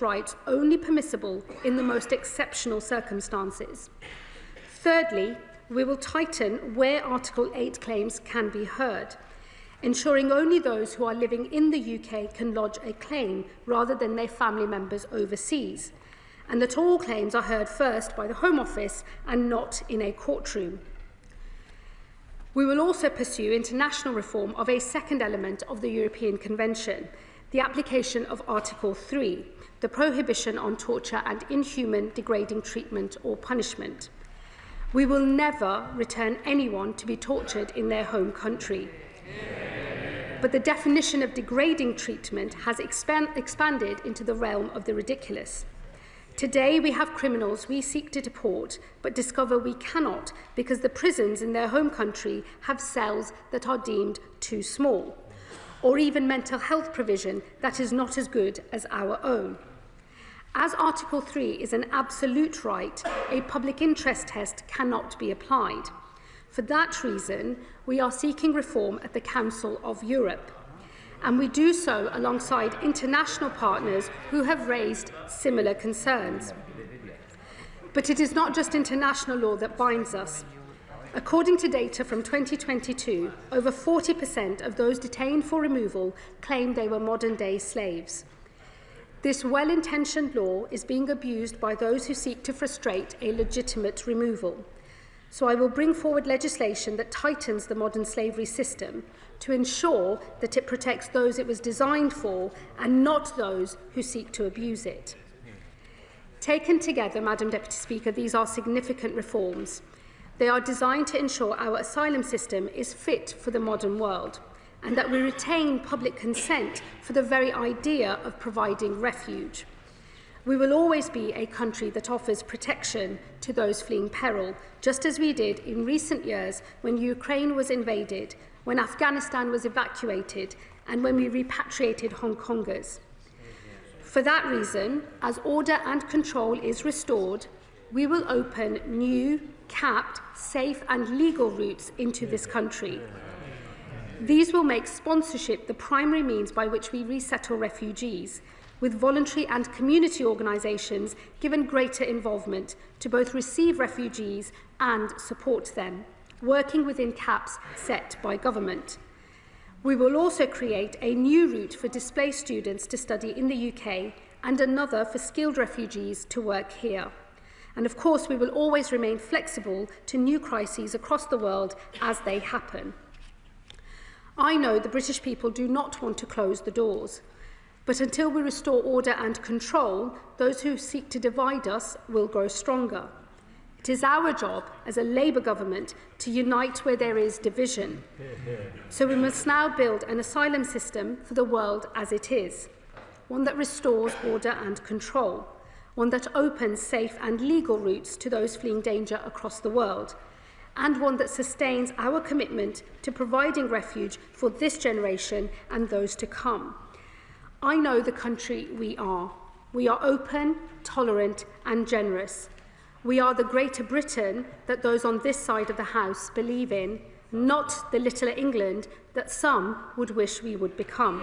rights only permissible in the most exceptional circumstances. Thirdly, we will tighten where Article 8 claims can be heard, ensuring only those who are living in the UK can lodge a claim rather than their family members overseas, and that all claims are heard first by the Home Office and not in a courtroom. We will also pursue international reform of a second element of the European Convention, the application of Article 3, the prohibition on torture and inhuman, degrading treatment or punishment. We will never return anyone to be tortured in their home country. But the definition of degrading treatment has expanded into the realm of the ridiculous. Today, we have criminals we seek to deport, but discover we cannot because the prisons in their home country have cells that are deemed too small, or even mental health provision that is not as good as our own. As Article 3 is an absolute right, a public interest test cannot be applied. For that reason, we are seeking reform at the Council of Europe, and we do so alongside international partners who have raised similar concerns. But it is not just international law that binds us. According to data from 2022, over 40% of those detained for removal claimed they were modern-day slaves. This well-intentioned law is being abused by those who seek to frustrate a legitimate removal. So I will bring forward legislation that tightens the modern slavery system to ensure that it protects those it was designed for and not those who seek to abuse it. Taken together, Madam Deputy Speaker, these are significant reforms. They are designed to ensure our asylum system is fit for the modern world, and that we retain public consent for the very idea of providing refuge. We will always be a country that offers protection to those fleeing peril, just as we did in recent years when Ukraine was invaded, when Afghanistan was evacuated, and when we repatriated Hong Kongers. For that reason, as order and control is restored, we will open new, capped, safe and legal routes into this country. These will make sponsorship the primary means by which we resettle refugees, with voluntary and community organisations given greater involvement to both receive refugees and support them, working within caps set by government. We will also create a new route for displaced students to study in the UK and another for skilled refugees to work here. And of course, we will always remain flexible to new crises across the world as they happen. I know the British people do not want to close the doors, but until we restore order and control, those who seek to divide us will grow stronger. It is our job as a Labour government to unite where there is division. So we must now build an asylum system for the world as it is, one that restores order and control, one that opens safe and legal routes to those fleeing danger across the world, and one that sustains our commitment to providing refuge for this generation and those to come. I know the country we are. We are open, tolerant and generous. We are the Greater Britain that those on this side of the House believe in, not the littler England that some would wish we would become.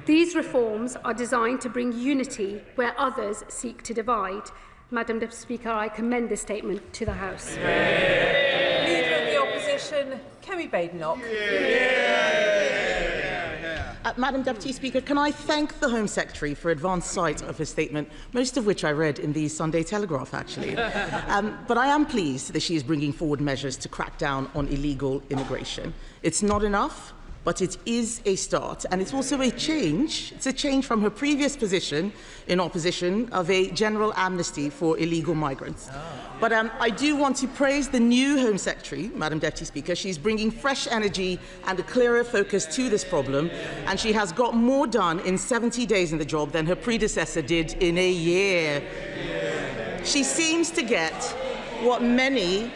These reforms are designed to bring unity where others seek to divide. Madam Deputy Speaker, I commend this statement to the House. Leader of the Opposition, Kemi Badenoch. Madam Deputy Speaker, can I thank the Home Secretary for advance sight of his statement, most of which I read in the Sunday Telegraph, actually. But I am pleased that she is bringing forward measures to crack down on illegal immigration. It's not enough, but it is a start, and it's also a change. It's a change from her previous position in opposition of a general amnesty for illegal migrants. But I do want to praise the new Home Secretary, Madam Deputy Speaker. She's bringing fresh energy and a clearer focus to this problem, and she has got more done in 70 days in the job than her predecessor did in a year. She seems to get what many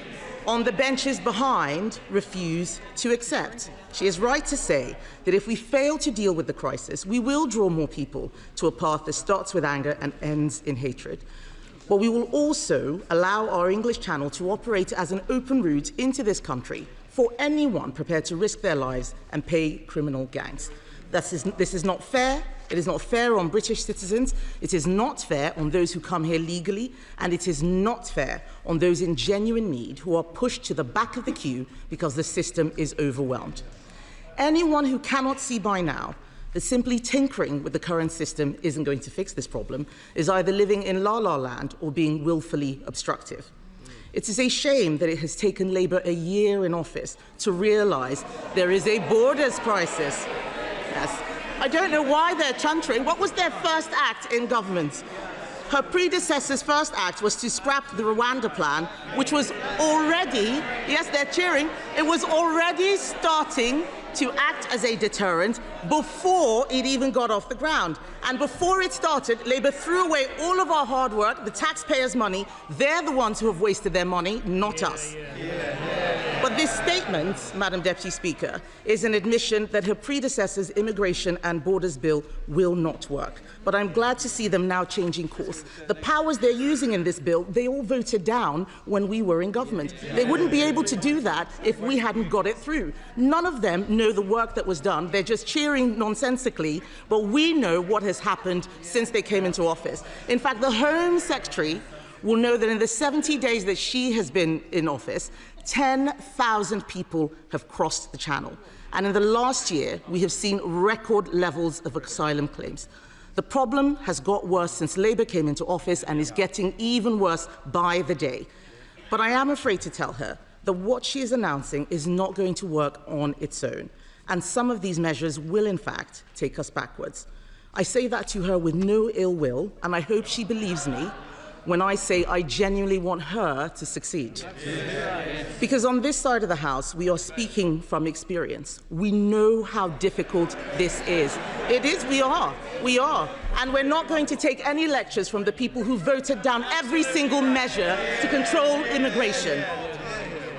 on the benches behind refuse to accept. She is right to say that if we fail to deal with the crisis, we will draw more people to a path that starts with anger and ends in hatred. But we will also allow our English Channel to operate as an open route into this country for anyone prepared to risk their lives and pay criminal gangs. This is not fair, It is not fair on British citizens, it is not fair on those who come here legally, and it is not fair on those in genuine need who are pushed to the back of the queue because the system is overwhelmed. Anyone who cannot see by now that simply tinkering with the current system isn't going to fix this problem is either living in la-la land or being willfully obstructive. It is a shame that it has taken Labour a year in office to realise there is a borders crisis. Yes. I don't know why they're chuntering. What was their first act in government? Her predecessor's first act was to scrap the Rwanda plan, which was already, yes, they're cheering, it was already starting to act as a deterrent before it even got off the ground. And before it started, Labour threw away all of our hard work, the taxpayers' money. They're the ones who have wasted their money, not us. But this statement, Madam Deputy Speaker, is an admission that her predecessor's immigration and borders bill will not work. But I'm glad to see them now changing course. The powers they're using in this bill, they all voted down when we were in government. They wouldn't be able to do that if we hadn't got it through. None of them know the work that was done. They're just cheering nonsensically, but we know what has happened since they came into office. In fact, the Home Secretary will know that in the 70 days that she has been in office, 10,000 people have crossed the channel. And in the last year, we have seen record levels of asylum claims. The problem has got worse since Labour came into office and is getting even worse by the day. But I am afraid to tell her that what she is announcing is not going to work on its own. And some of these measures will, in fact, take us backwards. I say that to her with no ill will, and I hope she believes me when I say I genuinely want her to succeed. Because on this side of the House, we are speaking from experience. We know how difficult this is. It is, we are. And we're not going to take any lectures from the people who voted down every single measure to control immigration.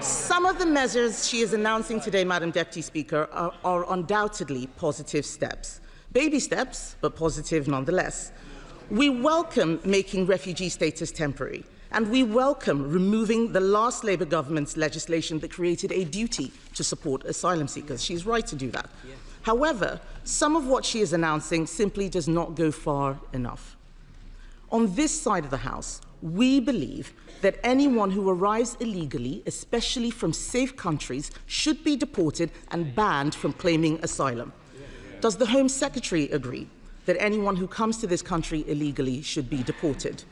Some of the measures she is announcing today, Madam Deputy Speaker, are undoubtedly positive steps. Baby steps, but positive nonetheless. We welcome making refugee status temporary, and we welcome removing the last Labour government's legislation that created a duty to support asylum seekers. She's right to do that. Yeah. However, some of what she is announcing simply does not go far enough. On this side of the House, we believe that anyone who arrives illegally, especially from safe countries, should be deported and banned from claiming asylum. Does the Home Secretary agree that anyone who comes to this country illegally should be deported?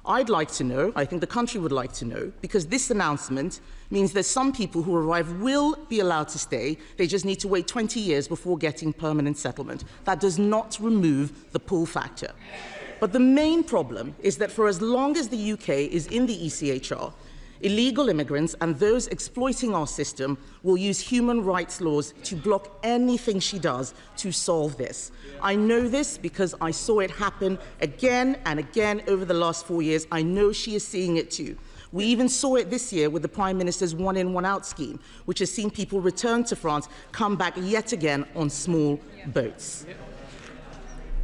I'd like to know, I think the country would like to know, because this announcement means that some people who arrive will be allowed to stay. They just need to wait 20 years before getting permanent settlement. That does not remove the pull factor. But the main problem is that for as long as the UK is in the ECHR, illegal immigrants and those exploiting our system will use human rights laws to block anything she does to solve this. I know this because I saw it happen again and again over the last 4 years. I know she is seeing it too. We even saw it this year with the Prime Minister's one-in, one-out scheme, which has seen people return to France, come back yet again on small boats.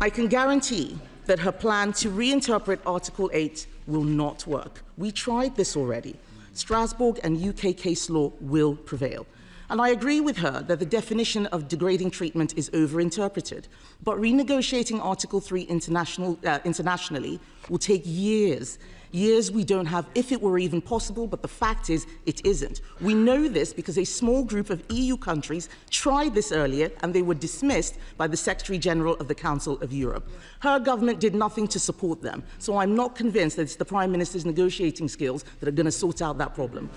I can guarantee that her plan to reinterpret Article 8 will not work. We tried this already. Strasbourg and UK case law will prevail. And I agree with her that the definition of degrading treatment is overinterpreted. But renegotiating Article 3 internationally will take years. Years we don't have, if it were even possible, but the fact is, it isn't. We know this because a small group of EU countries tried this earlier and they were dismissed by the Secretary-General of the Council of Europe. Her government did nothing to support them, so I'm not convinced that it's the Prime Minister's negotiating skills that are going to sort out that problem.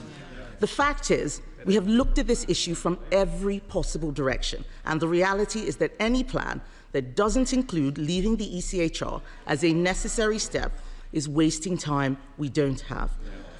The fact is, we have looked at this issue from every possible direction, and the reality is that any plan that doesn't include leaving the ECHR as a necessary step is wasting time we don't have.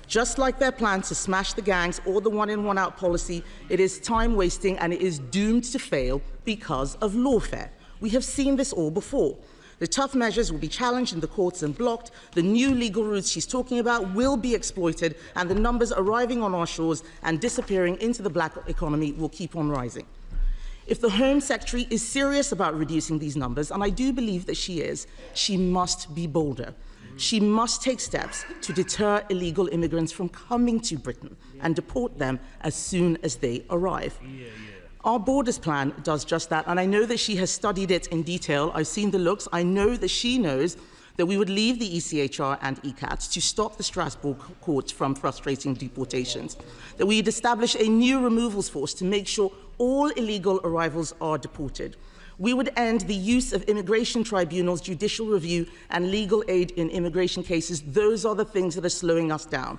Just like their plan to smash the gangs or the one-in, one-out policy, it is time-wasting and it is doomed to fail because of lawfare. We have seen this all before. The tough measures will be challenged in the courts and blocked, the new legal routes she's talking about will be exploited, and the numbers arriving on our shores and disappearing into the black economy will keep on rising. If the Home Secretary is serious about reducing these numbers, and I do believe that she is, she must be bolder. She must take steps to deter illegal immigrants from coming to Britain and deport them as soon as they arrive. Our borders plan does just that, and I know that she has studied it in detail. I've seen the looks. I know that she knows that we would leave the ECHR and ECAT to stop the Strasbourg court from frustrating deportations, that we'd establish a new removals force to make sure all illegal arrivals are deported. We would end the use of immigration tribunals, judicial review, and legal aid in immigration cases. Those are the things that are slowing us down.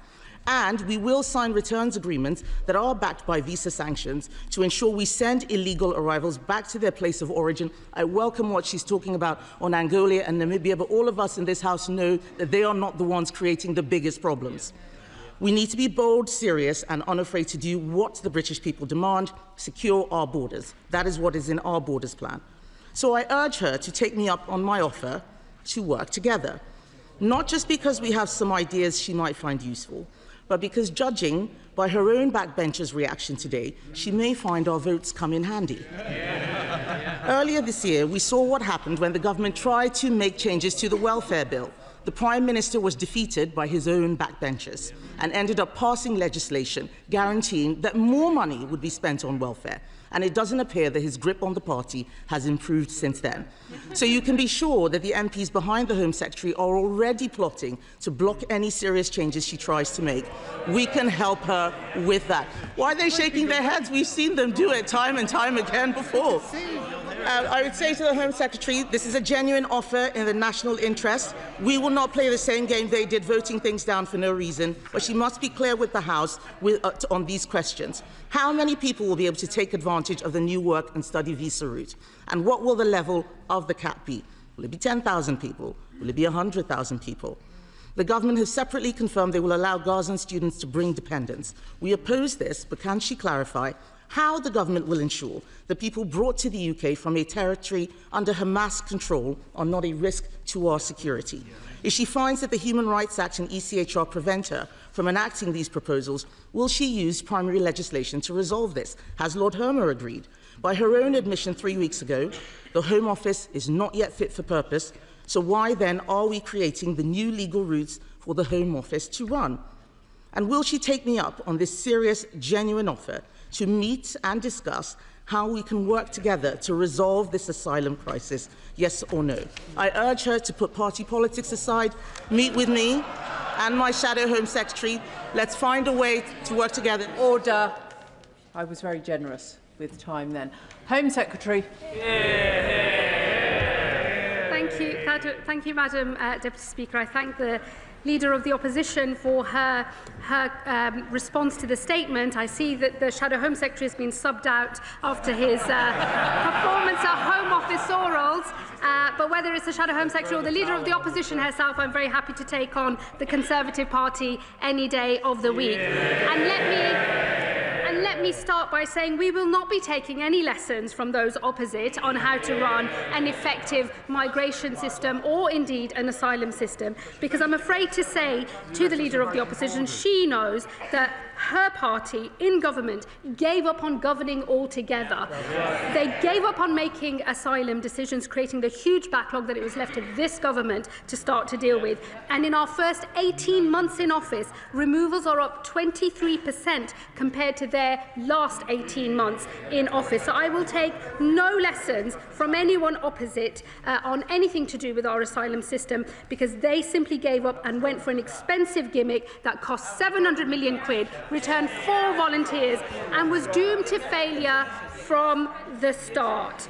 And we will sign returns agreements that are backed by visa sanctions to ensure we send illegal arrivals back to their place of origin. I welcome what she's talking about on Angola and Namibia, but all of us in this House know that they are not the ones creating the biggest problems. We need to be bold, serious, and unafraid to do what the British people demand: secure our borders. That is what is in our borders plan. So I urge her to take me up on my offer to work together, not just because we have some ideas she might find useful, but because, judging by her own backbenchers' reaction today, she may find our votes come in handy. Earlier this year, we saw what happened when the government tried to make changes to the welfare bill. The Prime Minister was defeated by his own backbenchers and ended up passing legislation guaranteeing that more money would be spent on welfare. And it doesn't appear that his grip on the party has improved since then. So you can be sure that the MPs behind the Home Secretary are already plotting to block any serious changes she tries to make. We can help her with that. Why are they shaking their heads? We've seen them do it time and time again before. I would say to the Home Secretary, this is a genuine offer in the national interest. We will not play the same game they did, voting things down for no reason, but she must be clear with the House on these questions. How many people will be able to take advantage of the new work and study visa route? And what will the level of the cap be? Will it be 10,000 people? Will it be 100,000 people? The government has separately confirmed they will allow Gazan students to bring dependents. We oppose this, but can she clarify how the government will ensure that people brought to the UK from a territory under Hamas control are not a risk to our security? If she finds that the Human Rights Act and ECHR prevent her from enacting these proposals, will she use primary legislation to resolve this? Has Lord Hermer agreed? By her own admission 3 weeks ago, the Home Office is not yet fit for purpose, so why then are we creating the new legal routes for the Home Office to run? And will she take me up on this serious, genuine offer to meet and discuss how we can work together to resolve this asylum crisis, yes or no? I urge her to put party politics aside, meet with me and my Shadow Home Secretary. Let's find a way to work together. Order. I was very generous with time then. Home Secretary. Thank you, Madam Deputy Speaker. I thank the Leader of the Opposition for her response to the statement. I see that the Shadow Home Secretary has been subbed out after his performance at Home Office orals. But whether it's the Shadow Home Secretary or the Leader of the Opposition herself, I'm very happy to take on the Conservative Party any day of the week. And let me start by saying we will not be taking any lessons from those opposite on how to run an effective migration system or indeed an asylum system, because I'm afraid to say to the Leader of the Opposition, she knows that her party in government gave up on governing altogether. They gave up on making asylum decisions, creating the huge backlog that it was left to this government to start to deal with. And in our first 18 months in office, removals are up 23% compared to their last 18 months in office. So I will take no lessons from anyone opposite on anything to do with our asylum system, because they simply gave up and went for an expensive gimmick that cost 700 million quid, returned 4 volunteers and was doomed to failure from the start.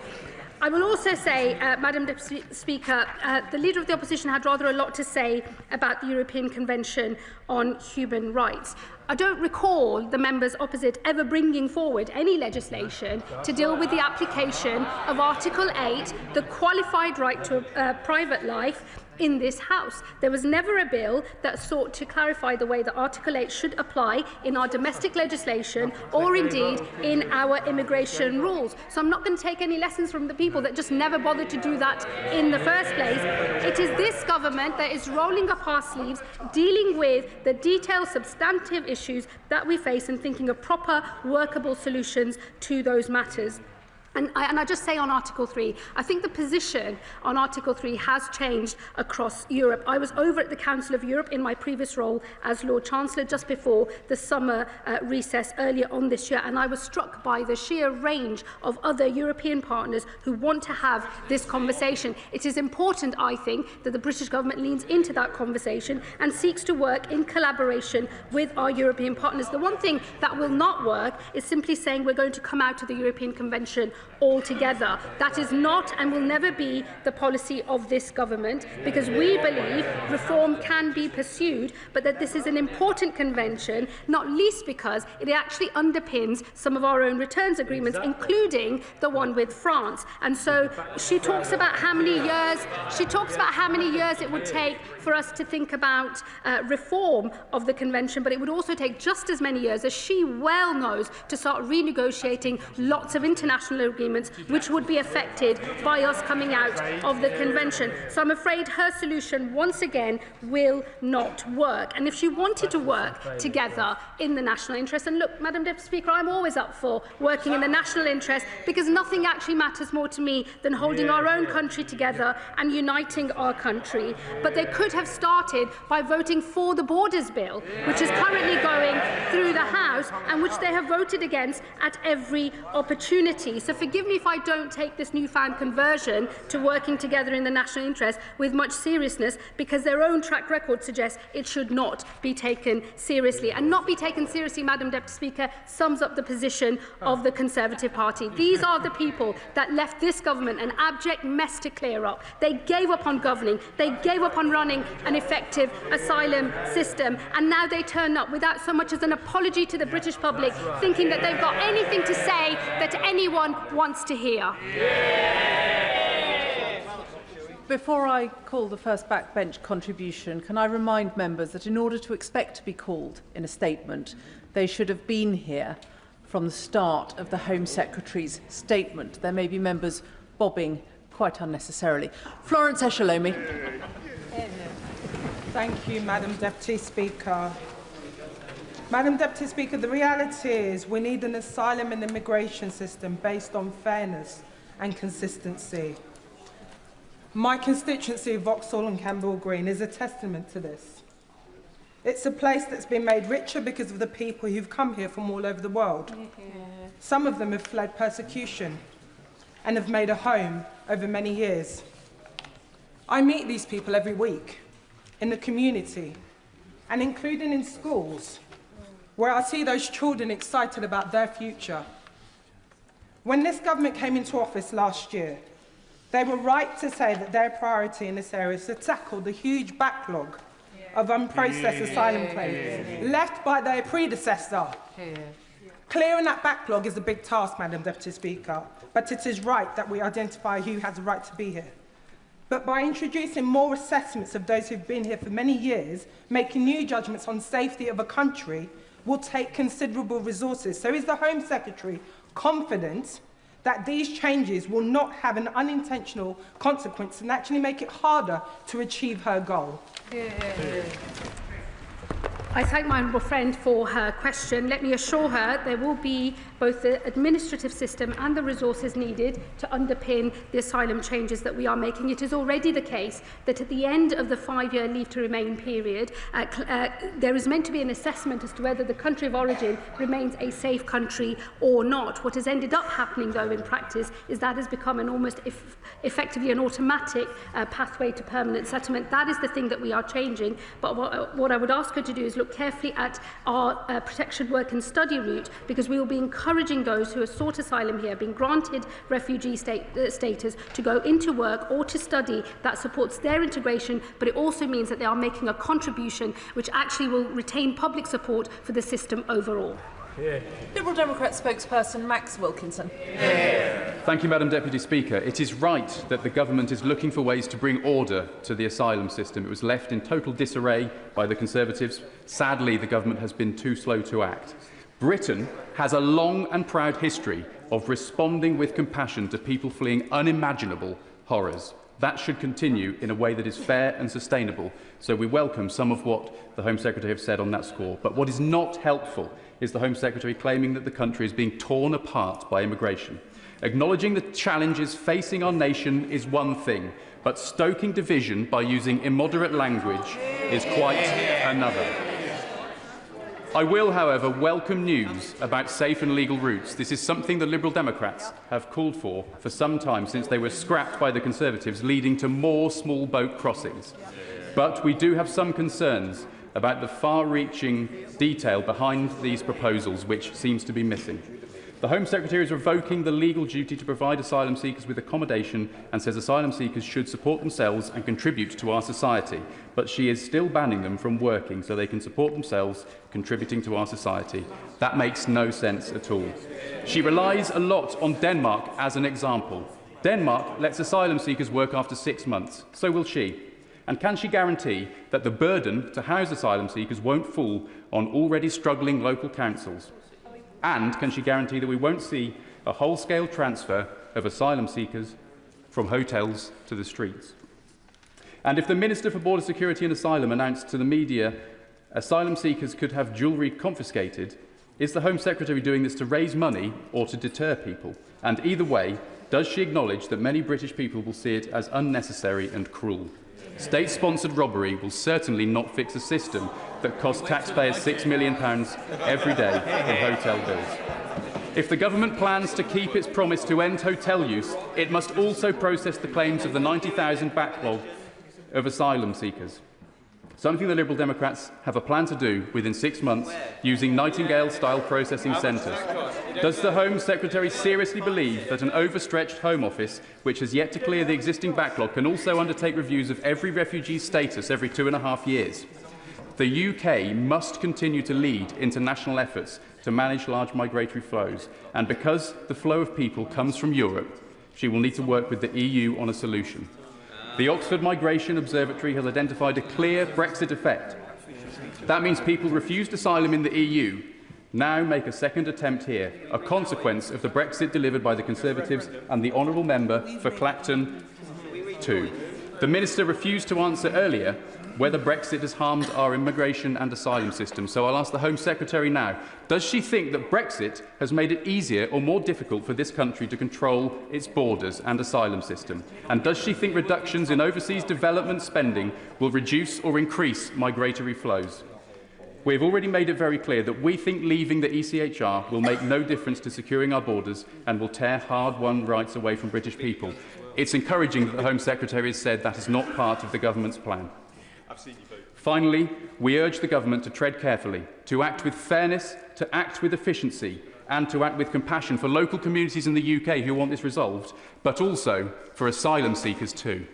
I will also say, Madam Deputy Speaker, the Leader of the Opposition had rather a lot to say about the European Convention on Human Rights. I don't recall the members opposite ever bringing forward any legislation to deal with the application of Article 8, the qualified right to private life, in this House. There was never a bill that sought to clarify the way that Article 8 should apply in our domestic legislation or indeed in our immigration rules. So I'm not going to take any lessons from the people that just never bothered to do that in the first place. It is this government that is rolling up our sleeves, dealing with the detailed, substantive issues that we face and thinking of proper, workable solutions to those matters. And I just say on Article 3, I think the position on Article 3 has changed across Europe. I was over at the Council of Europe in my previous role as Lord Chancellor just before the summer recess earlier on this year, and I was struck by the sheer range of other European partners who want to have this conversation. It is important, I think, that the British government leans into that conversation and seeks to work in collaboration with our European partners. The one thing that will not work is simply saying we're going to come out of the European Convention altogether. That is not and will never be the policy of this government, because we believe reform can be pursued, but that this is an important convention, not least because it actually underpins some of our own returns agreements, including the one with France. And so she talks about how many years it would take for us to think about reform of the convention, but it would also take just as many years, as she well knows, to start renegotiating lots of international agreements which would be affected by us coming out of the convention. So I'm afraid her solution once again will not work. And if she wanted to work together in the national interest, and look, Madam Deputy Speaker, I'm always up for working in the national interest, because nothing actually matters more to me than holding our own country together and uniting our country. But they could have started by voting for the Borders Bill, which is currently going through the House and which they have voted against at every opportunity. So forgive me if I don't take this newfound conversion to working together in the national interest with much seriousness, because their own track record suggests it should not be taken seriously. And not be taken seriously, Madam Deputy Speaker, sums up the position of the Conservative Party. These are the people that left this government an abject mess to clear up. They gave up on governing, they gave up on running an effective asylum system, and now they turn up without so much as an apology to the British public, thinking that they've got anything to say that anyone wants to hear. Before I call the first backbench contribution, can I remind members that in order to expect to be called in a statement, they should have been here from the start of the Home Secretary's statement. There may be members bobbing quite unnecessarily. Florence Eshalomi. Thank you, Madam Deputy Speaker. Madam Deputy Speaker, the reality is we need an asylum and immigration system based on fairness and consistency. My constituency of Vauxhall and Campbell Green is a testament to this. It's a place that's been made richer because of the people who've come here from all over the world. Some of them have fled persecution and have made a home over many years. I meet these people every week in the community and including in schools, where I see those children excited about their future. When this government came into office last year, they were right to say that their priority in this area is to tackle the huge backlog of unprocessed asylum claims left by their predecessor. Clearing that backlog is a big task, Madam Deputy Speaker, but it is right that we identify who has a right to be here. But by introducing more assessments of those who've been here for many years, making new judgments on safety of a country will take considerable resources. So is the Home Secretary confident that these changes will not have an unintentional consequence and actually make it harder to achieve her goal? I thank my honourable friend for her question. Let me assure her there will be both the administrative system and the resources needed to underpin the asylum changes that we are making. It is already the case that at the end of the 5-year leave to remain period, there is meant to be an assessment as to whether the country of origin remains a safe country or not. What has ended up happening, though, in practice is that has become an almost effectively an automatic pathway to permanent settlement. That is the thing that we are changing. But what I would ask her to do is look carefully at our protection work and study route, because we will be encouraging those who have sought asylum here, being granted refugee status, to go into work or to study that supports their integration, but it also means that they are making a contribution which actually will retain public support for the system overall. Liberal Democrat spokesperson Max Wilkinson. Thank you, Madam Deputy Speaker. It is right that the government is looking for ways to bring order to the asylum system. It was left in total disarray by the Conservatives. Sadly, the government has been too slow to act. Britain has a long and proud history of responding with compassion to people fleeing unimaginable horrors. That should continue in a way that is fair and sustainable. So we welcome some of what the Home Secretary has said on that score. But what is not helpful is the Home Secretary claiming that the country is being torn apart by immigration. Acknowledging the challenges facing our nation is one thing, but stoking division by using immoderate language is quite another. I will, however, welcome news about safe and legal routes. This is something the Liberal Democrats have called for some time, since they were scrapped by the Conservatives, leading to more small boat crossings. But we do have some concerns about the far-reaching detail behind these proposals, which seems to be missing. The Home Secretary is revoking the legal duty to provide asylum seekers with accommodation and says asylum seekers should support themselves and contribute to our society, but she is still banning them from working so they can support themselves, contributing to our society. That makes no sense at all. She relies a lot on Denmark as an example. Denmark lets asylum seekers work after 6 months. So will she. And can she guarantee that the burden to house asylum seekers won't fall on already struggling local councils? And can she guarantee that we won't see a whole-scale transfer of asylum seekers from hotels to the streets? And if the Minister for Border Security and Asylum announced to the media asylum seekers could have jewellery confiscated, is the Home Secretary doing this to raise money or to deter people? And either way, does she acknowledge that many British people will see it as unnecessary and cruel? State-sponsored robbery will certainly not fix a system that costs taxpayers £6 million every day in hotel bills. If the government plans to keep its promise to end hotel use, it must also process the claims of the 90,000 backlog of asylum seekers, something the Liberal Democrats have a plan to do within 6 months using Nightingale-style processing centres. Does the Home Secretary seriously believe that an overstretched Home Office, which has yet to clear the existing backlog, can also undertake reviews of every refugee's status every 2.5 years? The UK must continue to lead international efforts to manage large migratory flows, and because the flow of people comes from Europe, she will need to work with the EU on a solution. The Oxford Migration Observatory has identified a clear Brexit effect. That means people refused asylum in the EU now make a second attempt here, a consequence of the Brexit delivered by the Conservatives and the honourable member for Clacton 2. The Minister refused to answer earlier whether Brexit has harmed our immigration and asylum system. So I'll ask the Home Secretary now, does she think that Brexit has made it easier or more difficult for this country to control its borders and asylum system? And does she think reductions in overseas development spending will reduce or increase migratory flows? We have already made it very clear that we think leaving the ECHR will make no difference to securing our borders and will tear hard-won rights away from British people. It's encouraging that the Home Secretary has said that is not part of the government's plan. Finally, we urge the government to tread carefully, to act with fairness, to act with efficiency, and to act with compassion for local communities in the UK who want this resolved, but also for asylum seekers too.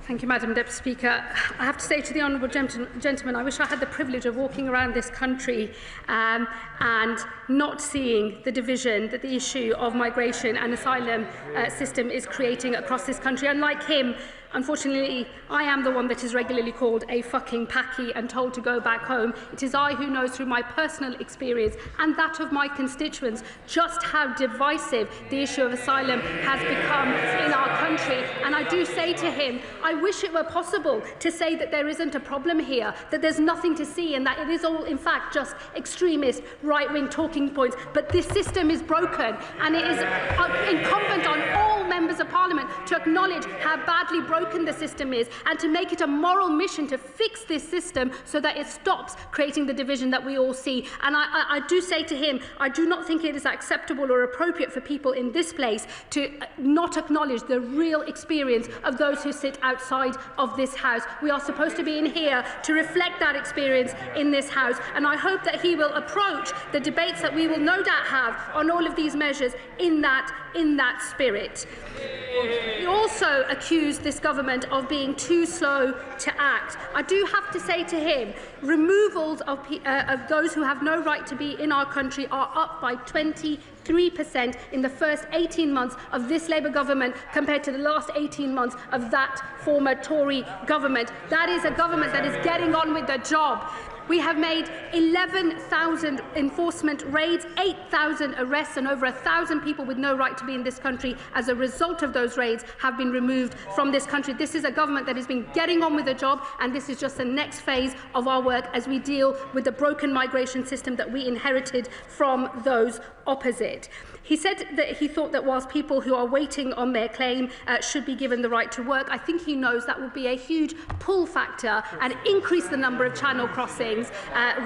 Thank you, Madam Deputy Speaker. I have to say to the honourable gentleman, I wish I had the privilege of walking around this country and not seeing the division that the issue of migration and asylum system is creating across this country. Unlike him, unfortunately, I am the one that is regularly called a fucking packy and told to go back home. It is I who knows through my personal experience and that of my constituents just how divisive the issue of asylum has become in our country. And I do say to him, I wish it were possible to say that there isn't a problem here, that there's nothing to see and that it is all, in fact, just extremist right-wing talking points. But this system is broken and it is incumbent on all members of Parliament to acknowledge how badly broken the system is and to make it a moral mission to fix this system so that it stops creating the division that we all see. And I do say to him, I do not think it is acceptable or appropriate for people in this place to not acknowledge the real experience of those who sit outside of this House. We are supposed to be in here to reflect that experience in this House, and I hope that he will approach the debates that we will no doubt have on all of these measures in that spirit. He also accused this government of being too slow to act. I do have to say to him, removals of those who have no right to be in our country are up by 23% in the first 18 months of this Labour government compared to the last 18 months of that former Tory government. That is a government that is getting on with the job. We have made 11,000 enforcement raids, 8,000 arrests, and over 1,000 people with no right to be in this country as a result of those raids have been removed from this country. This is a government that has been getting on with the job, and this is just the next phase of our work as we deal with the broken migration system that we inherited from those opposite. He said that he thought that whilst people who are waiting on their claim should be given the right to work, I think he knows that would be a huge pull factor and increase the number of channel crossings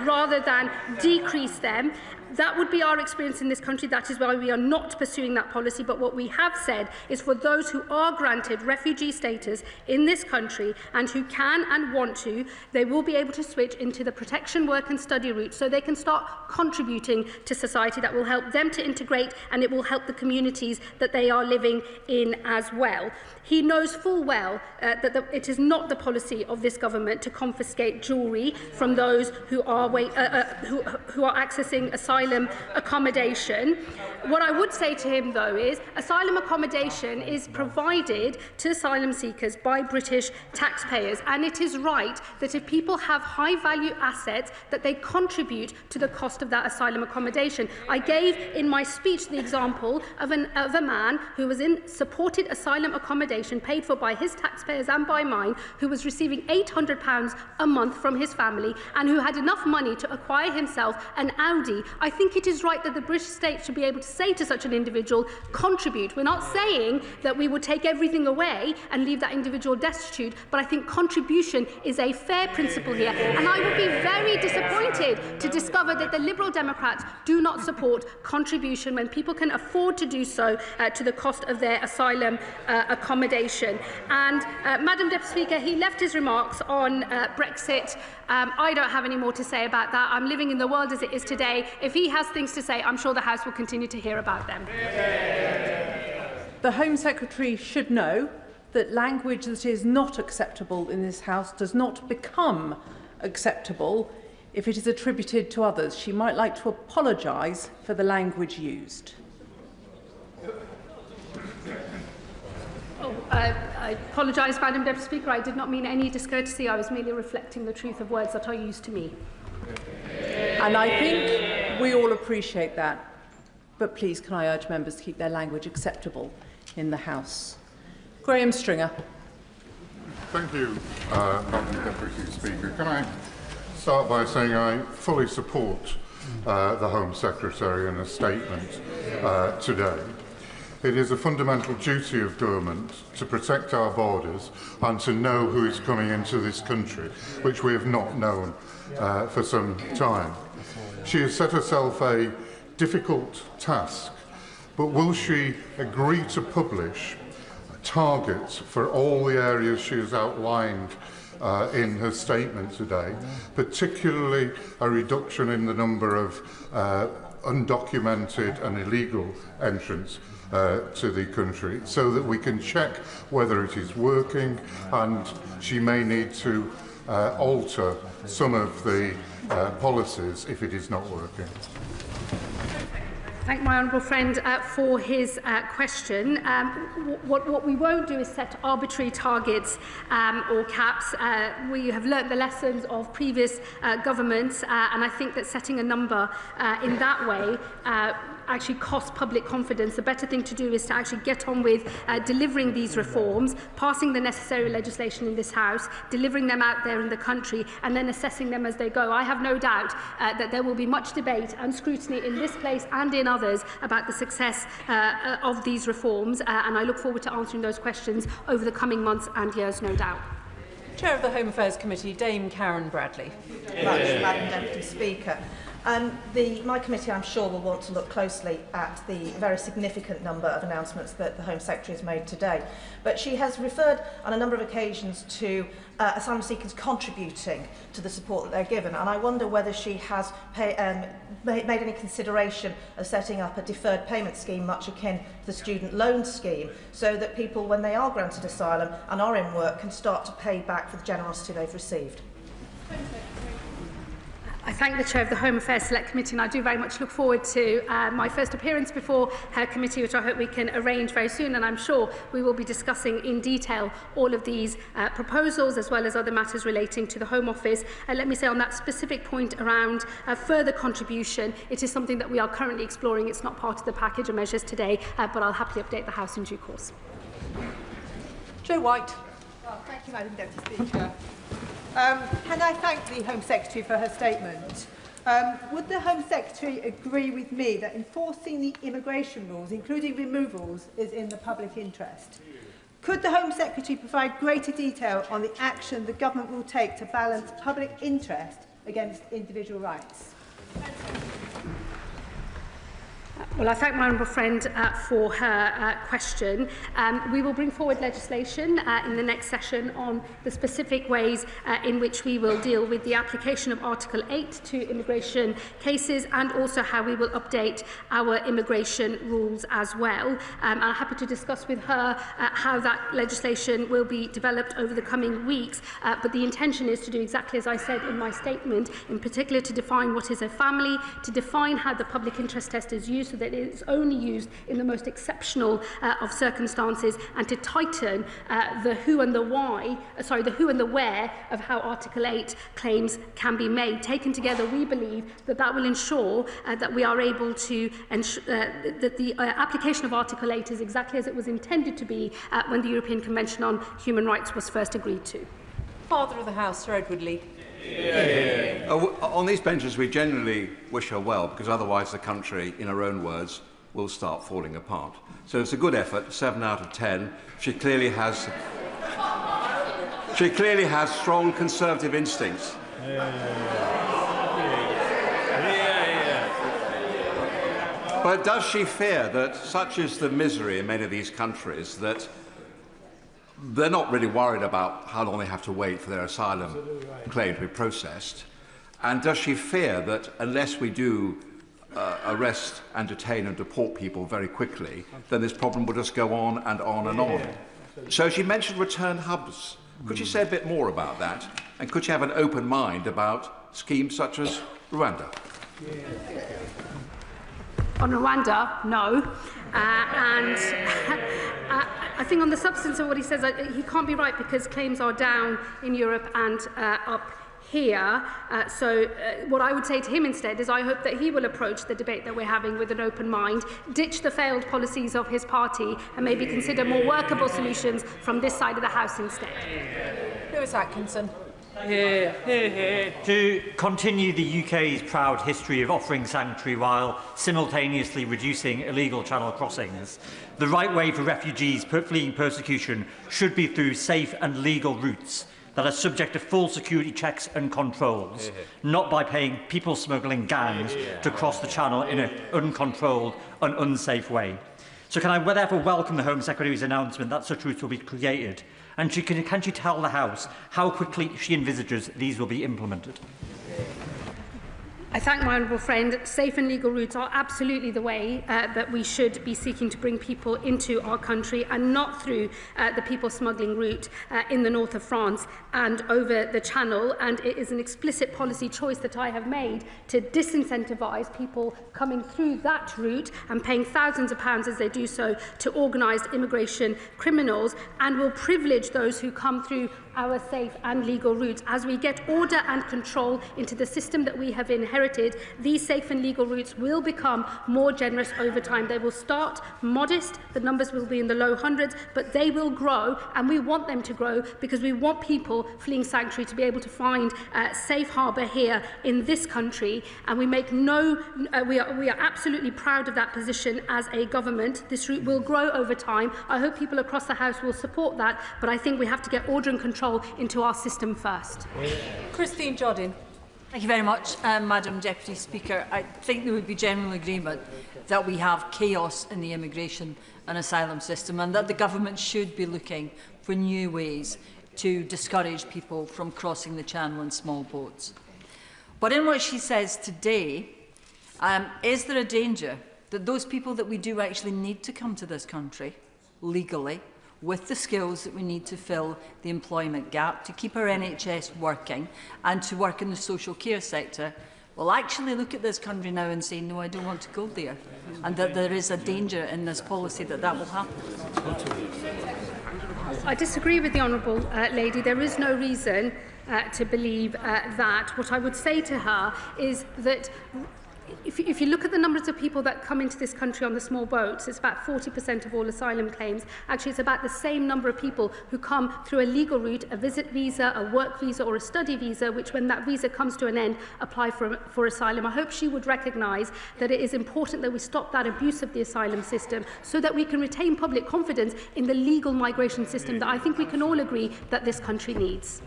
rather than decrease them. That would be our experience in this country. That is why we are not pursuing that policy. But what we have said is for those who are granted refugee status in this country and who can and want to, they will be able to switch into the protection, work and study route so they can start contributing to society. That will help them to integrate, and it will help the communities that they are living in as well. He knows full well that it is not the policy of this government to confiscate jewellery from those who are accessing asylum accommodation. What I would say to him, though, is asylum accommodation is provided to asylum seekers by British taxpayers, and it is right that if people have high-value assets, that they contribute to the cost of that asylum accommodation. I gave in my speech the example of a man who was in supported asylum accommodation paid for by his taxpayers and by mine, who was receiving £800 a month from his family and who had enough money to acquire himself an Audi. I think it is right that the British state should be able to say to such an individual, contribute. We're not saying that we would take everything away and leave that individual destitute, but I think contribution is a fair principle here. And I would be very disappointed to discover that the Liberal Democrats do not support contribution when people can afford to do so to the cost of their asylum accommodation. And Madam Deputy Speaker, he left his remarks on Brexit. I don't have any more to say about that. I'm living in the world as it is today. If he has things to say, I'm sure the House will continue to hear about them. The Home Secretary should know that language that is not acceptable in this House does not become acceptable if it is attributed to others. She might like to apologise for the language used. I apologise, Madam Deputy Speaker. I did not mean any discourtesy. I was merely reflecting the truth of words that are used to me. And I think we all appreciate that. But please, can I urge members to keep their language acceptable in the House? Graham Stringer. Thank you, Madam Deputy Speaker. Can I start by saying I fully support the Home Secretary in a statement today. It is a fundamental duty of government to protect our borders and to know who is coming into this country, which we have not known for some time. She has set herself a difficult task, but will she agree to publish targets for all the areas she has outlined in her statement today, particularly a reduction in the number of undocumented and illegal entrants to the country, so that we can check whether it is working, and she may need to alter some of the policies if it is not working. Thank my honourable friend for his question. What we won't do is set arbitrary targets or caps. We have learnt the lessons of previous governments, and I think that setting a number in that way actually costs public confidence. The better thing to do is to actually get on with delivering these reforms, passing the necessary legislation in this House, delivering them out there in the country, and then assessing them as they go. I have no doubt that there will be much debate and scrutiny in this place and in others about the success of these reforms, and I look forward to answering those questions over the coming months and years, no doubt. Chair of the Home Affairs Committee, Dame Karen Bradley. Madam Deputy Speaker. My committee, I'm sure, will want to look closely at the very significant number of announcements that the Home Secretary has made today. But she has referred on a number of occasions to asylum seekers contributing to the support that they're given. And I wonder whether she has made any consideration of setting up a deferred payment scheme much akin to the student loan scheme, so that people, when they are granted asylum and are in work, can start to pay back for the generosity they've received. I thank the Chair of the Home Affairs Select Committee, and I do very much look forward to my first appearance before her committee, which I hope we can arrange very soon, and I'm sure we will be discussing in detail all of these proposals as well as other matters relating to the Home Office. Let me say on that specific point around further contribution, it is something that we are currently exploring. It's not part of the package of measures today, but I'll happily update the House in due course. Joe White. Well, thank you, Madam Deputy Speaker. Can I thank the Home Secretary for her statement? Would the Home Secretary agree with me that enforcing the immigration rules, including removals, is in the public interest? Could the Home Secretary provide greater detail on the action the government will take to balance public interest against individual rights? Well, I thank my honourable friend for her question. We will bring forward legislation in the next session on the specific ways in which we will deal with the application of Article 8 to immigration cases, and also how we will update our immigration rules as well. I'm happy to discuss with her how that legislation will be developed over the coming weeks, but the intention is to do exactly as I said in my statement, in particular to define what is a family, to define how the public interest test is used so that it is only used in the most exceptional of circumstances, and to tighten the who and the why, the who and the where of how Article 8 claims can be made. Taken together, we believe that that will ensure that we are able to ensure that the application of Article 8 is exactly as it was intended to be when the European Convention on Human Rights was first agreed to. Father of the House, Sir Edward Lee. On these benches, we generally wish her well, because otherwise the country, in her own words, will start falling apart. So it's a good effort, 7 out of 10. She clearly has strong conservative instincts. But does she fear that such is the misery in many of these countries that they're not really worried about how long they have to wait for their asylum claim to be processed? And does she fear that unless we do arrest and detain and deport people very quickly, then this problem will just go on and on and on? So she mentioned return hubs. Could you say a bit more about that? And could you have an open mind about schemes such as Rwanda? On Rwanda, no. I think on the substance of what he says, he can't be right, because claims are down in Europe and up here. What I would say to him instead is I hope that he will approach the debate that we're having with an open mind, ditch the failed policies of his party, and maybe consider more workable solutions from this side of the House instead. Lewis Atkinson. To continue the UK's proud history of offering sanctuary while simultaneously reducing illegal channel crossings, the right way for refugees fleeing persecution should be through safe and legal routes that are subject to full security checks and controls, not by paying people smuggling gangs to cross the channel in an uncontrolled and unsafe way. So can I therefore welcome the Home Secretary's announcement that such routes will be created? And can she tell the House how quickly she envisages these will be implemented? I thank my honourable friend. Safe and legal routes are absolutely the way that we should be seeking to bring people into our country, and not through the people smuggling route in the north of France and over the Channel. And it is an explicit policy choice that I have made to disincentivise people coming through that route and paying thousands of pounds as they do so to organised immigration criminals, and will privilege those who come through our safe and legal routes. As we get order and control into the system that we have inherited, these safe and legal routes will become more generous over time. They will start modest, the numbers will be in the low hundreds, but they will grow, and we want them to grow, because we want people fleeing sanctuary to be able to find safe harbour here in this country. And we make we are absolutely proud of that position as a government. This route will grow over time. I hope people across the House will support that, but I think we have to get order and control into our system first. Christine Jodin. Thank you very much, Madam Deputy Speaker. I think there would be general agreement that we have chaos in the immigration and asylum system, and that the government should be looking for new ways to discourage people from crossing the Channel in small boats. But in what she says today, is there a danger that those people that we do actually need to come to this country legally, with the skills that we need to fill the employment gap, to keep our NHS working and to work in the social care sector, will actually look at this country now and say, no, I don't want to go there, and that there is a danger in this policy that that will happen. I disagree with the Honourable Lady. There is no reason to believe that. What I would say to her is that if you look at the numbers of people that come into this country on the small boats, it's about 40% of all asylum claims. Actually, it's about the same number of people who come through a legal route, a visit visa, a work visa or a study visa, which when that visa comes to an end, apply for asylum. I hope she would recognise that it is important that we stop that abuse of the asylum system so that we can retain public confidence in the legal migration system that I think we can all agree that this country needs.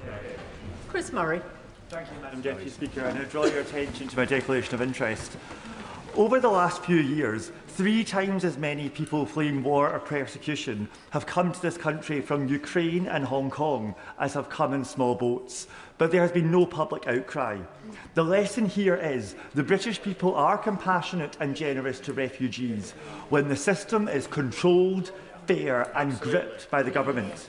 Chris Murray. Thank you, Madam Deputy Speaker. I now draw your attention to my declaration of interest. Over the last few years, 3 times as many people fleeing war or persecution have come to this country from Ukraine and Hong Kong as have come in small boats. But there has been no public outcry. The lesson here is the British people are compassionate and generous to refugees when the system is controlled, fair and gripped by the government.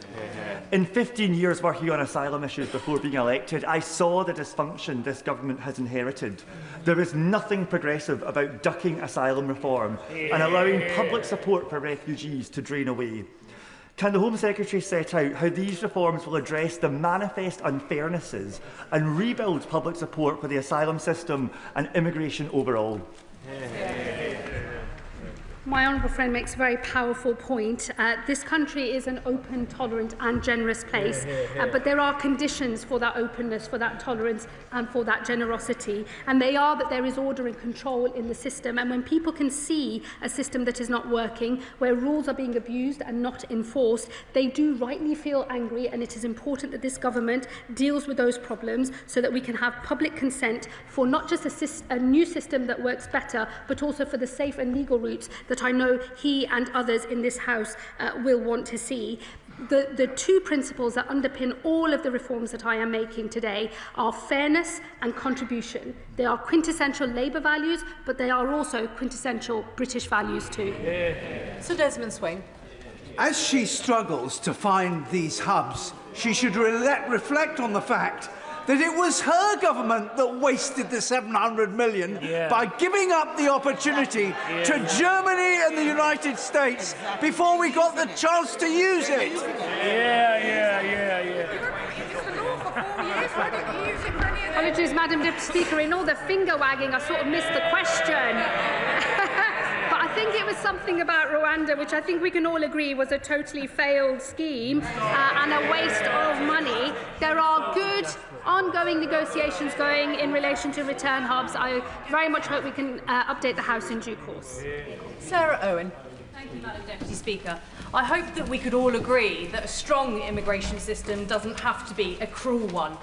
In 15 years working on asylum issues before being elected, I saw the dysfunction this government has inherited. There is nothing progressive about ducking asylum reform and allowing public support for refugees to drain away. Can the Home Secretary set out how these reforms will address the manifest unfairnesses and rebuild public support for the asylum system and immigration overall? My honourable friend makes a very powerful point. This country is an open, tolerant and generous place, but there are conditions for that openness, for that tolerance and for that generosity. And they are that there is order and control in the system. And when people can see a system that is not working, where rules are being abused and not enforced, they do rightly feel angry. And it is important that this government deals with those problems so that we can have public consent for not just a new system that works better, but also for the safe and legal routes that I know he and others in this House will want to see. The 2 principles that underpin all of the reforms that I am making today are fairness and contribution. They are quintessential Labour values, but they are also quintessential British values too. Sir Desmond Swing. As she struggles to find these hubs, she should reflect on the fact that it was her government that wasted the 700 million by giving up the opportunity to Germany and the United States before we got the chance to use it. Apologies, Madam Deputy Speaker. In all the finger wagging, I sort of missed the question. But I think it was something about Rwanda, which I think we can all agree was a totally failed scheme and a waste of money. There are good ongoing negotiations going in relation to return hubs. I very much hope we can update the House in due course. Sarah Owen. Thank you, Madam Deputy Speaker. I hope that we could all agree that a strong immigration system doesn't have to be a cruel one.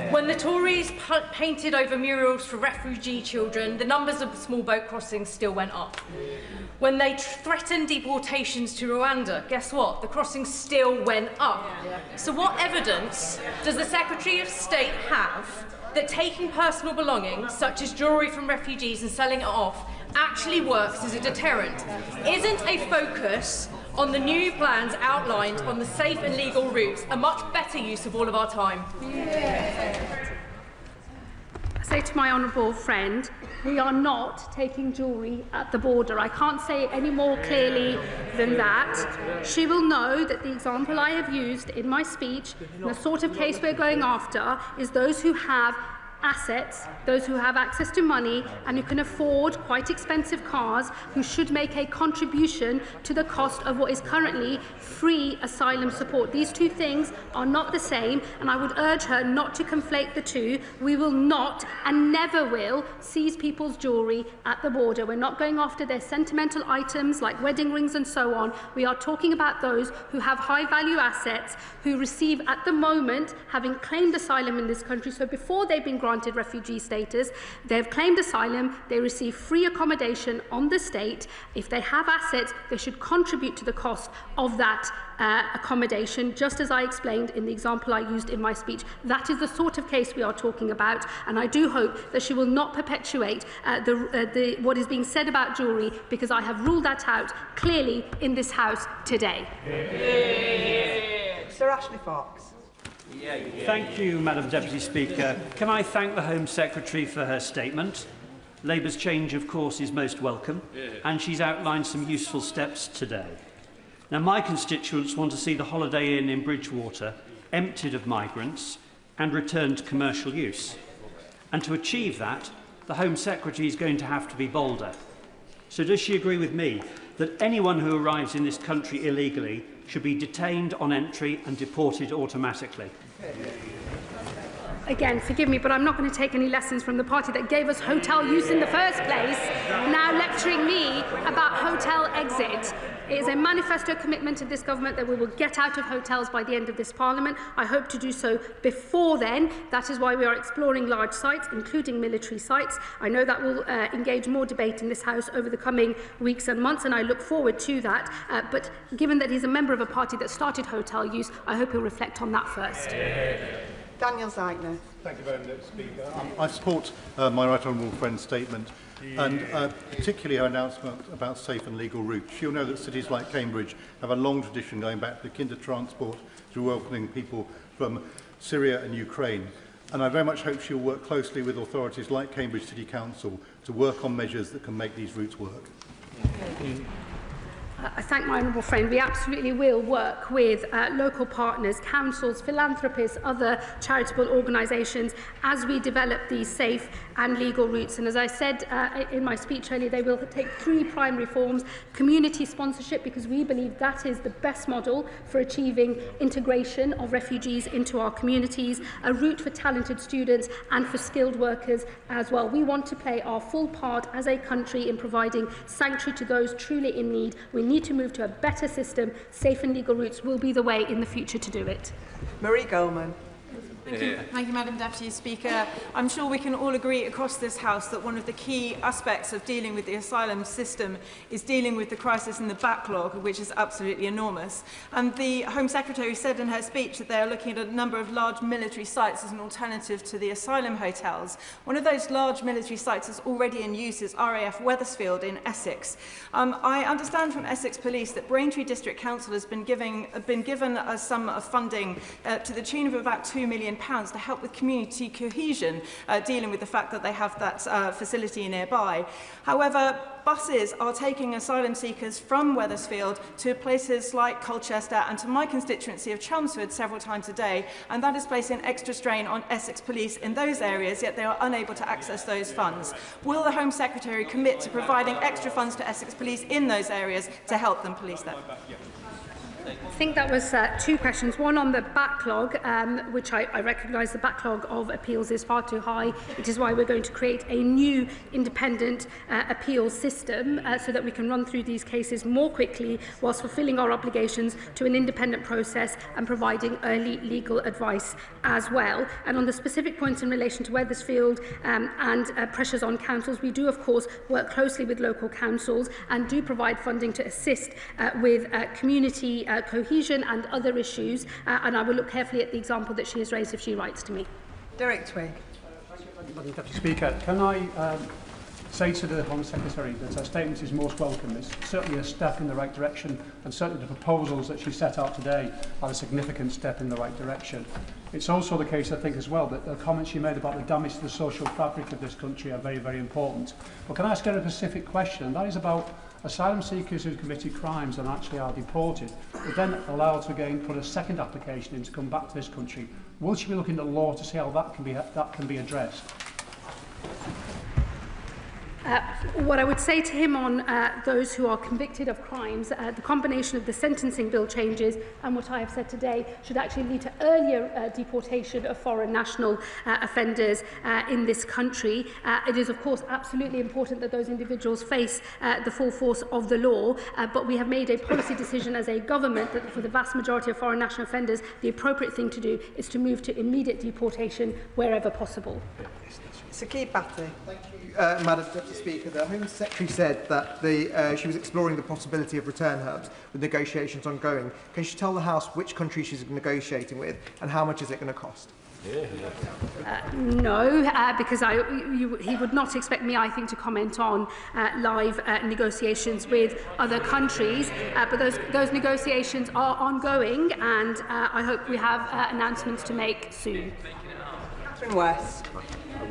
When the Tories painted over murals for refugee children, the numbers of small boat crossings still went up. When they threatened deportations to Rwanda, guess what? The crossings still went up. So what evidence does the Secretary of State have that taking personal belongings, such as jewellery from refugees, and selling it off actually works as a deterrent? Isn't a focus on the new plans outlined on the safe and legal routes a much better use of all of our time? I say to my honourable friend, we are not taking jewellery at the border. I can't say it any more clearly than that. She will know that the example I have used in my speech, and the sort of case we're going after, is those who have assets, those who have access to money and who can afford quite expensive cars, who should make a contribution to the cost of what is currently free asylum support. These 2 things are not the same, and I would urge her not to conflate the 2. We will not and never will seize people's jewellery at the border. We're not going after their sentimental items like wedding rings and so on. We are talking about those who have high value assets, who receive at the moment, having claimed asylum in this country, so before they've been granted refugee status, they've claimed asylum, they receive free accommodation on the state. If they have assets, they should contribute to the cost of that accommodation, just as I explained in the example I used in my speech. That is the sort of case we are talking about, and I do hope that she will not perpetuate what is being said about jewellery, because I have ruled that out clearly in this House today. Sir Ashley Fox. Thank you, Madam Deputy Speaker. Can I thank the Home Secretary for her statement? Labour's change, of course, is most welcome, and she's outlined some useful steps today. Now, my constituents want to see the Holiday Inn in Bridgewater emptied of migrants and returned to commercial use. And to achieve that, the Home Secretary is going to have to be bolder. So does she agree with me that anyone who arrives in this country illegally should be detained on entry and deported automatically? Again, forgive me, but I'm not going to take any lessons from the party that gave us hotel use in the first place, now lecturing me about hotel exit. It is a manifesto commitment of this government that we will get out of hotels by the end of this Parliament. I hope to do so before then. That is why we are exploring large sites, including military sites. I know that will engage more debate in this House over the coming weeks and months, and I look forward to that. But given that he's a member of a party that started hotel use, I hope he'll reflect on that first. Daniel Zeigner. Thank you very much, Speaker. I support my right honourable friend's statement, and particularly her announcement about safe and legal routes. She'll know that cities like Cambridge have a long tradition going back to kinder transport to welcoming people from Syria and Ukraine. And I very much hope she'll work closely with authorities like Cambridge City Council to work on measures that can make these routes work. I thank my honourable friend. We absolutely will work with local partners, councils, philanthropists, other charitable organisations as we develop these safe and legal routes. And as I said in my speech earlier, they will take 3 primary forms: community sponsorship, because we believe that is the best model for achieving integration of refugees into our communities, a route for talented students and for skilled workers as well. We want to play our full part as a country in providing sanctuary to those truly in need. We need to move to a better system. Safe and legal routes will be the way in the future to do it. Marie Goldman. Thank you, Madam Deputy Speaker. I'm sure we can all agree across this House that one of the key aspects of dealing with the asylum system is dealing with the crisis in the backlog, which is absolutely enormous. And the Home Secretary said in her speech that they are looking at a number of large military sites as an alternative to the asylum hotels. One of those large military sites that's already in use is RAF Wethersfield in Essex. I understand from Essex Police that Braintree District Council has been given a sum of funding to the tune of about £2 million to help with community cohesion, dealing with the fact that they have that facility nearby. However, buses are taking asylum seekers from Wethersfield to places like Colchester and to my constituency of Chelmsford several times a day, and that is placing extra strain on Essex Police in those areas, yet they are unable to access those funds. Will the Home Secretary commit to providing extra funds to Essex Police in those areas to help them police them? I think that was 2 questions. One on the backlog, which I recognise the backlog of appeals is far too high. It is why we're going to create a new independent appeals system so that we can run through these cases more quickly whilst fulfilling our obligations to an independent process and providing early legal advice as well. And on the specific points in relation to Wethersfield and pressures on councils, we do of course work closely with local councils and do provide funding to assist with community cohesion and other issues, and I will look carefully at the example that she has raised if she writes to me. Derek Twigg. Madam Deputy Speaker, can I say to the Home Secretary that her statement is most welcome. It's certainly a step in the right direction, and certainly the proposals that she set out today are a significant step in the right direction. It's also the case, I think, as well, that the comments she made about the damage to the social fabric of this country are very, very important. But can I ask her a specific question, and that is about asylum seekers who committed crimes and actually are deported, but then allowed to again put a second application in to come back to this country. Will she be looking at law to see how that can be addressed? What I would say to him on those who are convicted of crimes, the combination of the sentencing bill changes and what I have said today should actually lead to earlier deportation of foreign national offenders in this country. It is, of course, absolutely important that those individuals face the full force of the law, but we have made a policy decision as a government that for the vast majority of foreign national offenders, the appropriate thing to do is to move to immediate deportation wherever possible. Sakib Bhatti. Thank you, Madam Deputy Speaker. The Home Secretary said that she was exploring the possibility of return hubs with negotiations ongoing. Can she tell the House which country she's negotiating with and how much is it going to cost? No, because he would not expect me, I think, to comment on live negotiations with other countries. But those negotiations are ongoing, and I hope we have announcements to make soon. Catherine West.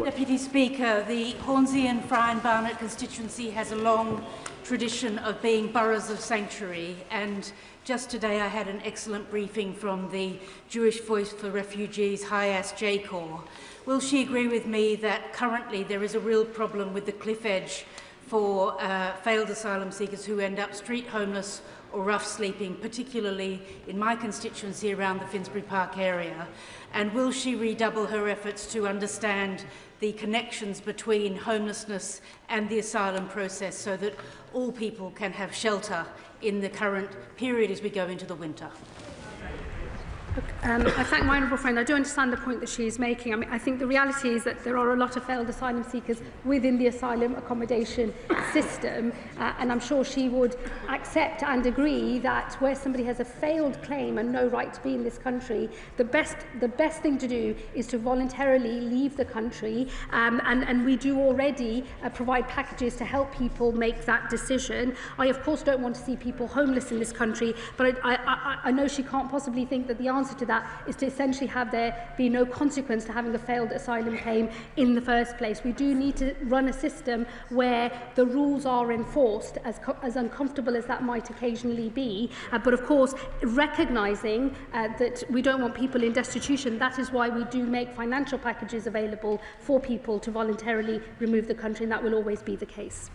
Deputy Speaker, the Hornsey and Friern Barnet constituency has a long tradition of being boroughs of sanctuary, and just today I had an excellent briefing from the Jewish Voice for Refugees Hayas J-Corps. Will she agree with me that currently there is a real problem with the cliff edge for failed asylum seekers who end up street homeless or rough sleeping, particularly in my constituency around the Finsbury Park area? And will she redouble her efforts to understand the connections between homelessness and the asylum process so that all people can have shelter in the current period as we go into the winter? I thank my honourable friend. I do understand the point that she is making. I mean, I think the reality is that there are a lot of failed asylum seekers within the asylum accommodation system, and I'm sure she would accept and agree that where somebody has a failed claim and no right to be in this country, the best thing to do is to voluntarily leave the country, and we do already provide packages to help people make that decision. I, of course, don't want to see people homeless in this country, but I know she can't possibly think that the answer to that is to essentially have there be no consequence to having a failed asylum claim in the first place. We do need to run a system where the rules are enforced, as uncomfortable as that might occasionally be, but of course recognising that we don't want people in destitution. That is why we do make financial packages available for people to voluntarily remove the country, and that will always be the case.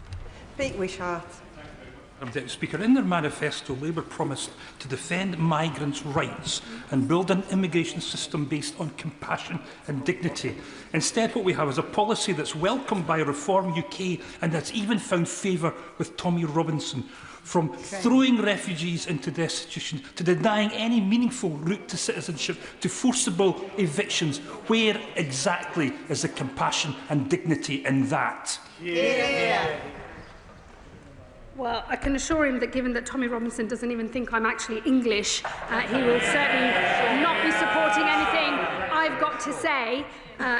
Pete Wishart. Deputy Speaker, in their manifesto, Labour promised to defend migrants' rights and build an immigration system based on compassion and dignity. Instead, what we have is a policy that's welcomed by Reform UK and that's even found favour with Tommy Robinson. From throwing refugees into destitution to denying any meaningful route to citizenship to forcible evictions, where exactly is the compassion and dignity in that? Yeah. Well, I can assure him that given that Tommy Robinson doesn't even think I'm actually English, he will certainly not be supporting anything I've got to say.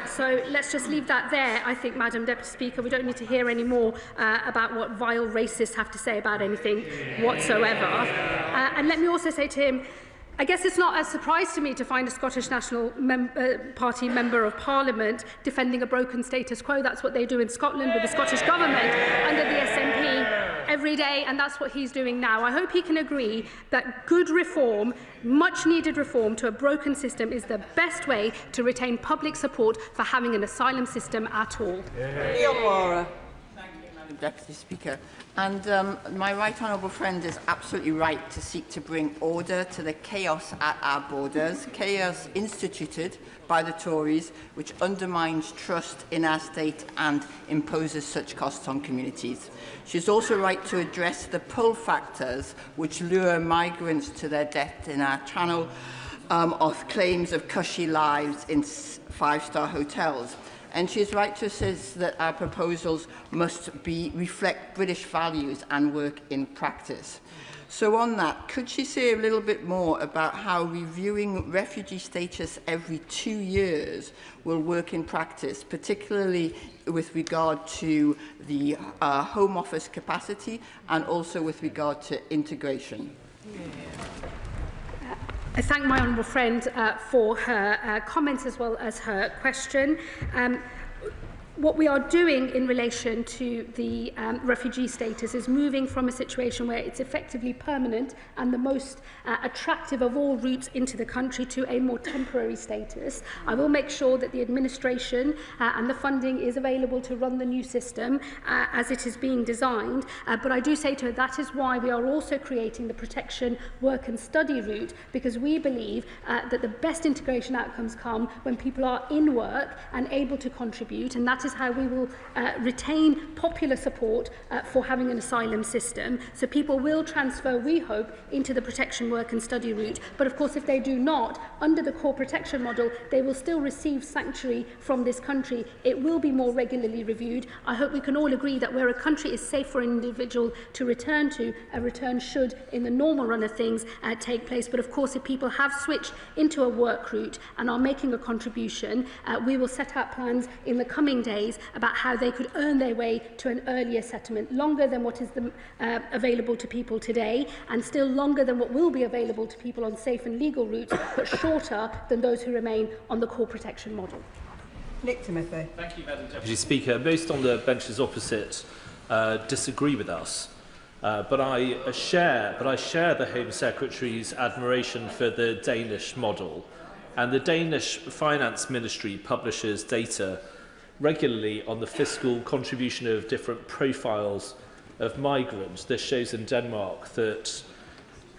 So let's just leave that there, I think, Madam Deputy Speaker. We don't need to hear any more about what vile racists have to say about anything whatsoever. And let me also say to him, I guess it's not a surprise to me to find a Scottish National Party Member of Parliament defending a broken status quo. That's what they do in Scotland with the Scottish Government under the SNP every day, and that's what he's doing now. I hope he can agree that good reform, much needed reform to a broken system, is the best way to retain public support for having an asylum system at all. Leon Deputy Speaker. And my right honourable friend is absolutely right to seek to bring order to the chaos at our borders, chaos instituted by the Tories, which undermines trust in our state and imposes such costs on communities. She is also right to address the pull factors which lure migrants to their death in our channel of claims of cushy lives in five-star hotels. And she is right to insist that our proposals must reflect British values and work in practice. So on that, could she say a little bit more about how reviewing refugee status every 2 years will work in practice, particularly with regard to the Home Office capacity and also with regard to integration? I thank my honourable friend for her comments as well as her question. What we are doing in relation to the refugee status is moving from a situation where it's effectively permanent and the most attractive of all routes into the country to a more temporary status. I will make sure that the administration and the funding is available to run the new system as it is being designed. But I do say to her that is why we are also creating the protection, work and study route, because we believe that the best integration outcomes come when people are in work and able to contribute, and that is how we will retain popular support for having an asylum system. So people will transfer, we hope, into the protection, work and study route. But of course, if they do not, under the core protection model, they will still receive sanctuary from this country. It will be more regularly reviewed. I hope we can all agree that where a country is safe for an individual to return to, a return should, in the normal run of things, take place. But of course, if people have switched into a work route and are making a contribution, we will set out plans in the coming days about how they could earn their way to an earlier settlement, longer than what is available to people today, and still longer than what will be available to people on safe and legal routes, but shorter than those who remain on the core protection model. Nick Timothy. Thank you, Madam Deputy Speaker. Most on the benches opposite disagree with us, but I share the Home Secretary's admiration for the Danish model, and the Danish Finance Ministry publishes data regularly on the fiscal contribution of different profiles of migrants. This shows in Denmark that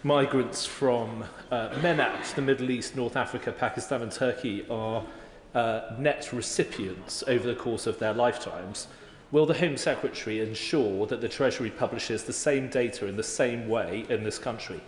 migrants from MENAT, the Middle East, North Africa, Pakistan and Turkey are net recipients over the course of their lifetimes. Will the Home Secretary ensure that the Treasury publishes the same data in the same way in this country?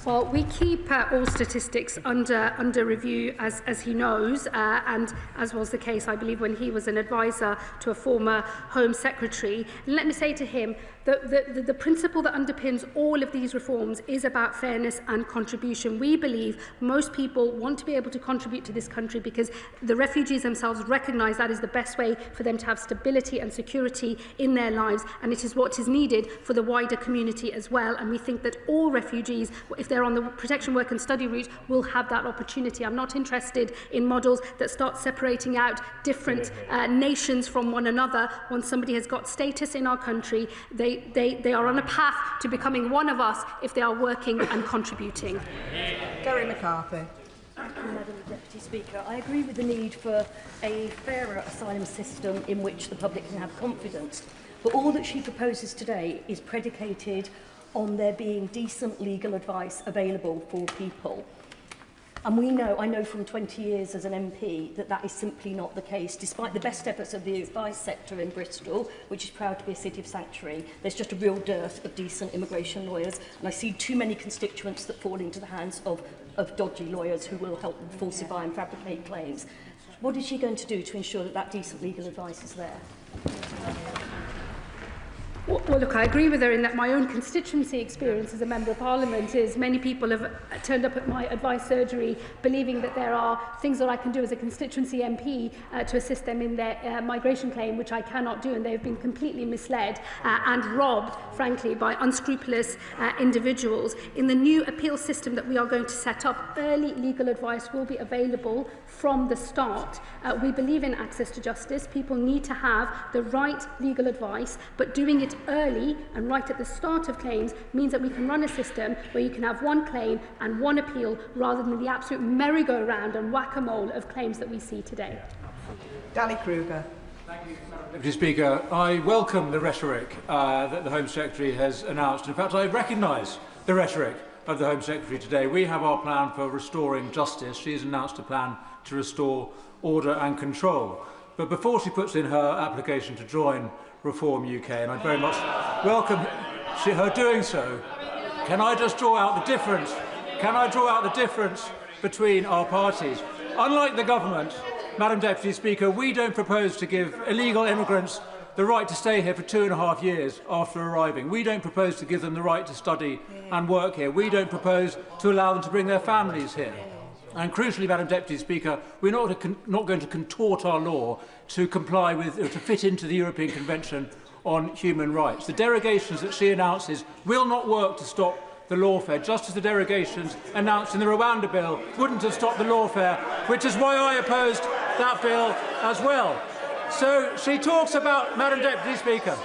Well, we keep all statistics under review, as he knows, and as was the case, I believe, when he was an advisor to a former Home Secretary. And let me say to him that the principle that underpins all of these reforms is about fairness and contribution. We believe most people want to be able to contribute to this country because the refugees themselves recognise that is the best way for them to have stability and security in their lives, and it is what is needed for the wider community as well. And we think that all refugees, if they're on the protection work and study route, will have that opportunity. I'm not interested in models that start separating out different nations from one another. Once somebody has got status in our country, they are on a path to becoming one of us if they are working and contributing. Gary McCarthy. Thank you, Madam Deputy Speaker. I agree with the need for a fairer asylum system in which the public can have confidence. But all that she proposes today is predicated on there being decent legal advice available for people. And I know from 20 years as an MP that is simply not the case. Despite the best efforts of the advice sector in Bristol, which is proud to be a city of sanctuary, there's just a real dearth of decent immigration lawyers. And I see too many constituents that fall into the hands of dodgy lawyers who will help them falsify and fabricate claims. What is she going to do to ensure that decent legal advice is there? Well, look, I agree with her in that my own constituency experience as a Member of Parliament is many people have turned up at my advice surgery believing that there are things that I can do as a constituency MP to assist them in their migration claim, which I cannot do, and they have been completely misled and robbed, frankly, by unscrupulous individuals. In the new appeal system that we are going to set up, early legal advice will be available from the start. We believe in access to justice. People need to have the right legal advice, but doing it early and right at the start of claims means that we can run a system where you can have one claim and one appeal rather than the absolute merry-go-round and whack-a-mole of claims that we see today. Danny Kruger. Thank you, Madam Deputy Speaker. I welcome the rhetoric that the Home Secretary has announced. In fact, I recognise the rhetoric of the Home Secretary today. We have our plan for restoring justice. She has announced a plan to restore order and control. But before she puts in her application to join Reform UK, and I very much welcome her doing so, can I just draw out the difference? Can I draw out the difference between our parties? Unlike the government, Madam Deputy Speaker, we don't propose to give illegal immigrants the right to stay here for 2.5 years after arriving. We don't propose to give them the right to study and work here. We don't propose to allow them to bring their families here. And crucially, Madam Deputy Speaker, we're not going to contort our law to comply with, or to fit into the European Convention on Human Rights. The derogations that she announces will not work to stop the lawfare, just as the derogations announced in the Rwanda bill wouldn't have stopped the lawfare, which is why I opposed that bill as well. So she talks about, Madam Deputy Speaker.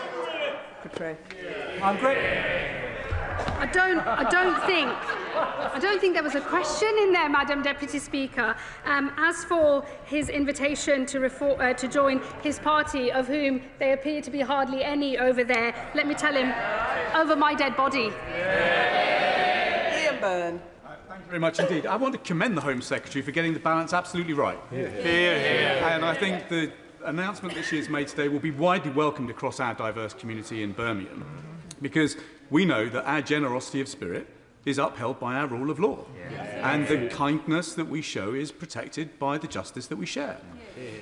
I'm great. I don't think there was a question in there, Madam Deputy Speaker. As for his invitation to join his party, of whom there appear to be hardly any over there, let me tell him, over my dead body. Ian Byrne. Thank you very much indeed. I want to commend the Home Secretary for getting the balance absolutely right. And I think the announcement that she has made today will be widely welcomed across our diverse community in Birmingham, because we know that our generosity of spirit is upheld by our rule of law, and the kindness that we show is protected by the justice that we share.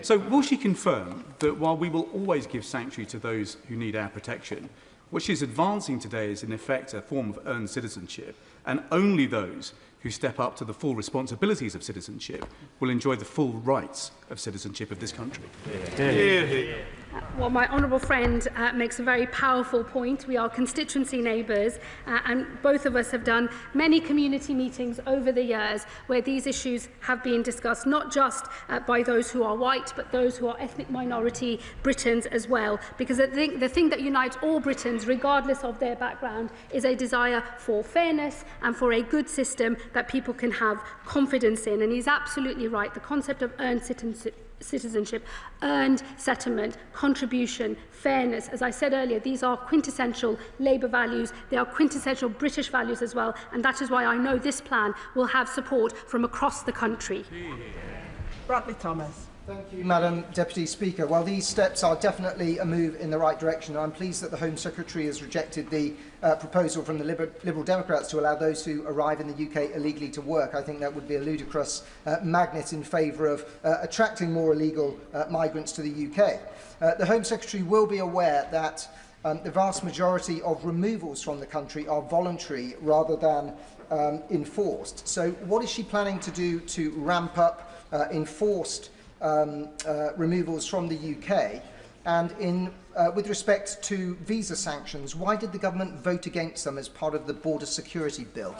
So will she confirm that while we will always give sanctuary to those who need our protection, what she's advancing today is in effect a form of earned citizenship, and only those who step up to the full responsibilities of citizenship will enjoy the full rights of citizenship of this country. Well, my honourable friend makes a very powerful point. We are constituency neighbours, and both of us have done many community meetings over the years where these issues have been discussed, not just by those who are white, but those who are ethnic minority Britons as well. Because the thing that unites all Britons, regardless of their background, is a desire for fairness and for a good system that people can have confidence in. And he's absolutely right. The concept of earned citizenship, earned settlement, contribution, fairness. As I said earlier, these are quintessential Labour values. They are quintessential British values as well. And that is why I know this plan will have support from across the country. Bradley Thomas. Thank you, Madam Deputy Speaker. Well, these steps are definitely a move in the right direction. I'm pleased that the Home Secretary has rejected the proposal from the Liberal Democrats to allow those who arrive in the UK illegally to work. I think that would be a ludicrous magnet in favour of attracting more illegal migrants to the UK. The Home Secretary will be aware that the vast majority of removals from the country are voluntary rather than enforced. So what is she planning to do to ramp up enforced removals from the UK? And with respect to visa sanctions, why did the government vote against them as part of the border security bill?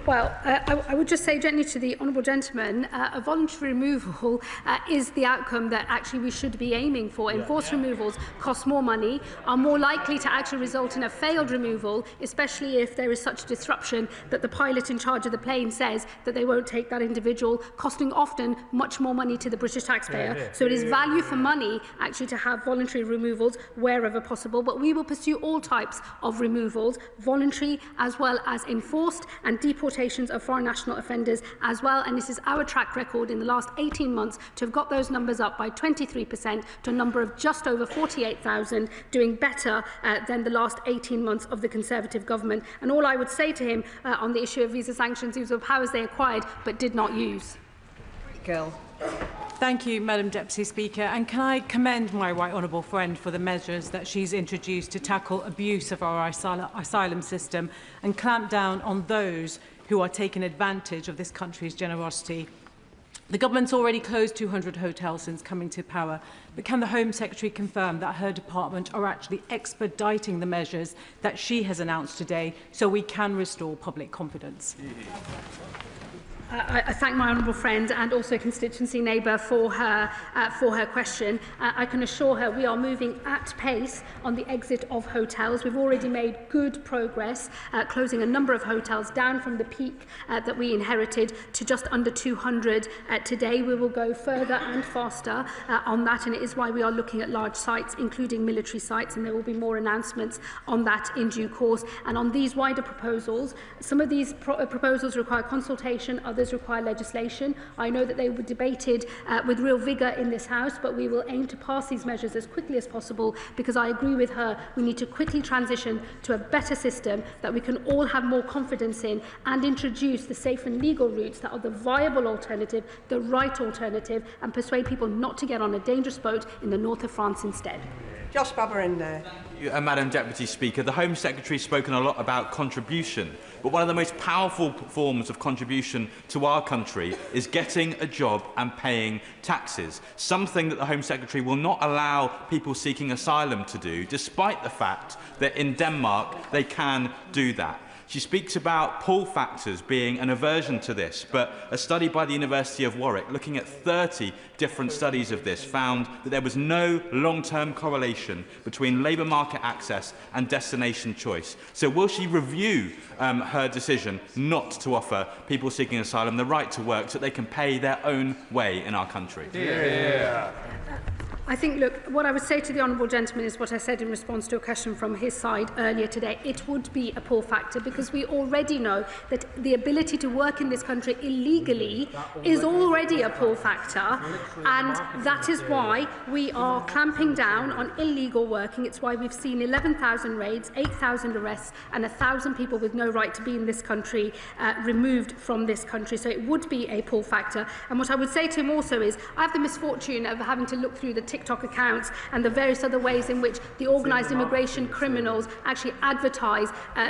I would just say gently to the honourable gentleman, a voluntary removal is the outcome that actually we should be aiming for. Enforced removals cost more money, are more likely to actually result in a failed removal, especially if there is such disruption that the pilot in charge of the plane says that they won't take that individual, costing often much more money to the British taxpayer. So it is value for money actually to have voluntary removals wherever possible, but we will pursue all types of removals, voluntary as well as enforced, and deportations of foreign national offenders as well. And this is our track record in the last 18 months to have got those numbers up by 23% to a number of just over 48,000, doing better than the last 18 months of the Conservative government. And all I would say to him on the issue of visa sanctions, these were powers they acquired but did not use. Gill. Thank you, Madam Deputy Speaker. And can I commend my right honourable friend for the measures that she's introduced to tackle abuse of our asylum system and clamp down on those who are taking advantage of this country's generosity. The government's already closed 200 hotels since coming to power, but can the Home Secretary confirm that her department are actually expediting the measures that she has announced today so we can restore public confidence? I thank my honourable friend and also constituency neighbour for her question. I can assure her we are moving at pace on the exit of hotels. We've already made good progress, closing a number of hotels down from the peak that we inherited to just under 200 today. We will go further and faster on that, and it is why we are looking at large sites, including military sites, and there will be more announcements on that in due course. And on these wider proposals, some of these proposals require consultation, others require legislation. I know that they were debated with real vigour in this House, but we will aim to pass these measures as quickly as possible, because I agree with her, we need to quickly transition to a better system that we can all have more confidence in and introduce the safe and legal routes that are the viable alternative, the right alternative, and persuade people not to get on a dangerous boat in the north of France instead. Josh Babarinde. Madam Deputy Speaker, the Home Secretary has spoken a lot about contribution, but one of the most powerful forms of contribution to our country is getting a job and paying taxes, something that the Home Secretary will not allow people seeking asylum to do, despite the fact that in Denmark they can do that. She speaks about pull factors being an aversion to this, but a study by the University of Warwick, looking at 30 different studies of this, found that there was no long-term correlation between labour market access and destination choice. So will she review her decision not to offer people seeking asylum the right to work so that they can pay their own way in our country? I think, look, what I would say to the honourable gentleman is what I said in response to a question from his side earlier today. It would be a pull factor because we already know that the ability to work in this country illegally is already a pull factor, and that is why we are clamping down on illegal working. It's why we've seen 11,000 raids, 8,000 arrests and 1,000 people with no right to be in this country removed from this country. So it would be a pull factor. And what I would say to him also is I have the misfortune of having to look through the TikTok accounts and the various other ways in which the organised immigration criminals actually advertise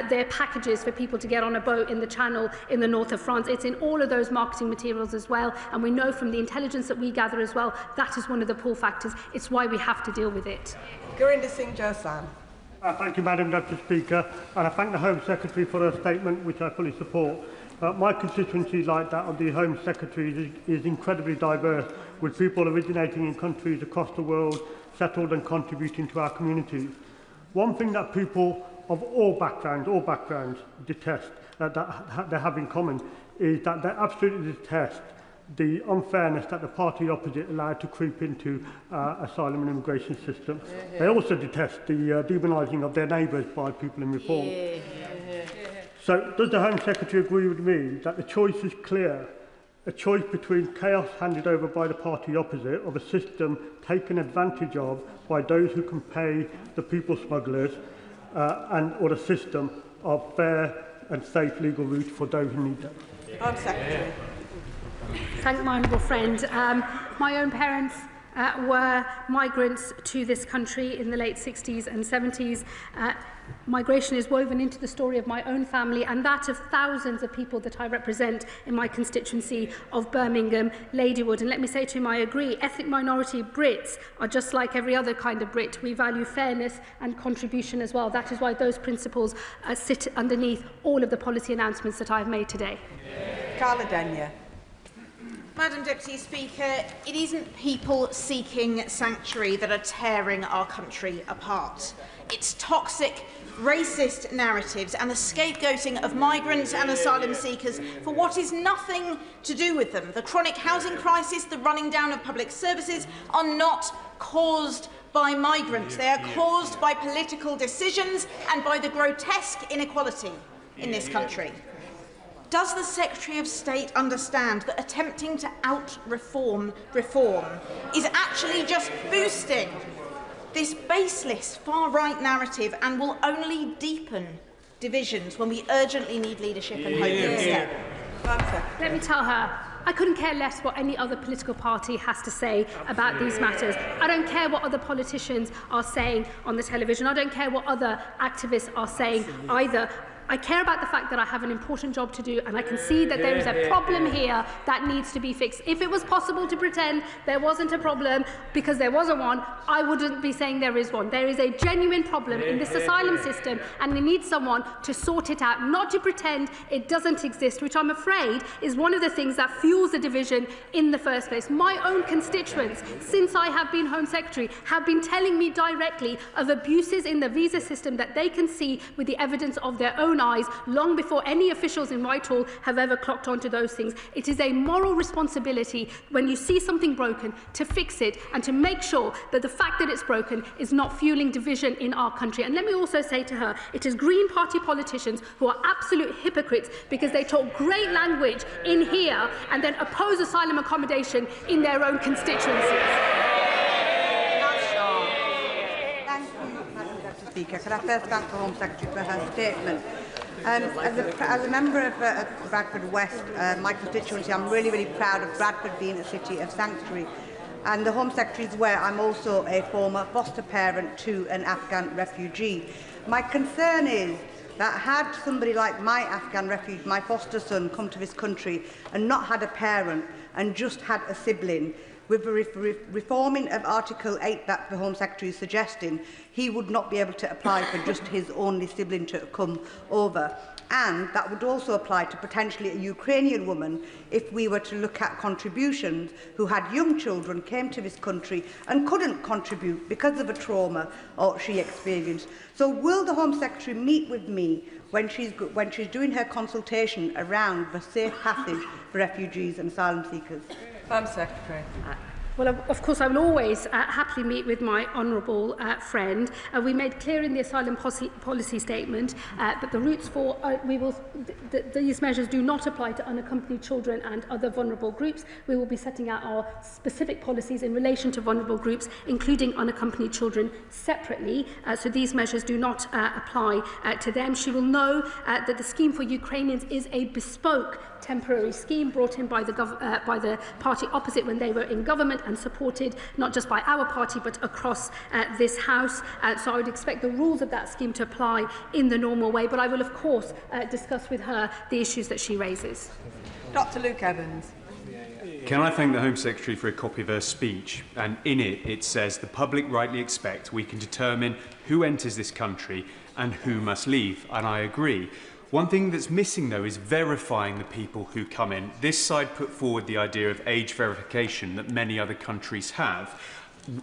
their packages for people to get on a boat in the Channel in the north of France. It's in all of those marketing materials as well, and we know from the intelligence that we gather as well, that is one of the pull factors. It's why we have to deal with it. Gurinder Singh Josan. Thank you, Madam Deputy Speaker, and I thank the Home Secretary for her statement, which I fully support. My constituency, like that of the Home Secretary, is incredibly diverse, with people originating in countries across the world, settled and contributing to our communities. One thing that people of all backgrounds detest, that they have in common, is that they absolutely detest the unfairness that the party opposite allowed to creep into asylum and immigration system. They also detest the demonising of their neighbours by people in reform. So does the Home Secretary agree with me that the choice is clear, a choice between chaos handed over by the party opposite of a system taken advantage of by those who can pay the people smugglers or a system of fair and safe legal routes for those who need them? Home Secretary. Thank my honourable friend. My own parents were migrants to this country in the late 60s and 70s. Migration is woven into the story of my own family and that of thousands of people that I represent in my constituency of Birmingham, Ladywood. And let me say to him, I agree, ethnic minority Brits are just like every other kind of Brit. We value fairness and contribution as well. That is why those principles sit underneath all of the policy announcements that I've made today. Carla Denyer. Madam Deputy Speaker, it isn't people seeking sanctuary that are tearing our country apart. It's toxic, racist narratives and the scapegoating of migrants and asylum seekers for what is nothing to do with them. The chronic housing crisis, the running down of public services are not caused by migrants. They are caused by political decisions and by the grotesque inequality in this country. Does the Secretary of State understand that attempting to out-reform reform is actually just boosting this baseless far-right narrative and will only deepen divisions when we urgently need leadership and hope instead? Let me tell her, I couldn't care less what any other political party has to say about these matters. I don't care what other politicians are saying on the television. I don't care what other activists are saying either. I care about the fact that I have an important job to do and I can see that there is a problem here that needs to be fixed. If it was possible to pretend there wasn't a problem because there wasn't one, I wouldn't be saying there is one. There is a genuine problem in this asylum system and we need someone to sort it out, not to pretend it doesn't exist, which I'm afraid is one of the things that fuels the division in the first place. My own constituents, since I have been Home Secretary, have been telling me directly of abuses in the visa system that they can see with the evidence of their own eyes long before any officials in Whitehall have ever clocked onto those things. It is a moral responsibility when you see something broken to fix it and to make sure that the fact that it's broken is not fueling division in our country. And let me also say to her, it is Green Party politicians who are absolute hypocrites because they talk great language in here and then oppose asylum accommodation in their own constituencies. Speaker. Can I first thank the Home Secretary for her statement? As a member of Bradford West, my constituency, I'm really proud of Bradford being a city of sanctuary. And the Home Secretary is aware I'm also a former foster parent to an Afghan refugee. My concern is that had somebody like my Afghan refugee, my foster son, come to this country and not had a parent and just had a sibling, with the reforming of Article 8 that the Home Secretary is suggesting, he would not be able to apply for just his only sibling to come over. And that would also apply to potentially a Ukrainian woman if we were to look at contributions who had young children, came to this country and couldn't contribute because of a trauma or she experienced. So will the Home Secretary meet with me when she's doing her consultation around the safe passage for refugees and asylum seekers? Home Secretary. Well, of course, I will always happily meet with my honourable friend. We made clear in the asylum policy statement that the routes for these measures do not apply to unaccompanied children and other vulnerable groups. We will be setting out our specific policies in relation to vulnerable groups, including unaccompanied children, separately. So these measures do not apply to them. She will know that the scheme for Ukrainians is a bespoke temporary scheme brought in by the party opposite when they were in government, and supported not just by our party but across this House. So I would expect the rules of that scheme to apply in the normal way, but I will of course discuss with her the issues that she raises. Dr. Luke Evans. Can I thank the Home Secretary for a copy of her speech? And in it says, the public rightly expect we can determine who enters this country and who must leave. And I agree. One thing that's missing, though, is verifying the people who come in. This side put forward the idea of age verification that many other countries have.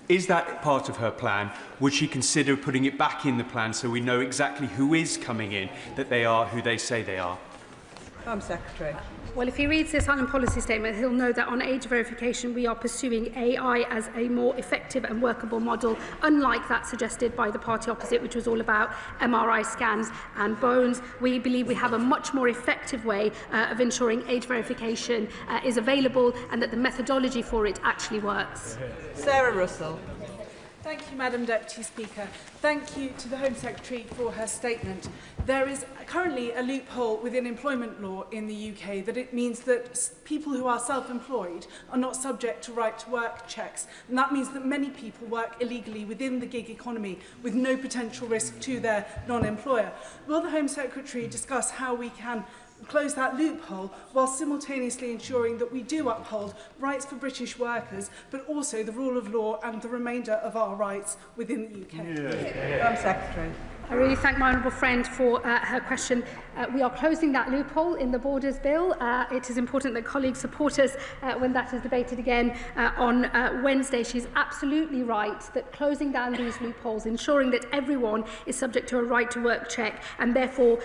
Is that part of her plan? Would she consider putting it back in the plan so we know exactly who is coming in, that they are who they say they are? Home Secretary. Well, if he reads the asylum policy statement, he'll know that on age verification, we are pursuing AI as a more effective and workable model, unlike that suggested by the party opposite, which was all about MRI scans and bones. We believe we have a much more effective way of ensuring age verification is available and that the methodology for it actually works. Sarah Russell. Thank you, Madam Deputy Speaker. Thank you to the Home Secretary for her statement. There is currently a loophole within employment law in the UK that it means that people who are self-employed are not subject to right-to-work checks. And that means that many people work illegally within the gig economy with no potential risk to their non-employer. Will the Home Secretary discuss how we can close that loophole while simultaneously ensuring that we do uphold rights for British workers, but also the rule of law and the remainder of our rights within the UK? Home Secretary. I really thank my honourable friend for her question. We are closing that loophole in the Borders Bill. It is important that colleagues support us when that is debated again on Wednesday. She's absolutely right that closing down these loopholes, ensuring that everyone is subject to a right to work check and therefore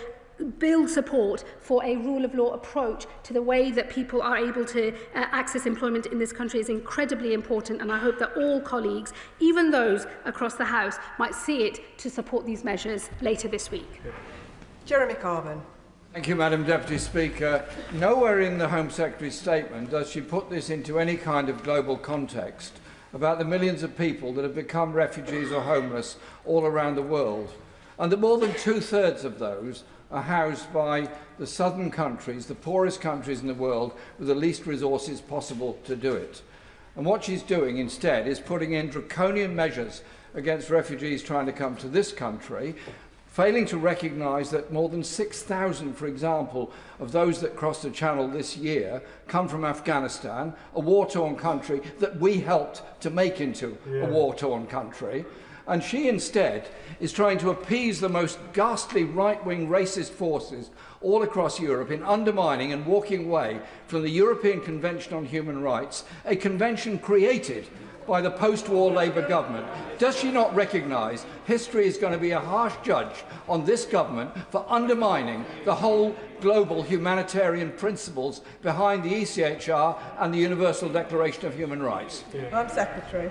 build support for a rule of law approach to the way that people are able to access employment in this country is incredibly important, and I hope that all colleagues, even those across the House, might see it to support these measures later this week. Jeremy Corbyn. Thank you, Madam Deputy Speaker. Nowhere in the Home Secretary's statement does she put this into any kind of global context about the millions of people that have become refugees or homeless all around the world, and that more than two-thirds of those are housed by the southern countries, the poorest countries in the world, with the least resources possible to do it. And what she's doing instead is putting in draconian measures against refugees trying to come to this country, failing to recognise that more than 6,000, for example, of those that crossed the Channel this year come from Afghanistan, a war-torn country that we helped to make into a war-torn country. And she instead is trying to appease the most ghastly right-wing racist forces all across Europe in undermining and walking away from the European Convention on Human Rights, a convention created by the post-war Labour government. Does she not recognise history is going to be a harsh judge on this government for undermining the whole global humanitarian principles behind the ECHR and the Universal Declaration of Human Rights? Home Secretary.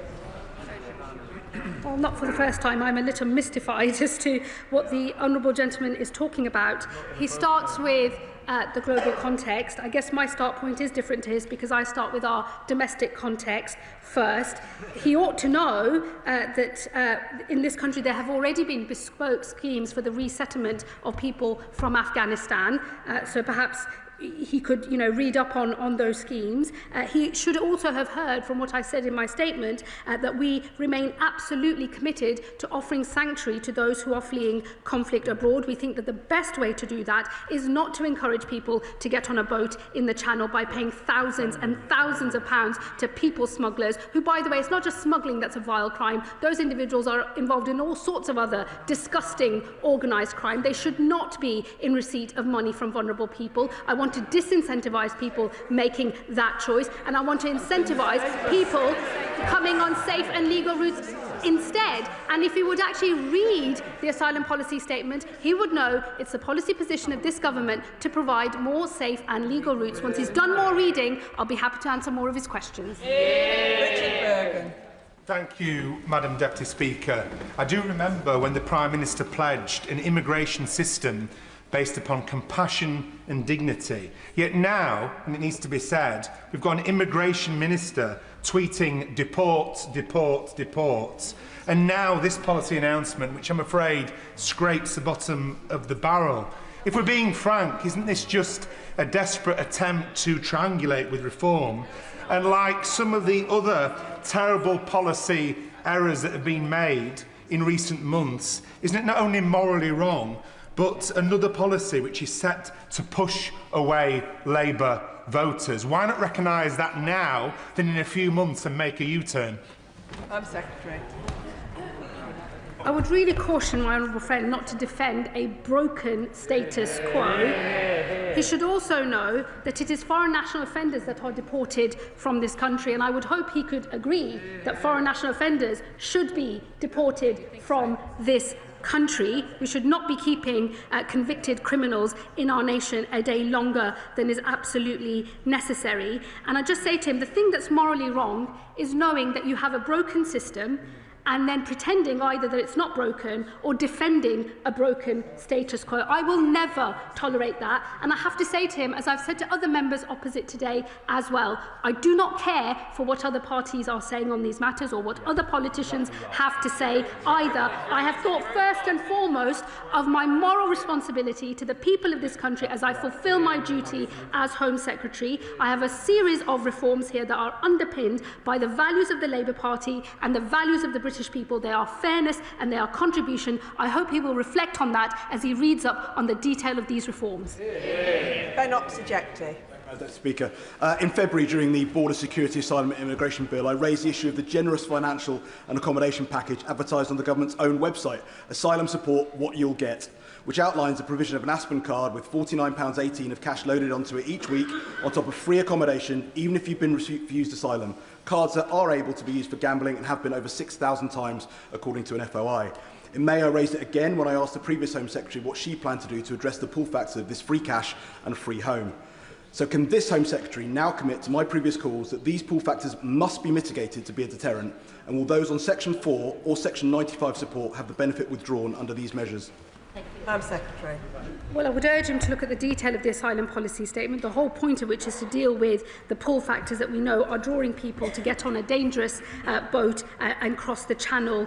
Well, not for the first time, I'm a little mystified as to what the honourable gentleman is talking about. He starts with the global context. I guess my start point is different to his because I start with our domestic context first. He ought to know that in this country there have already been bespoke schemes for the resettlement of people from Afghanistan. So perhaps he could, read up on those schemes. He should also have heard from what I said in my statement that we remain absolutely committed to offering sanctuary to those who are fleeing conflict abroad. We think that the best way to do that is not to encourage people to get on a boat in the Channel by paying thousands and thousands of pounds to people smugglers, who, by the way, it's not just smuggling that's a vile crime. Those individuals are involved in all sorts of other disgusting organised crime. They should not be in receipt of money from vulnerable people. I want to disincentivise people making that choice, and I want to incentivise people coming on safe and legal routes instead. And if he would actually read the asylum policy statement, he would know it's the policy position of this government to provide more safe and legal routes. Once he's done more reading, I'll be happy to answer more of his questions. Richard Bergen. Thank you, Madam Deputy Speaker. I do remember when the Prime Minister pledged an immigration system based upon compassion and dignity. Yet now, and it needs to be said, we've got an immigration minister tweeting deport, deport, deport. And now this policy announcement, which I'm afraid scrapes the bottom of the barrel. If we're being frank, isn't this just a desperate attempt to triangulate with reform? And like some of the other terrible policy errors that have been made in recent months, isn't it not only morally wrong, but another policy which is set to push away Labour voters? Why not recognise that now than in a few months and make a U-turn? Secretary. I would really caution my honourable friend not to defend a broken status quo. He should also know that it is foreign national offenders that are deported from this country, and I would hope he could agree that foreign national offenders should be deported from this country. We should not be keeping convicted criminals in our nation a day longer than is absolutely necessary. And I just say to him, the thing that's morally wrong is knowing that you have a broken system and then pretending either that it's not broken or defending a broken status quo. I will never tolerate that. And I have to say to him, as I've said to other members opposite today as well, I do not care for what other parties are saying on these matters or what other politicians have to say either. I have thought first and foremost of my moral responsibility to the people of this country as I fulfil my duty as Home Secretary. I have a series of reforms here that are underpinned by the values of the Labour Party and the values of the British people. They are fairness and they are contribution. I hope he will reflect on that as he reads up on the detail of these reforms. Mr. Speaker, in February, during the Border Security, Asylum and Immigration Bill, I raised the issue of the generous financial and accommodation package advertised on the government's own website, Asylum Support What You'll Get, which outlines the provision of an Aspen card with £49.18 of cash loaded onto it each week, on top of free accommodation, even if you've been refused asylum. Cards that are able to be used for gambling and have been over 6,000 times, according to an FOI. In May, I raised it again when I asked the previous Home Secretary what she planned to do to address the pull factor of this free cash and free home. So can this Home Secretary now commit to my previous calls that these pull factors must be mitigated to be a deterrent, and will those on Section 4 or Section 95 support have the benefit withdrawn under these measures? Home Secretary. Well, I would urge him to look at the detail of the asylum policy statement, the whole point of which is to deal with the pull factors that we know are drawing people to get on a dangerous boat and cross the channel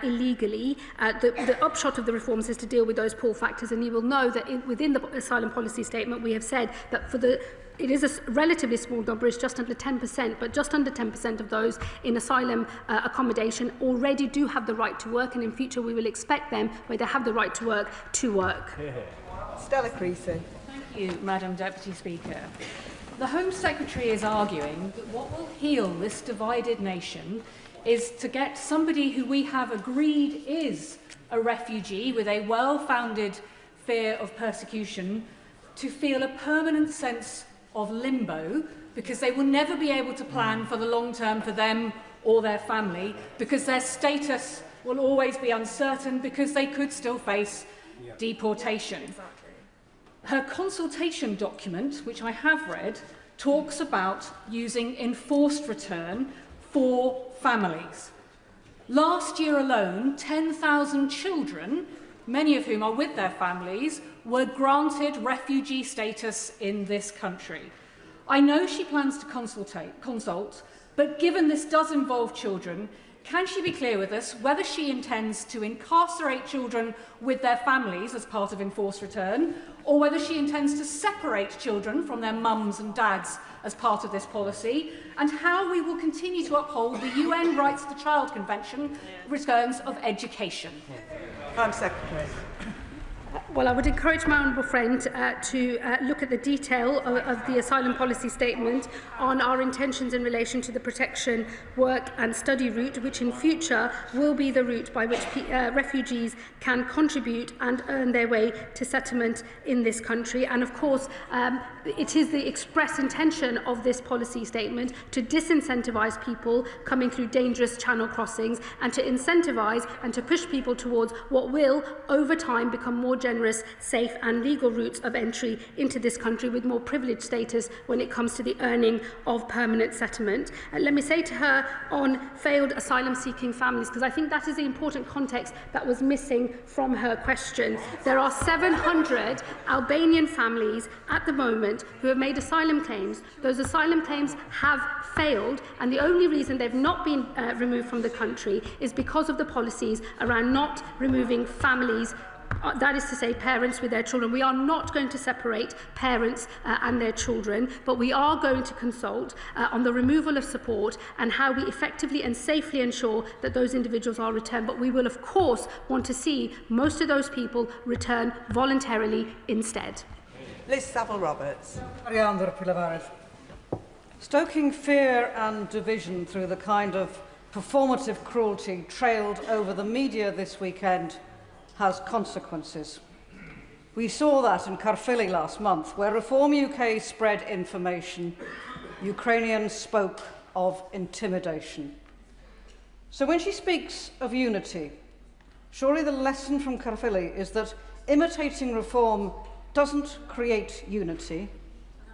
illegally. The upshot of the reforms is to deal with those pull factors, and you will know that within the asylum policy statement we have said that it is a relatively small number, it's just under 10%, but just under 10% of those in asylum accommodation already do have the right to work, and in future we will expect them, where they have the right to work, to work. Stella Creasy. Thank you, Madam Deputy Speaker. The Home Secretary is arguing that what will heal this divided nation is to get somebody who we have agreed is a refugee with a well-founded fear of persecution to feel a permanent sense of limbo, because they will never be able to plan for the long term for them or their family, because their status will always be uncertain, because they could still face deportation. Her consultation document, which I have read, talks about using enforced return for families. Last year alone, 10,000 children, many of whom are with their families, were granted refugee status in this country. I know she plans to consult, but given this does involve children, can she be clear with us whether she intends to incarcerate children with their families as part of enforced return, or whether she intends to separate children from their mums and dads as part of this policy, and how we will continue to uphold the UN Rights of the Child Convention returns of education? Home Secretary. Well, I would encourage my honourable friend to look at the detail of the asylum policy statement on our intentions in relation to the protection, work and study route, which in future will be the route by which refugees can contribute and earn their way to settlement in this country. And of course, it is the express intention of this policy statement to disincentivise people coming through dangerous channel crossings and to incentivise and to push people towards what will, over time, become more generous, safe and legal routes of entry into this country with more privileged status when it comes to the earning of permanent settlement. Let me say to her on failed asylum-seeking families, because I think that is the important context that was missing from her question. There are 700 Albanian families at the moment who have made asylum claims. Those asylum claims have failed, and the only reason they've not been removed from the country is because of the policies around not removing families that is to say parents with their children. We are not going to separate parents and their children, but we are going to consult on the removal of support and how we effectively and safely ensure that those individuals are returned. But we will, of course, want to see most of those people return voluntarily instead. Liz Saville-Roberts. Stoking fear and division through the kind of performative cruelty trailed over the media this weekend has consequences. We saw that in Caerphilly last month, where Reform UK spread information. Ukrainians spoke of intimidation. So when she speaks of unity, surely the lesson from Caerphilly is that imitating Reform doesn't create unity,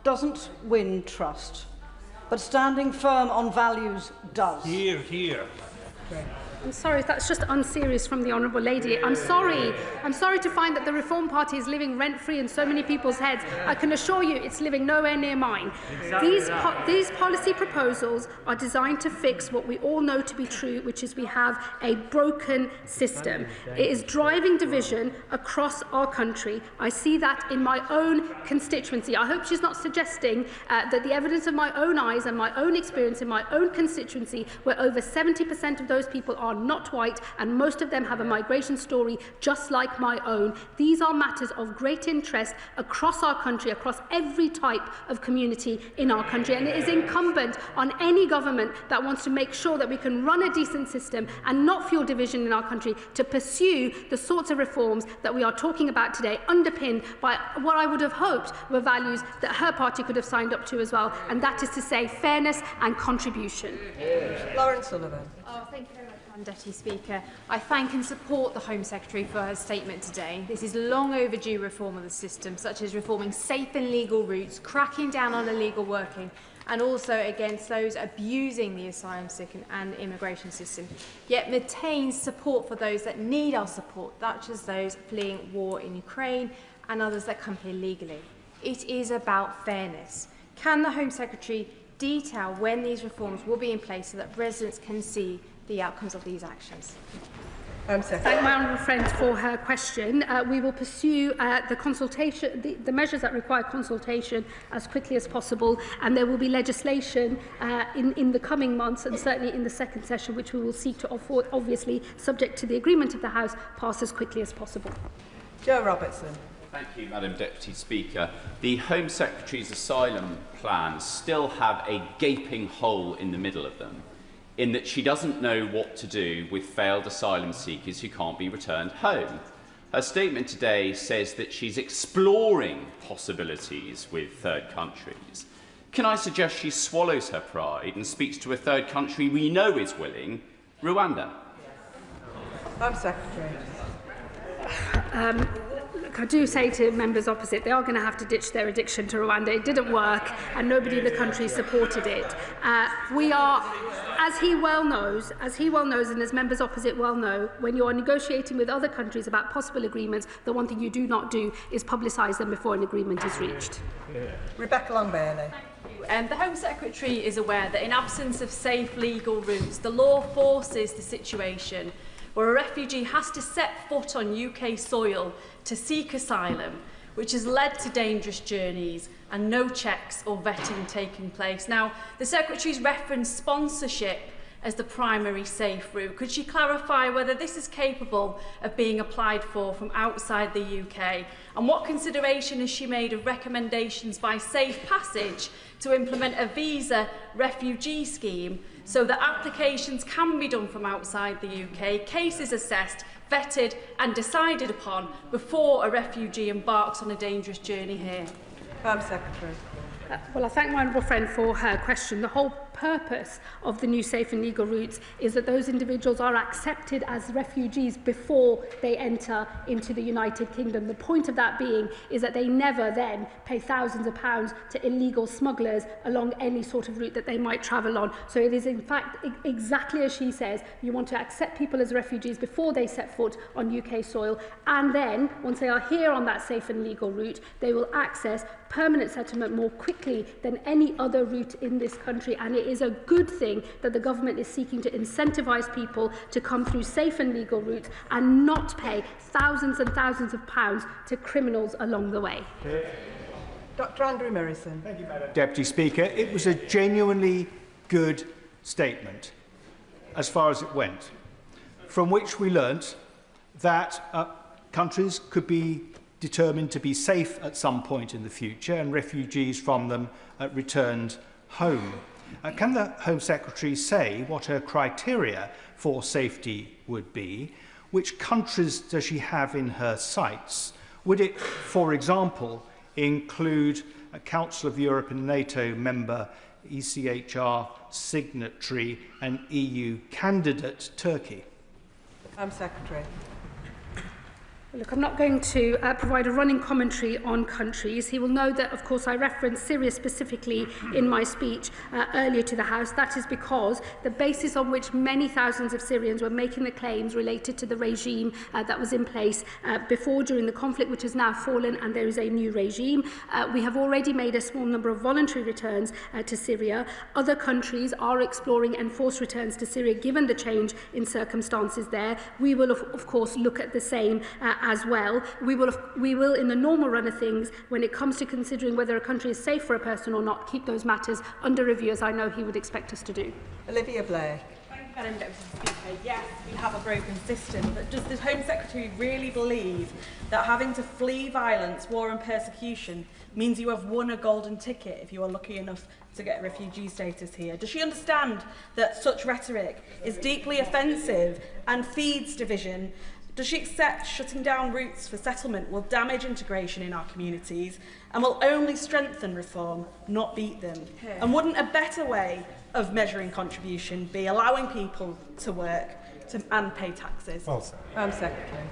doesn't win trust, but standing firm on values does. Here, here. I'm sorry, that's just unserious from the Honourable Lady. I'm sorry to find that the Reform Party is living rent-free in so many people's heads. I can assure you it's living nowhere near mine. These policy proposals are designed to fix what we all know to be true, which is we have a broken system. It is driving division across our country. I see that in my own constituency. I hope she's not suggesting that the evidence of my own eyes and my own experience in my own constituency, where over 70% of those people are not white, and most of them have a migration story just like my own. These are matters of great interest across our country, across every type of community in our country, and it is incumbent on any government that wants to make sure that we can run a decent system and not fuel division in our country to pursue the sorts of reforms that we are talking about today, underpinned by what I would have hoped were values that her party could have signed up to as well, and that is to say fairness and contribution. Lauren Sullivan. Thank you very much, Madam Deputy Speaker. I thank and support the Home Secretary for her statement today. This is long overdue reform of the system, such as reforming safe and legal routes, cracking down on illegal working, and also against those abusing the asylum seeking and immigration system, yet maintains support for those that need our support, such as those fleeing war in Ukraine and others that come here legally. It is about fairness. Can the Home Secretary detail when these reforms will be in place so that residents can see the outcomes of these actions? Thank my honourable friend for her question. We will pursue the consultation, the measures that require consultation as quickly as possible, and there will be legislation in the coming months, and certainly in the second session, which we will seek to, obviously, subject to the agreement of the House, pass as quickly as possible. Joe Robertson. Thank you, Madam Deputy Speaker. The Home Secretary's asylum plans still have a gaping hole in the middle of them, in that she doesn't know what to do with failed asylum seekers who can't be returned home. Her statement today says that she's exploring possibilities with third countries. Can I suggest she swallows her pride and speaks to a third country we know is willing, Rwanda? Home Secretary. I do say to members opposite, they are going to have to ditch their addiction to Rwanda. It didn't work, and nobody in the country supported it. We are, as he well knows, and as members opposite well know, when you are negotiating with other countries about possible agreements, the one thing you do not do is publicise them before an agreement is reached. Rebecca Long-Bailey. The Home Secretary is aware that in absence of safe legal routes, the law forces the situation where a refugee has to set foot on UK soil to seek asylum, which has led to dangerous journeys and no checks or vetting taking place. Now, the Secretary's referenced sponsorship as the primary safe route. Could she clarify whether this is capable of being applied for from outside the UK? And what consideration has she made of recommendations by Safe Passage to implement a visa refugee scheme so that applications can be done from outside the UK, cases assessed, vetted and decided upon before a refugee embarks on a dangerous journey here? Home Secretary. Well, I thank my honourable friend for her question. The whole purpose of the new safe and legal routes is that those individuals are accepted as refugees before they enter into the United Kingdom. The point of that being is that they never then pay thousands of pounds to illegal smugglers along any sort of route that they might travel on. So it is in fact exactly as she says, you want to accept people as refugees before they set foot on UK soil, and then once they are here on that safe and legal route, they will access permanent settlement more quickly than any other route in this country, and it is a good thing that the government is seeking to incentivise people to come through safe and legal routes and not pay thousands and thousands of pounds to criminals along the way. Dr. Andrew Morrison. Thank you, Madam Deputy Speaker. It was a genuinely good statement as far as it went, from which we learnt that countries could be determined to be safe at some point in the future and refugees from them returned home. Can the Home Secretary say what her criteria for safety would be? Which countries does she have in her sights? Would it, for example, include a Council of Europe and NATO member, ECHR signatory and EU candidate Turkey? Home Secretary. Look, I'm not going to provide a running commentary on countries. He will know that, of course, I referenced Syria specifically in my speech earlier to the House. That is because the basis on which many thousands of Syrians were making the claims related to the regime that was in place before, during the conflict, which has now fallen, and there is a new regime. We have already made a small number of voluntary returns to Syria. Other countries are exploring enforced returns to Syria, given the change in circumstances there. We will, of course, look at the same as well. We will, in the normal run of things, when it comes to considering whether a country is safe for a person or not, keep those matters under review, as I know he would expect us to do. Olivia Blake. Thank you, Madam Deputy Speaker. Yes, we have a broken system, but does the Home Secretary really believe that having to flee violence, war and persecution means you have won a golden ticket if you are lucky enough to get refugee status here? Does she understand that such rhetoric is deeply offensive and feeds division? Does she accept shutting down routes for settlement will damage integration in our communities and will only strengthen reform, not beat them? And wouldn't a better way of measuring contribution be allowing people to work and pay taxes? Secretary.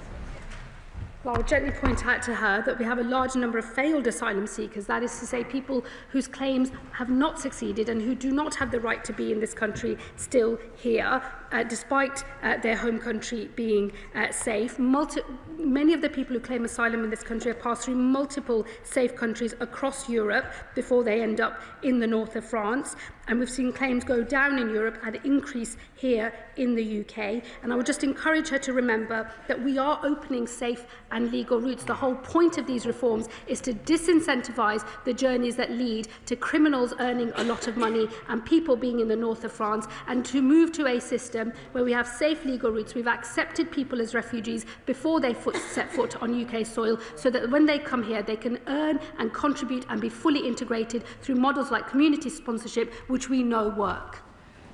Well, I'll gently point out to her that we have a large number of failed asylum seekers, that is to say people whose claims have not succeeded and who do not have the right to be in this country still here, despite their home country being safe. Many of the people who claim asylum in this country have passed through multiple safe countries across Europe before they end up in the north of France. And we've seen claims go down in Europe and increase here in the UK. And I would just encourage her to remember that we are opening safe and legal routes. The whole point of these reforms is to disincentivise the journeys that lead to criminals earning a lot of money and people being in the north of France, and to move to a system where we have safe legal routes. We've accepted people as refugees before they set foot on UK soil, so that when they come here they can earn and contribute and be fully integrated through models like community sponsorship, which we know work.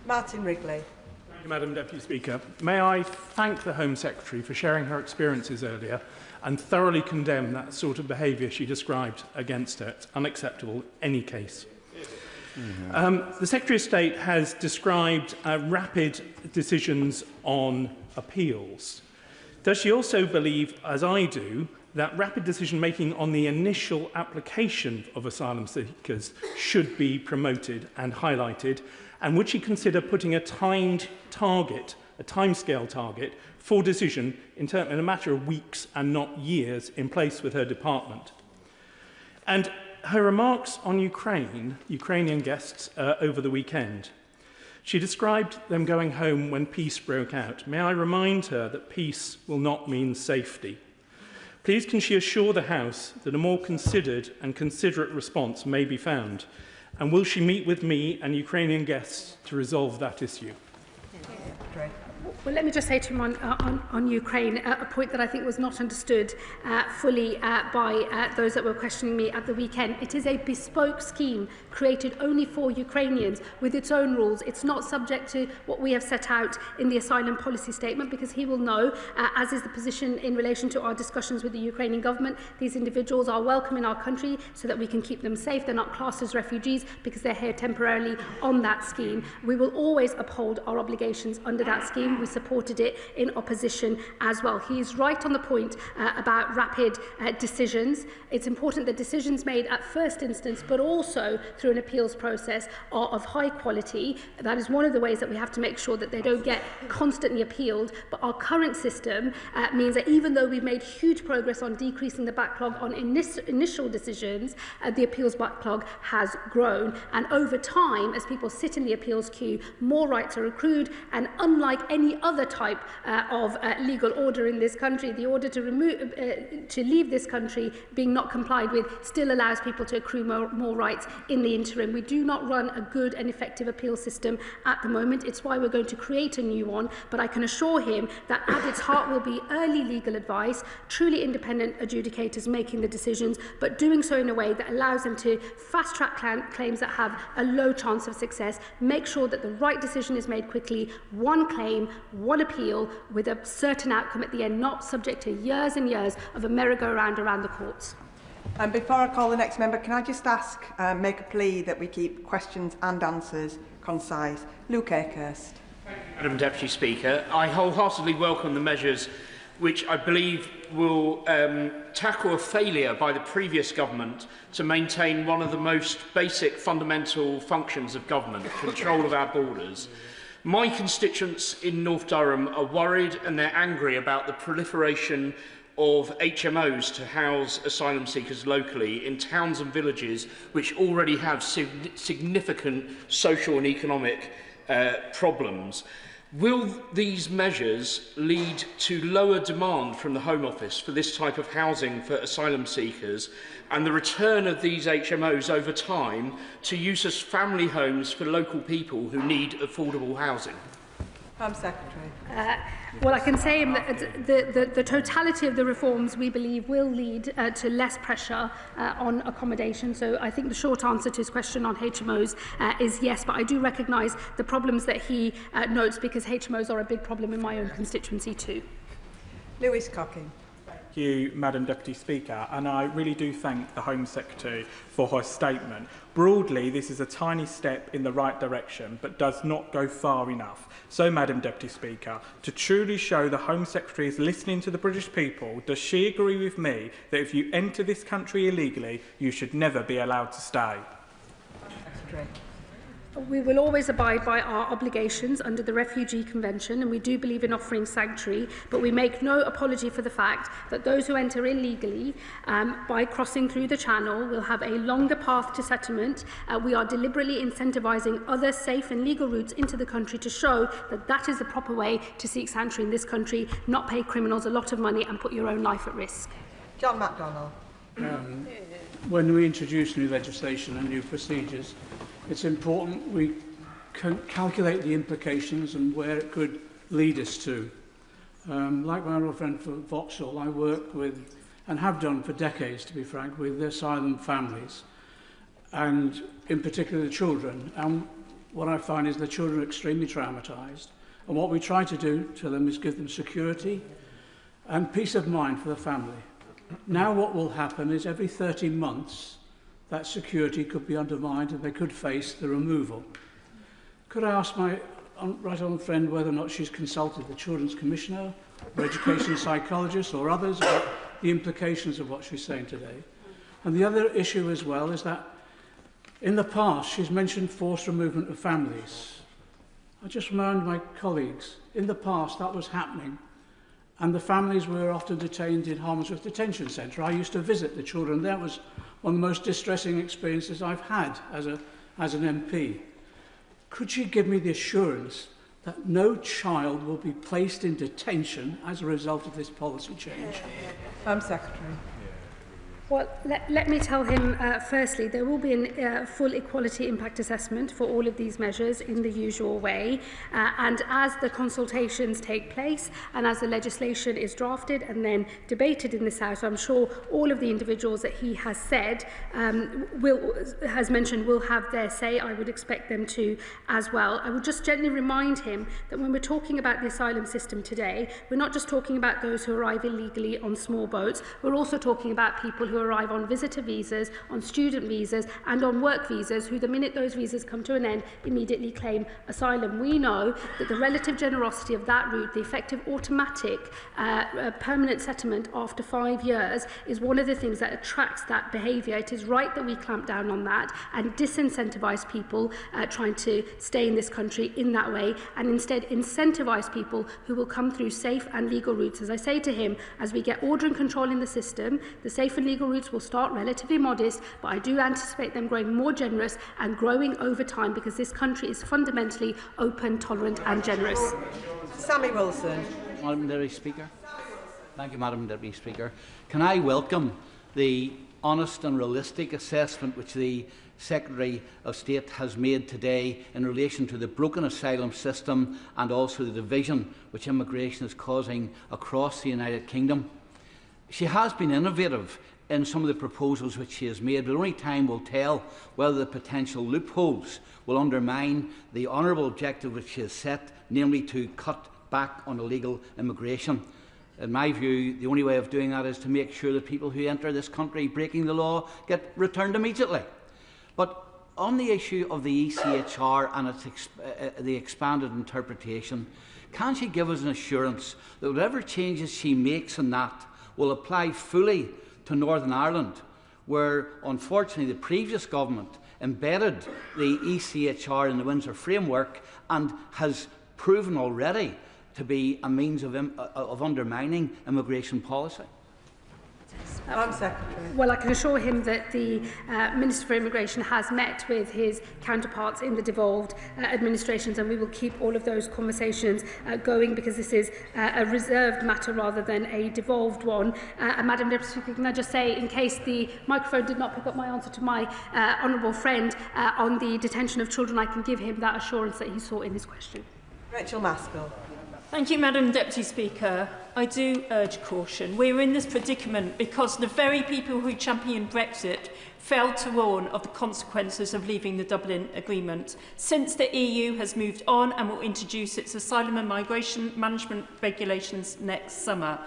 Martin Wrigley. Thank you, Madam Deputy Speaker. May I thank the Home Secretary for sharing her experiences earlier and thoroughly condemn that sort of behaviour she described against her. It's unacceptable in any case. The Secretary of State has described rapid decisions on appeals. Does she also believe, as I do, that rapid decision-making on the initial application of asylum seekers should be promoted and highlighted? And would she consider putting a timed target, a timescale target, for decision in a matter of weeks and not years in place with her department? And her remarks on Ukrainian guests over the weekend. She described them going home when peace broke out. May I remind her that peace will not mean safety? Please can she assure the House that a more considered and considerate response may be found? And will she meet with me and Ukrainian guests to resolve that issue? Well, let me just say to him on Ukraine, a point that I think was not understood fully by those that were questioning me at the weekend. It is a bespoke scheme created only for Ukrainians with its own rules. It's not subject to what we have set out in the asylum policy statement, because he will know, as is the position in relation to our discussions with the Ukrainian government, these individuals are welcome in our country so that we can keep them safe. They're not classed as refugees because they're here temporarily on that scheme. We will always uphold our obligations under that scheme. We supported it in opposition as well. He is right on the point about rapid decisions. It's important that decisions made at first instance, but also through an appeals process, are of high quality. That is one of the ways that we have to make sure that they don't get constantly appealed. But our current system means that even though we've made huge progress on decreasing the backlog on initial decisions, the appeals backlog has grown. And over time, as people sit in the appeals queue, more rights are accrued. And unlike any other type of legal order in this country, the order to leave this country being not complied with still allows people to accrue more rights in the interim. We do not run a good and effective appeal system at the moment. It's why we're going to create a new one. But I can assure him that at its heart will be early legal advice, truly independent adjudicators making the decisions, but doing so in a way that allows them to fast-track claims that have a low chance of success, make sure that the right decision is made quickly, one claim, one appeal, with a certain outcome at the end, not subject to years and years of a merry-go-round around the courts. And before I call the next member, can I just ask, make a plea that we keep questions and answers concise. Luke Akehurst. Madam Deputy Speaker, I wholeheartedly welcome the measures which I believe will tackle a failure by the previous government to maintain one of the most basic fundamental functions of government, control of our borders. My constituents in North Durham are worried and they're angry about the proliferation of HMOs to house asylum seekers locally in towns and villages which already have significant social and economic problems. Will these measures lead to lower demand from the Home Office for this type of housing for asylum seekers and the return of these HMOs over time to use as family homes for local people who need affordable housing? Home Secretary. Well, I can say that the totality of the reforms we believe will lead to less pressure on accommodation. So I think the short answer to his question on HMOs is yes, but I do recognise the problems that he notes, because HMOs are a big problem in my own constituency too. Lewis Cocking. Thank you, Madam Deputy Speaker, and I really do thank the Home Secretary for her statement. Broadly, this is a tiny step in the right direction, but does not go far enough. So, Madam Deputy Speaker, to truly show the Home Secretary is listening to the British people, does she agree with me that if you enter this country illegally, you should never be allowed to stay? Secretary. We will always abide by our obligations under the Refugee Convention, and we do believe in offering sanctuary, but we make no apology for the fact that those who enter illegally by crossing through the Channel will have a longer path to settlement. We are deliberately incentivising other safe and legal routes into the country to show that that is the proper way to seek sanctuary in this country, not pay criminals a lot of money and put your own life at risk. John MacDonald. When we introduce new legislation and new procedures, it's important we can calculate the implications and where it could lead us to. Like my old friend for Vauxhall, I work with, and have done for decades, to be frank, with asylum families, and in particular the children. And what I find is the children are extremely traumatised. And what we try to do to them is give them security and peace of mind for the family. Now what will happen is every 13 months, that security could be undermined and they could face the removal. Could I ask my right honourable friend whether or not she's consulted the Children's Commissioner, or education psychologist or others about the implications of what she's saying today? And the other issue as well is that in the past she's mentioned forced removement of families. I just remind my colleagues, in the past that was happening and the families were often detained in Harmondsworth Detention Centre. I used to visit the children. That was one of the most distressing experiences I've had as an MP. Could you give me the assurance that no child will be placed in detention as a result of this policy change? Secretary. Well, let me tell him, firstly, there will be a full equality impact assessment for all of these measures in the usual way. And as the consultations take place and as the legislation is drafted and then debated in this House, I'm sure all of the individuals that he has said, has mentioned, will have their say. I would expect them to as well. I would just gently remind him that when we're talking about the asylum system today, we're not just talking about those who arrive illegally on small boats. We're also talking about people who who arrive on visitor visas, on student visas and on work visas, who the minute those visas come to an end immediately claim asylum. We know that the relative generosity of that route, the effective automatic permanent settlement after 5 years, is one of the things that attracts that behaviour. It is right that we clamp down on that and disincentivise people trying to stay in this country in that way, and instead incentivise people who will come through safe and legal routes. As I say to him, as we get order and control in the system, the safe and legal routes will start relatively modest, but I do anticipate them growing more generous and growing over time, because this country is fundamentally open, tolerant and generous. Sammy Wilson. Madam Deputy Speaker. Thank you, Madam Deputy Speaker. Can I welcome the honest and realistic assessment which the Secretary of State has made today in relation to the broken asylum system and also the division which immigration is causing across the United Kingdom. She has been innovative in some of the proposals which she has made, but only time will tell whether the potential loopholes will undermine the honourable objective which she has set, namely to cut back on illegal immigration. In my view, the only way of doing that is to make sure that people who enter this country breaking the law get returned immediately. But on the issue of the ECHR and its the expanded interpretation, can she give us an assurance that whatever changes she makes in that will apply fully to Northern Ireland, where unfortunately the previous government embedded the ECHR in the Windsor framework and has proven already to be a means of undermining immigration policy? Secretary. Well, I can assure him that the Minister for Immigration has met with his counterparts in the devolved administrations, and we will keep all of those conversations going, because this is a reserved matter rather than a devolved one. And Madam Deputy Speaker, can I just say, in case the microphone did not pick up my answer to my honourable friend on the detention of children, I can give him that assurance that he sought in his question. Rachel Maskell. Thank you, Madam Deputy Speaker. I do urge caution. We're in this predicament because the very people who championed Brexit failed to warn of the consequences of leaving the Dublin Agreement. Since the EU has moved on and will introduce its asylum and migration management regulations next summer.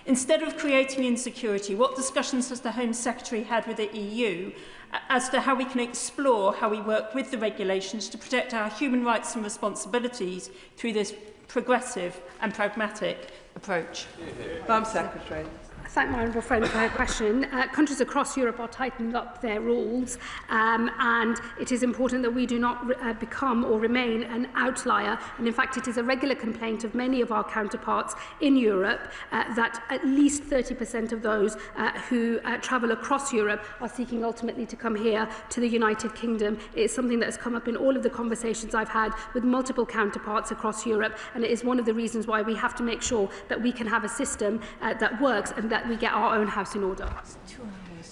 Instead of creating insecurity, what discussions has the Home Secretary had with the EU as to how we can explore how we work with the regulations to protect our human rights and responsibilities through this progressive and pragmatic approach? Madam Secretary. Thank my honourable friend for her question. Countries across Europe are tightening up their rules, and it is important that we do not become or remain an outlier. And in fact, it is a regular complaint of many of our counterparts in Europe that at least 30% of those who travel across Europe are seeking ultimately to come here to the United Kingdom. It is something that has come up in all of the conversations I've had with multiple counterparts across Europe, and it is one of the reasons why we have to make sure that we can have a system that works and that we get our own house in order.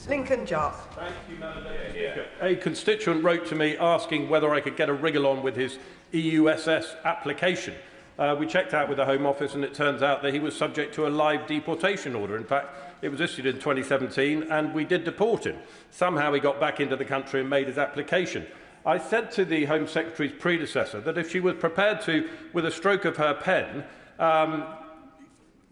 Lincoln Job. Thank you, Madam Speaker. A constituent wrote to me asking whether I could get a wriggle on with his EUSS application. We checked out with the Home Office, and it turns out that he was subject to a live deportation order. In fact, it was issued in 2017, and we did deport him. Somehow he got back into the country and made his application. I said to the Home Secretary's predecessor that if she was prepared to, with a stroke of her pen,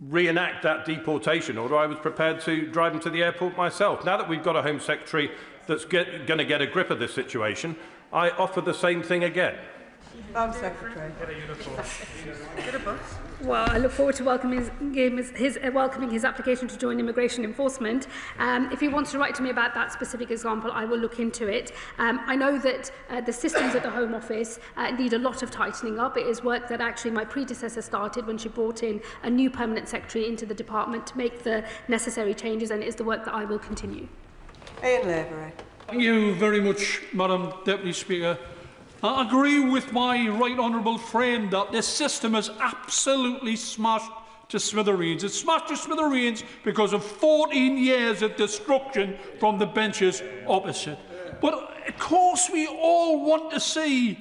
reenact that deportation order, I was prepared to drive him to the airport myself. Now that we've got a Home Secretary that's going to get a grip of this situation, I offer the same thing again. Madam Secretary. Get a bus. Well, I look forward to welcoming his application to join immigration enforcement. If he wants to write to me about that specific example, I will look into it. I know that the systems at the Home Office need a lot of tightening up. It is work that actually my predecessor started when she brought in a new permanent secretary into the department to make the necessary changes, and it is the work that I will continue. Ian Lavery. Thank you very much, Madam Deputy Speaker. I agree with my right honourable friend that this system is absolutely smashed to smithereens. It's smashed to smithereens because of 14 years of destruction from the benches opposite. But of course we all want to see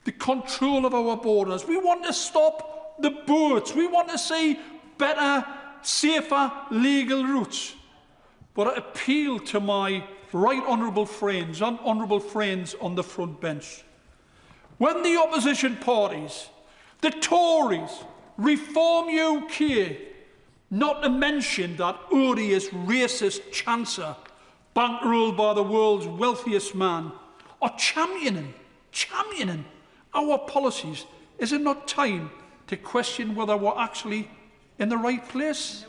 the control of our borders. We want to stop the boats. We want to see better, safer, legal routes. But I appeal to my right honourable friends and honourable friends on the front bench. When the opposition parties, the Tories, Reform UK, not to mention that odious racist chancer, bankrolled by the world's wealthiest man, are championing our policies? Is it not time to question whether we're actually in the right place?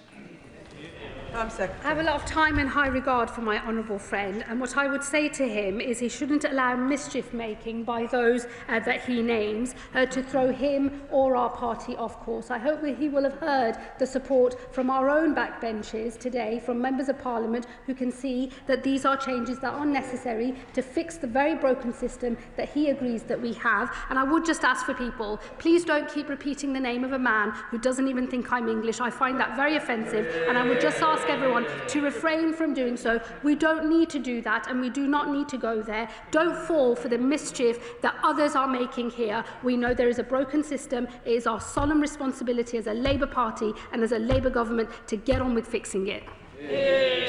I have a lot of time and high regard for my honourable friend, and what I would say to him is he shouldn't allow mischief making by those that he names to throw him or our party off course. I hope that he will have heard the support from our own backbenches today, from members of Parliament who can see that these are changes that are necessary to fix the very broken system that he agrees that we have. And I would just ask for people, please don't keep repeating the name of a man who doesn't even think I'm English. I find that very offensive, and I would just ask everyone to refrain from doing so. We don't need to do that, and we do not need to go there. Don't fall for the mischief that others are making here. We know there is a broken system. It is our solemn responsibility as a Labour Party and as a Labour government to get on with fixing it.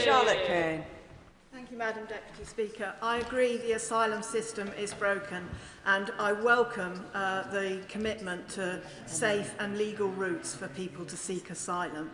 Charlotte Kane. Thank you, Madam Deputy Speaker. I agree the asylum system is broken, and I welcome the commitment to safe and legal routes for people to seek asylum.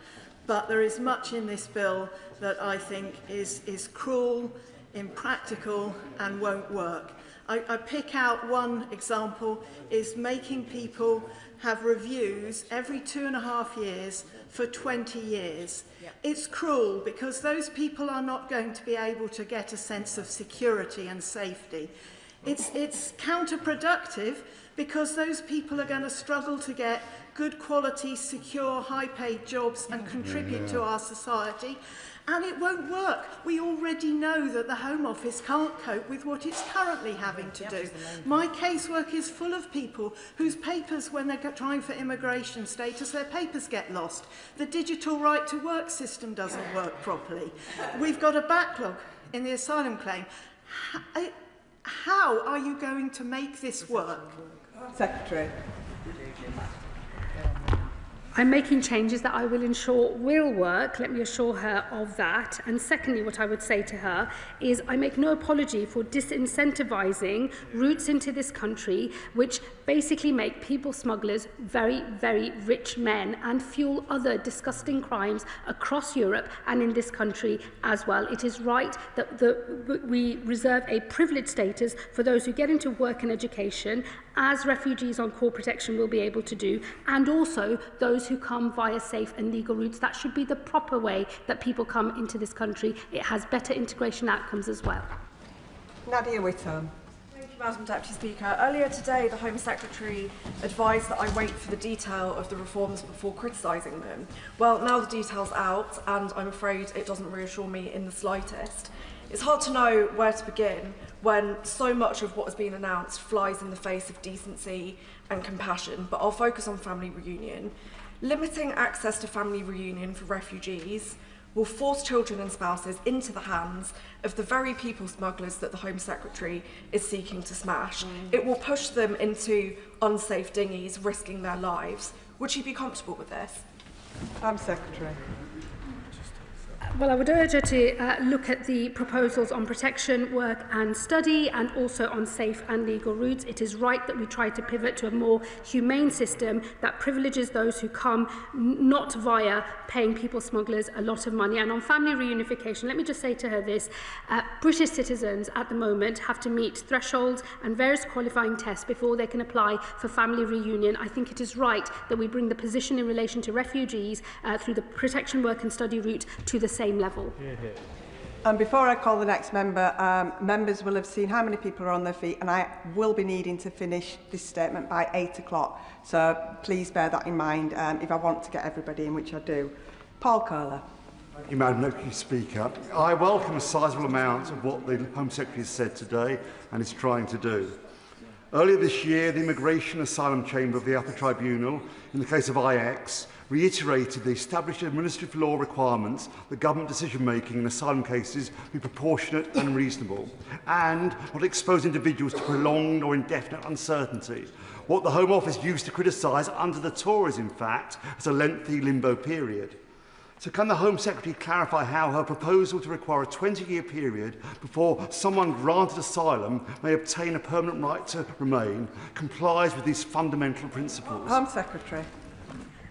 But there is much in this bill that I think is cruel, impractical and won't work. I pick out one example, is making people have reviews every 2.5 years for 20 years. Yeah. It's cruel because those people are not going to be able to get a sense of security and safety. It's counterproductive because those people are going to struggle to get good quality, secure, high-paid jobs and contribute to our society. And it won't work. We already know that the Home Office can't cope with what it's currently having to do. My casework is full of people whose papers, when they're trying for immigration status, their papers get lost. The digital right to work system doesn't work properly. We've got a backlog in the asylum claim. How are you going to make this work? Secretary. I'm making changes that I will ensure will work. Let me assure her of that. And secondly, what I would say to her is I make no apology for disincentivising routes into this country which basically make people smugglers very, very rich men and fuel other disgusting crimes across Europe and in this country as well. It is right that we reserve a privileged status for those who get into work and education, as refugees on core protection will be able to do, and also those who come via safe and legal routes. That should be the proper way that people come into this country. It has better integration outcomes as well. Nadia Whittam. Thank you, Madam Deputy Speaker. Earlier today, the Home Secretary advised that I wait for the detail of the reforms before criticising them. Well, now the detail's out, and I'm afraid it doesn't reassure me in the slightest. It's hard to know where to begin when so much of what has been announced flies in the face of decency and compassion, but I'll focus on family reunion. Limiting access to family reunion for refugees will force children and spouses into the hands of the very people smugglers that the Home Secretary is seeking to smash. It will push them into unsafe dinghies, risking their lives. Would she be comfortable with this? Secretary. Well, I would urge her to look at the proposals on protection, work and study, and also on safe and legal routes. It is right that we try to pivot to a more humane system that privileges those who come not via paying people smugglers a lot of money. And on family reunification, let me just say to her this. British citizens at the moment have to meet thresholds and various qualifying tests before they can apply for family reunion. I think it is right that we bring the position in relation to refugees through the protection, work and study route to the same level. And before I call the next member, members will have seen how many people are on their feet, and I will be needing to finish this statement by 8 o'clock. So please bear that in mind if I want to get everybody in, which I do. Paul Kohler. Thank you, Madam Deputy Speaker. I welcome a sizable amount of what the Home Secretary has said today and is trying to do. Earlier this year, the Immigration Asylum Chamber of the Upper Tribunal, in the case of IX, reiterated the established administrative law requirements that government decision-making in asylum cases be proportionate and reasonable, and not expose individuals to prolonged or indefinite uncertainty, what the Home Office used to criticise under the Tories, in fact, as a lengthy limbo period. So can the Home Secretary clarify how her proposal to require a 20-year period before someone granted asylum may obtain a permanent right to remain complies with these fundamental principles? Home Secretary.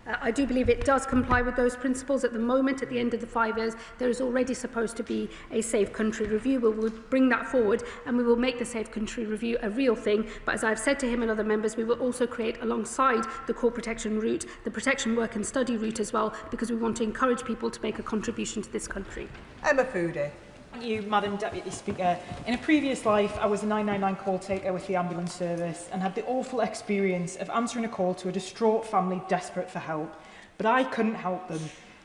I do believe it does comply with those principles. At the moment, at the end of the 5 years, there is already supposed to be a safe country review. We will bring that forward and we will make the safe country review a real thing. But as I've said to him and other members, we will also create alongside the core protection route, the protection work and study route as well, because we want to encourage people to make a contribution to this country. Emma Foodie. Thank you, Madam Deputy Speaker. In a previous life, I was a 999 call taker with the ambulance service and had the awful experience of answering a call to a distraught family desperate for help. But I couldn't help them.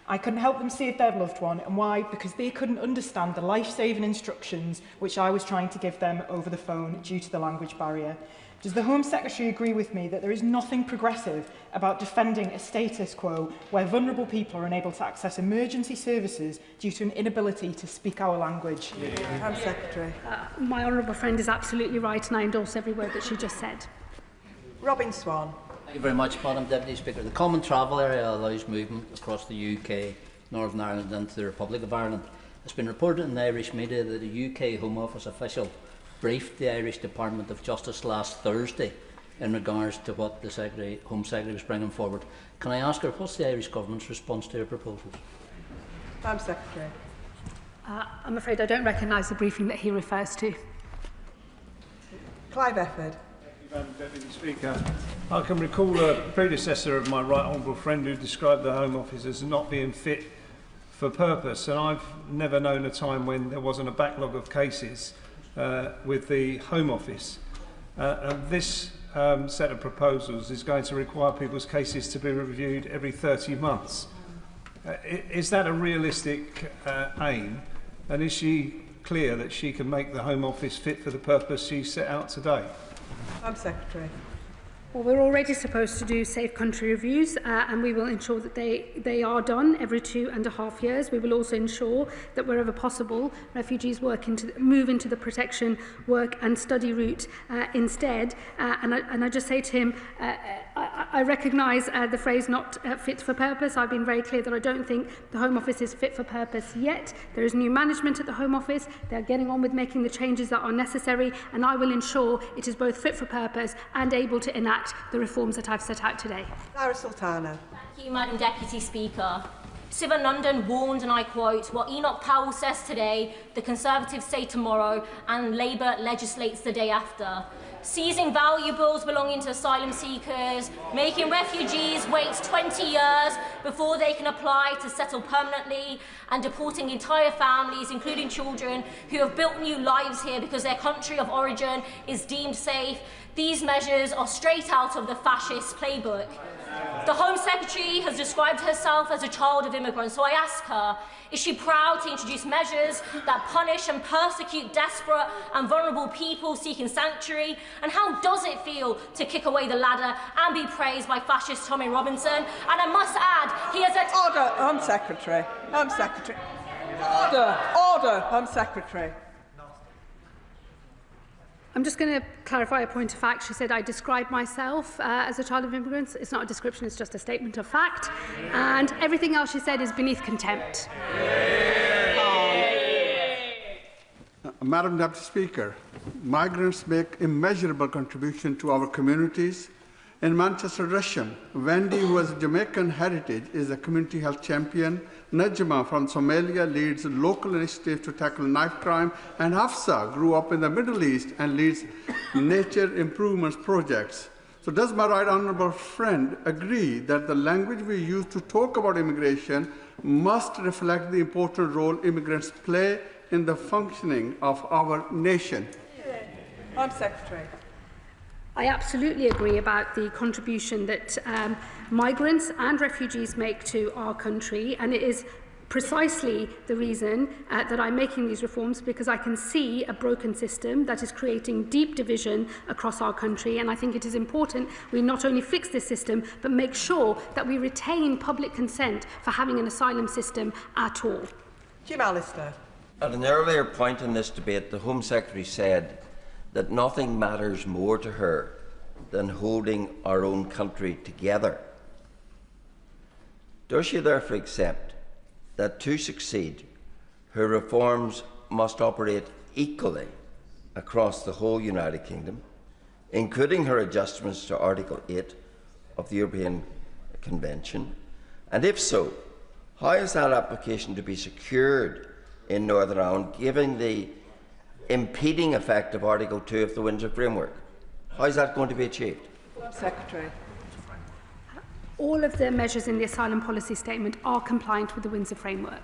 I couldn't help them save their loved one. And why? Because they couldn't understand the life-saving instructions which I was trying to give them over the phone due to the language barrier. Does the Home Secretary agree with me that there is nothing progressive about defending a status quo where vulnerable people are unable to access emergency services due to an inability to speak our language? Home Secretary. My honourable friend is absolutely right, and I endorse every word that she just said. Robin Swan. Thank you very much, Madam Deputy Speaker. The Common Travel Area allows movement across the UK, Northern Ireland and the Republic of Ireland. It's been reported in the Irish media that a UK Home Office official briefed the Irish Department of Justice last Thursday in regards to what the Home Secretary was bringing forward. Can I ask her, what's the Irish Government's response to her proposals? Home Secretary. I'm afraid I don't recognise the briefing that he refers to. Clive Efford. Madam Deputy Speaker, I can recall a predecessor of my right honourable friend who described the Home Office as not being fit for purpose, and I've never known a time when there wasn't a backlog of cases with the Home Office. And this set of proposals is going to require people's cases to be reviewed every 30 months. Is that a realistic aim? And is she clear that she can make the Home Office fit for the purpose she set out today? Home Secretary. Well, we're already supposed to do safe country reviews and we will ensure that they are done every 2.5 years. We will also ensure that wherever possible, refugees move into the protection work and study route instead. And I just say to him, I recognise the phrase not fit for purpose. I've been very clear that I don't think the Home Office is fit for purpose yet. There is new management at the Home Office. They're getting on with making the changes that are necessary, and I will ensure it is both fit for purpose and able to enact the reforms that I've set out today. Lara Sultana. Thank you, Madam Deputy Speaker. Sivanandan warned, and I quote, "What Enoch Powell says today, the Conservatives say tomorrow, and Labour legislates the day after. Seizing valuables belonging to asylum seekers, making refugees wait 20 years before they can apply to settle permanently, and deporting entire families, including children, who have built new lives here because their country of origin is deemed safe. These measures are straight out of the fascist playbook." The Home Secretary has described herself as a child of immigrants, so I ask her, is she proud to introduce measures that punish and persecute desperate and vulnerable people seeking sanctuary? And how does it feel to kick away the ladder and be praised by fascist Tommy Robinson? And I must add, he has a... Order, Home Secretary. Home Secretary. Order, order, Home Secretary. I'm just going to clarify a point of fact. She said I described myself as a child of immigrants. It's not a description, it's just a statement of fact. And everything else she said is beneath contempt. Madam Deputy Speaker, migrants make immeasurable contribution to our communities. In Manchester, Russian, Wendy, who has Jamaican heritage, is a community health champion. Najma from Somalia leads local initiatives to tackle knife crime. And Hafsa grew up in the Middle East and leads nature improvements projects. So does my right honourable friend agree that the language we use to talk about immigration must reflect the important role immigrants play in the functioning of our nation? Home Secretary. I absolutely agree about the contribution that migrants and refugees make to our country, and it is precisely the reason that I'm making these reforms, because I can see a broken system that is creating deep division across our country, and I think it is important we not only fix this system but make sure that we retain public consent for having an asylum system at all. Jim Allister. At an earlier point in this debate, the Home Secretary said that nothing matters more to her than holding our own country together. Does she therefore accept that to succeed, her reforms must operate equally across the whole United Kingdom, including her adjustments to Article 8 of the European Convention? And if so, how is that application to be secured in Northern Ireland, given the impeding effect of Article 2 of the Windsor Framework? How is that going to be achieved? Secretary. All of the measures in the asylum policy statement are compliant with the Windsor Framework.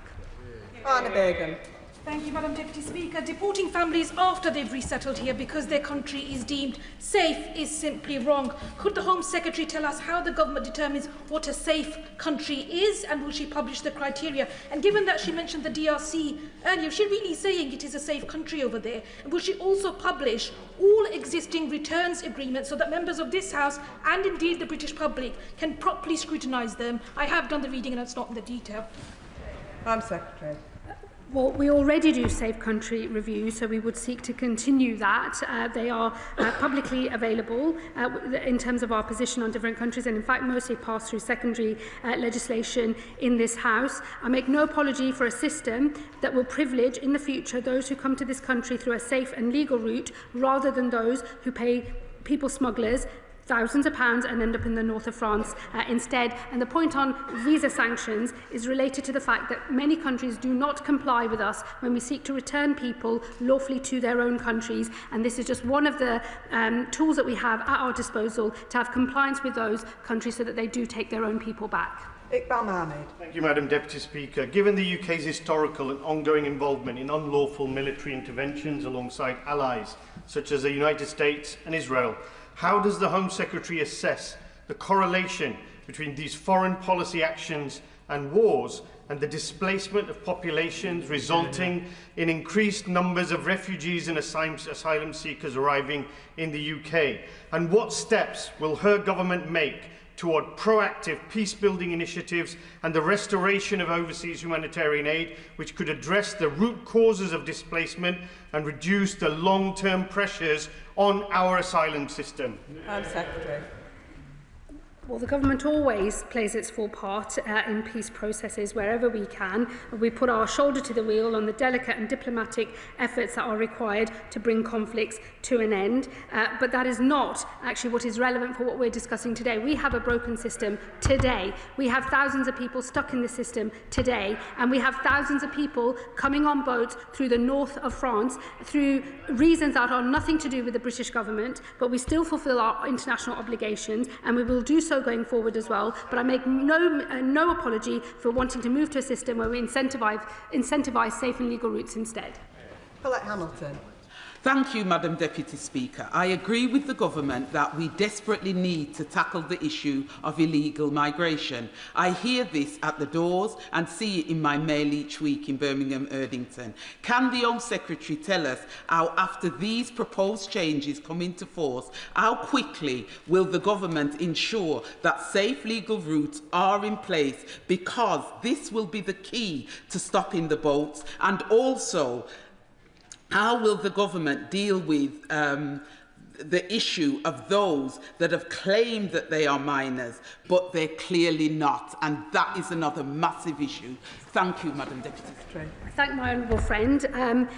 Anna Begum. Thank you, Madam Deputy Speaker. Deporting families after they've resettled here because their country is deemed safe is simply wrong. Could the Home Secretary tell us how the government determines what a safe country is, and will she publish the criteria? And given that she mentioned the DRC earlier, is she really saying it is a safe country over there? And will she also publish all existing returns agreements so that members of this House and indeed the British public can properly scrutinise them? I have done the reading and it's not in the detail. Home Secretary. Well, we already do safe country reviews, so we would seek to continue that. They are publicly available in terms of our position on different countries, and in fact mostly pass through secondary legislation in this House. I make no apology for a system that will privilege in the future those who come to this country through a safe and legal route rather than those who pay people smugglers thousands of pounds and end up in the north of France instead. And the point on visa sanctions is related to the fact that many countries do not comply with us when we seek to return people lawfully to their own countries, and this is just one of the tools that we have at our disposal to have compliance with those countries so that they do take their own people back. Iqbal Mahmood. Thank you, Madam Deputy Speaker. Given the UK's historical and ongoing involvement in unlawful military interventions alongside allies such as the United States and Israel, how does the Home Secretary assess the correlation between these foreign policy actions and wars and the displacement of populations resulting in increased numbers of refugees and asylum seekers arriving in the UK? And what steps will her government make toward proactive peace-building initiatives and the restoration of overseas humanitarian aid, which could address the root causes of displacement and reduce the long-term pressures on our asylum system? Secretary. Well, the government always plays its full part in peace processes wherever we can. We put our shoulder to the wheel on the delicate and diplomatic efforts that are required to bring conflicts to an end. But that is not actually what is relevant for what we're discussing today. We have a broken system today. We have thousands of people stuck in the system today, and we have thousands of people coming on boats through the north of France through reasons that are nothing to do with the British government, but we still fulfil our international obligations, and we will do so going forward as well. But I make no apology for wanting to move to a system where we incentivise safe and legal routes instead. Colette Hamilton. Thank you, Madam Deputy Speaker. I agree with the Government that we desperately need to tackle the issue of illegal migration. I hear this at the doors and see it in my mail each week in Birmingham, Erdington. Can the Home Secretary tell us how, after these proposed changes come into force, how quickly will the Government ensure that safe legal routes are in place, because this will be the key to stopping the boats? And also, how will the Government deal with the issue of those that have claimed that they are minors, but they're clearly not? And that is another massive issue. Thank you, Madam Deputy Secretary. I thank my honourable friend.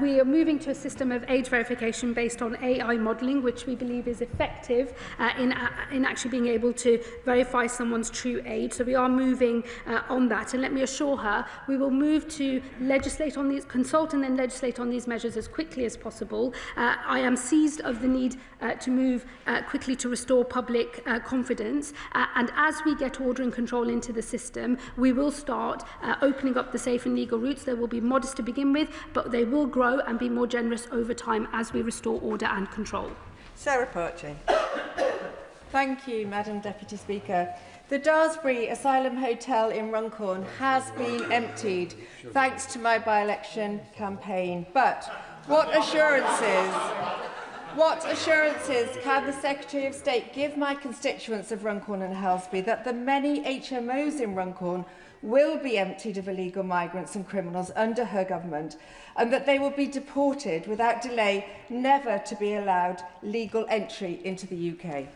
We are moving to a system of age verification based on AI modelling, which we believe is effective in actually being able to verify someone's true age. So we are moving on that. And let me assure her, we will move to legislate on these, consult and then legislate on these measures as quickly as possible. I am seized of the need to move quickly to restore public confidence. And as we get order and control into the system, we will start opening up the safe and legal routes. They will be modest to begin with, but they will grow and be more generous over time as we restore order and control. Sarah Perchin. Thank you, Madam Deputy Speaker. The Daresbury Asylum Hotel in Runcorn has been emptied thanks to my by-election campaign. But what assurances can the Secretary of State give my constituents of Runcorn and Helsby that the many HMOs in Runcorn will be emptied of illegal migrants and criminals under her government, and that they will be deported without delay, never to be allowed legal entry into the UK?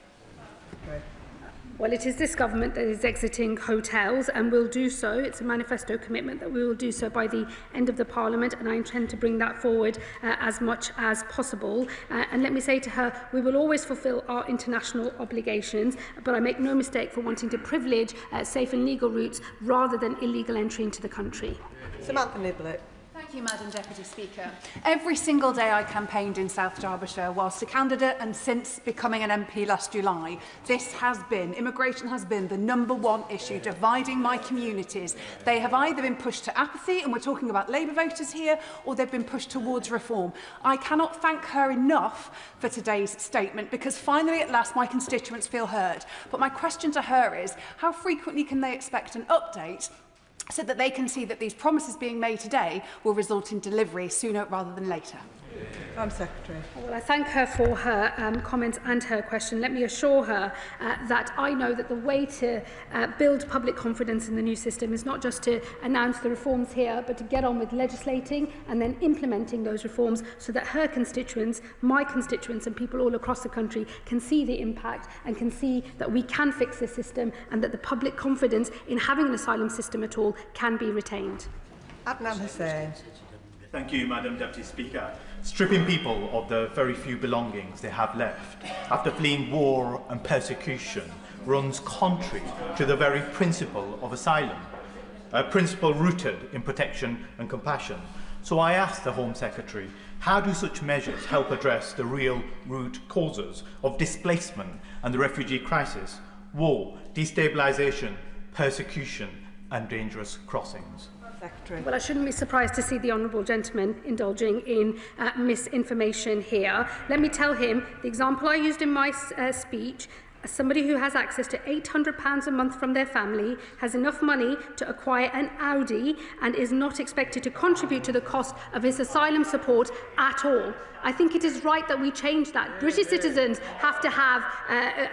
Well, it is this government that is exiting hotels and will do so. It's a manifesto commitment that we will do so by the end of the Parliament, and I intend to bring that forward as much as possible. And let me say to her, we will always fulfil our international obligations, but I make no mistake for wanting to privilege safe and legal routes rather than illegal entry into the country. Samantha Niblett. Thank you, Madam Deputy Speaker. Every single day I campaigned in South Derbyshire whilst a candidate and since becoming an MP last July. Immigration has been the #1 issue dividing my communities. They have either been pushed to apathy, and we're talking about Labour voters here, or they've been pushed towards reform. I cannot thank her enough for today's statement because finally at last my constituents feel heard. But my question to her is, how frequently can they expect an update so that they can see that these promises being made today will result in delivery sooner rather than later? Home Secretary. Well, I thank her for her comments and her question. Let me assure her that I know that the way to build public confidence in the new system is not just to announce the reforms here, but to get on with legislating and then implementing those reforms so that her constituents, my constituents and people all across the country can see the impact and can see that we can fix this system and that the public confidence in having an asylum system at all can be retained. Adnan Hussain. Thank you, Madam Deputy Speaker. Stripping people of the very few belongings they have left after fleeing war and persecution runs contrary to the very principle of asylum, a principle rooted in protection and compassion. So I ask the Home Secretary, how do such measures help address the real root causes of displacement and the refugee crisis, war, destabilisation, persecution and dangerous crossings? Secretary. Well, I shouldn't be surprised to see the honourable gentleman indulging in misinformation here. Let me tell him the example I used in my speech. Somebody who has access to £800 a month from their family, has enough money to acquire an Audi and is not expected to contribute to the cost of his asylum support at all. I think it is right that we change that. British citizens have to have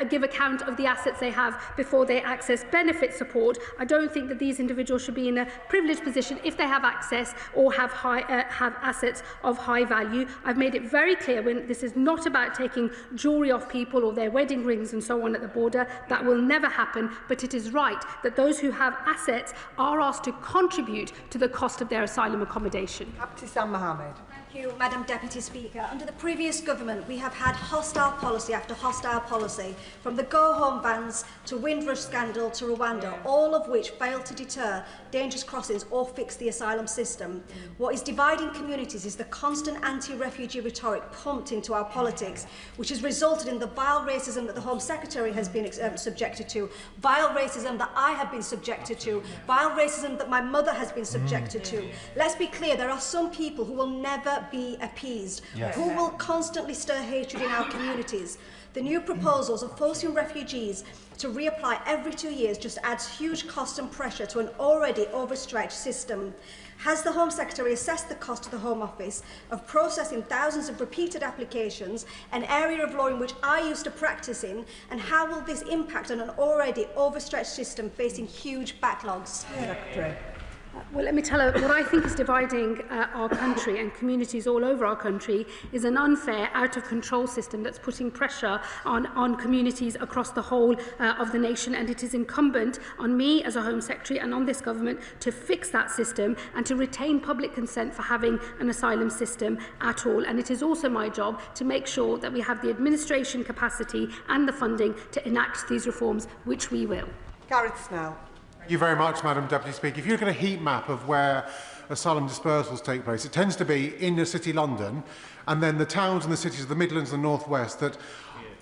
give account of the assets they have before they access benefit support. I don't think that these individuals should be in a privileged position if they have access or have assets of high value. I've made it very clear when this is not about taking jewellery off people or their wedding rings and so on at the border. That will never happen, but it is right that those who have assets are asked to contribute to the cost of their asylum accommodation. Abtisam Mohammed. Thank you, Madam Deputy Speaker. Under the previous government, we have had hostile policy after hostile policy, from the go-home bans to Windrush scandal to Rwanda, all of which failed to deter dangerous crossings or fix the asylum system. What is dividing communities is the constant anti-refugee rhetoric pumped into our politics, which has resulted in the vile racism that the Home Secretary has been subjected to, vile racism that I have been subjected to, vile racism that my mother has been subjected to. Let's be clear, there are some people who will never be appeased, who will constantly stir hatred in our communities. The new proposals of forcing refugees to reapply every 2 years just adds huge cost and pressure to an already overstretched system. Has the Home Secretary assessed the cost to the Home Office of processing thousands of repeated applications, an area of law in which I used to practice in, and how will this impact on an already overstretched system facing huge backlogs? Secretary. Well, let me tell her, what I think is dividing our country and communities all over our country is an unfair, out-of-control system that's putting pressure on communities across the whole of the nation, and it is incumbent on me as a Home Secretary and on this government to fix that system and to retain public consent for having an asylum system at all. And it is also my job to make sure that we have the administration capacity and the funding to enact these reforms, which we will. Gareth Snell. Thank you very much, Madam Deputy Speaker. If you look at a heat map of where asylum dispersals take place, it tends to be in the city London and then the towns and the cities of the Midlands and the North West that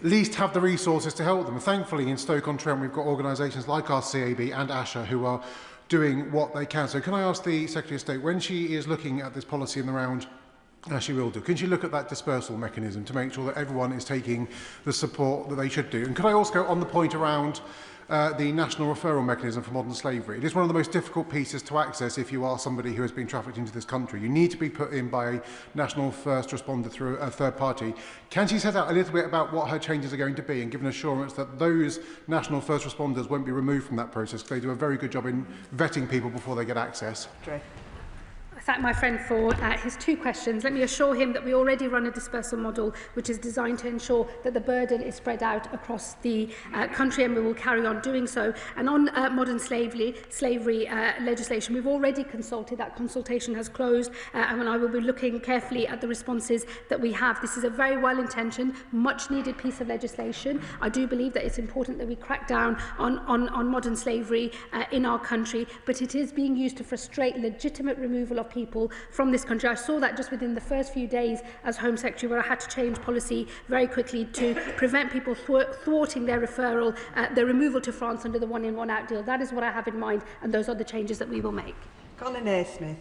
least have the resources to help them. And thankfully, in Stoke-on-Trent, we've got organisations like our CAB and ASHA who are doing what they can. So can I ask the Secretary of State, when she is looking at this policy in the round, as she will do, can she look at that dispersal mechanism to make sure that everyone is taking the support that they should do? And could I also go on the point around the national referral mechanism for modern slavery? It is one of the most difficult pieces to access if you are somebody who has been trafficked into this country. You need to be put in by a national first responder through a third party. Can she set out a little bit about what her changes are going to be and give an assurance that those national first responders won't be removed from that process because they do a very good job in vetting people before they get access? thank my friend for his two questions. Let me assure him that we already run a dispersal model which is designed to ensure that the burden is spread out across the country, and we will carry on doing so. And on modern slavery legislation, we've already consulted. That consultation has closed, and I will be looking carefully at the responses that we have. This is a very well-intentioned, much-needed piece of legislation. I do believe that it's important that we crack down on modern slavery in our country, but it is being used to frustrate legitimate removal of people from this country. I saw that just within the first few days as Home Secretary, where I had to change policy very quickly to prevent people thwarting their referral, their removal to France under the one-in, one-out deal. That is what I have in mind, and those are the changes that we will make. Colin Naismith.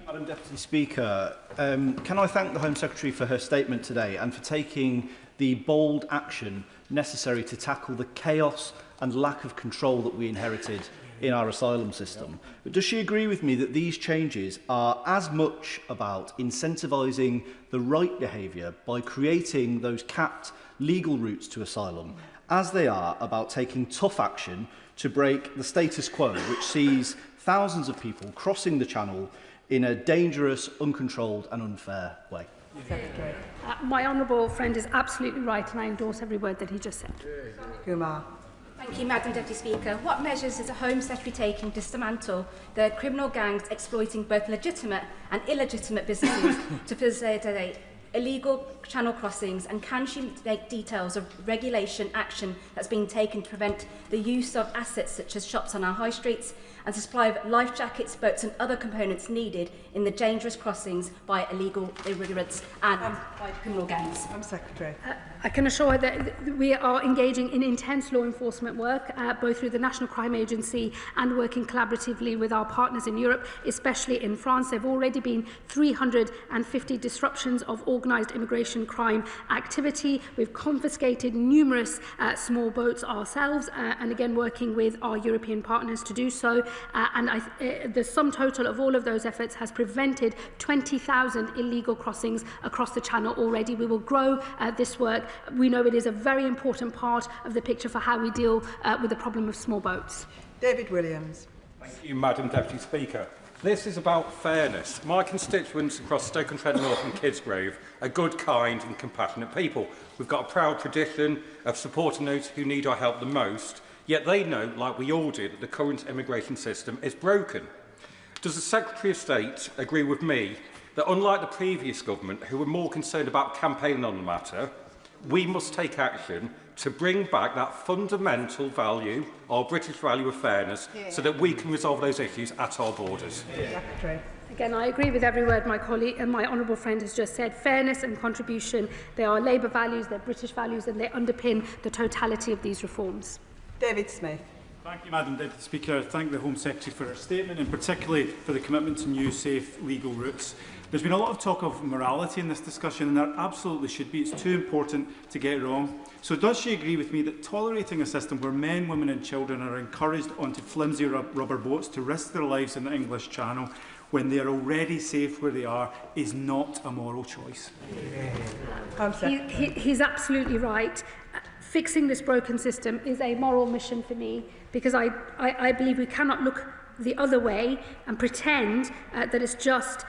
Madam Deputy Speaker, can I thank the Home Secretary for her statement today and for taking the bold action necessary to tackle the chaos and lack of control that we inherited in our asylum system. But does she agree with me that these changes are as much about incentivising the right behaviour by creating those capped legal routes to asylum as they are about taking tough action to break the status quo, which sees thousands of people crossing the Channel in a dangerous, uncontrolled and unfair way? My honourable friend is absolutely right, and I endorse every word that he just said. Kumar. Thank you, Madam Deputy Speaker. What measures is the Home Secretary taking to dismantle the criminal gangs exploiting both legitimate and illegitimate businesses to facilitate illegal channel crossings, and can she make details of regulation action that's being taken to prevent the use of assets such as shops on our high streets and supply of life jackets, boats and other components needed in the dangerous crossings by illegal immigrants and by criminal gangs? Home Secretary. I can assure her that we are engaging in intense law enforcement work, both through the National Crime Agency and working collaboratively with our partners in Europe, especially in France. There have already been 350 disruptions of organised immigration crime activity. We've confiscated numerous small boats ourselves, and again working with our European partners to do so. The sum total of all of those efforts has prevented 20,000 illegal crossings across the Channel already. We will grow this work. We know it is a very important part of the picture for how we deal with the problem of small boats. David Williams. Thank you, Madam Deputy Speaker. This is about fairness. My constituents across Stoke-on-Trent North and Kidsgrove are good, kind and compassionate people. We've got a proud tradition of supporting those who need our help the most, yet they know, like we all do, that the current immigration system is broken. Does the Secretary of State agree with me that, unlike the previous government, who were more concerned about campaigning on the matter, we must take action to bring back that fundamental value, our British value of fairness, so that we can resolve those issues at our borders? Again, I agree with every word my colleague and my honourable friend has just said. Fairness and contribution, they are Labour values, they're British values, and they underpin the totality of these reforms. David Smith. Thank you, Madam Deputy Speaker. I thank the Home Secretary for her statement, and particularly for the commitment to new, safe, legal routes. There's been a lot of talk of morality in this discussion, and there absolutely should be. It's too important to get wrong. So does she agree with me that tolerating a system where men, women and children are encouraged onto flimsy rubber boats to risk their lives in the English Channel when they are already safe where they are is not a moral choice? He's absolutely right. Fixing this broken system is a moral mission for me, because I believe we cannot look the other way and pretend that it's just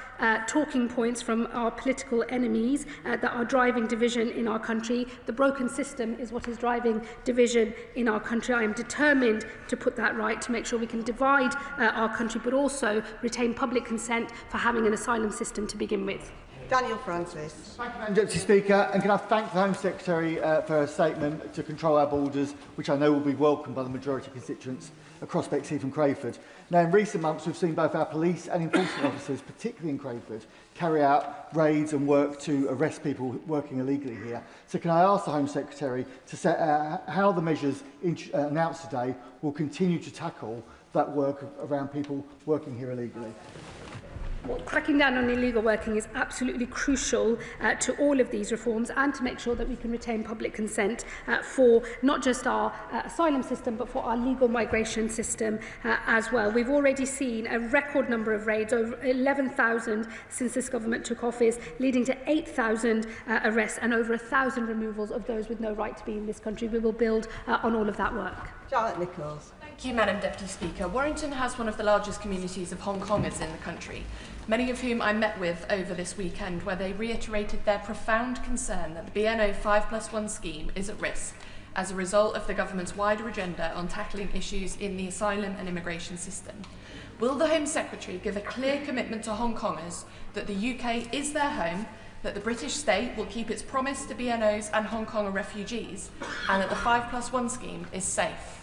talking points from our political enemies that are driving division in our country. The broken system is what is driving division in our country. I am determined to put that right, to make sure we can divide our country, but also retain public consent for having an asylum system to begin with. Daniel Francis. Thank you, Madam Deputy Speaker, and can I thank the Home Secretary for her statement to control our borders, which I know will be welcomed by the majority of constituents across Bexley and Crayford. Now, in recent months, we've seen both our police and enforcement officers, particularly in Crayford, carry out raids and work to arrest people working illegally here. So can I ask the Home Secretary to set how the measures announced today will continue to tackle that work around people working here illegally? Well, cracking down on illegal working is absolutely crucial to all of these reforms, and to make sure that we can retain public consent for not just our asylum system, but for our legal migration system as well. We've already seen a record number of raids, over 11,000 since this government took office, leading to 8,000 arrests and over 1,000 removals of those with no right to be in this country. We will build on all of that work. Charlotte Nichols. Thank you, Madam Deputy Speaker. Warrington has one of the largest communities of Hong Kongers in the country, many of whom I met with over this weekend, where they reiterated their profound concern that the BNO 5+1 scheme is at risk as a result of the government's wider agenda on tackling issues in the asylum and immigration system. Will the Home Secretary give a clear commitment to Hong Kongers that the UK is their home, that the British state will keep its promise to BNOs and Hong Konger refugees, and that the 5+1 scheme is safe?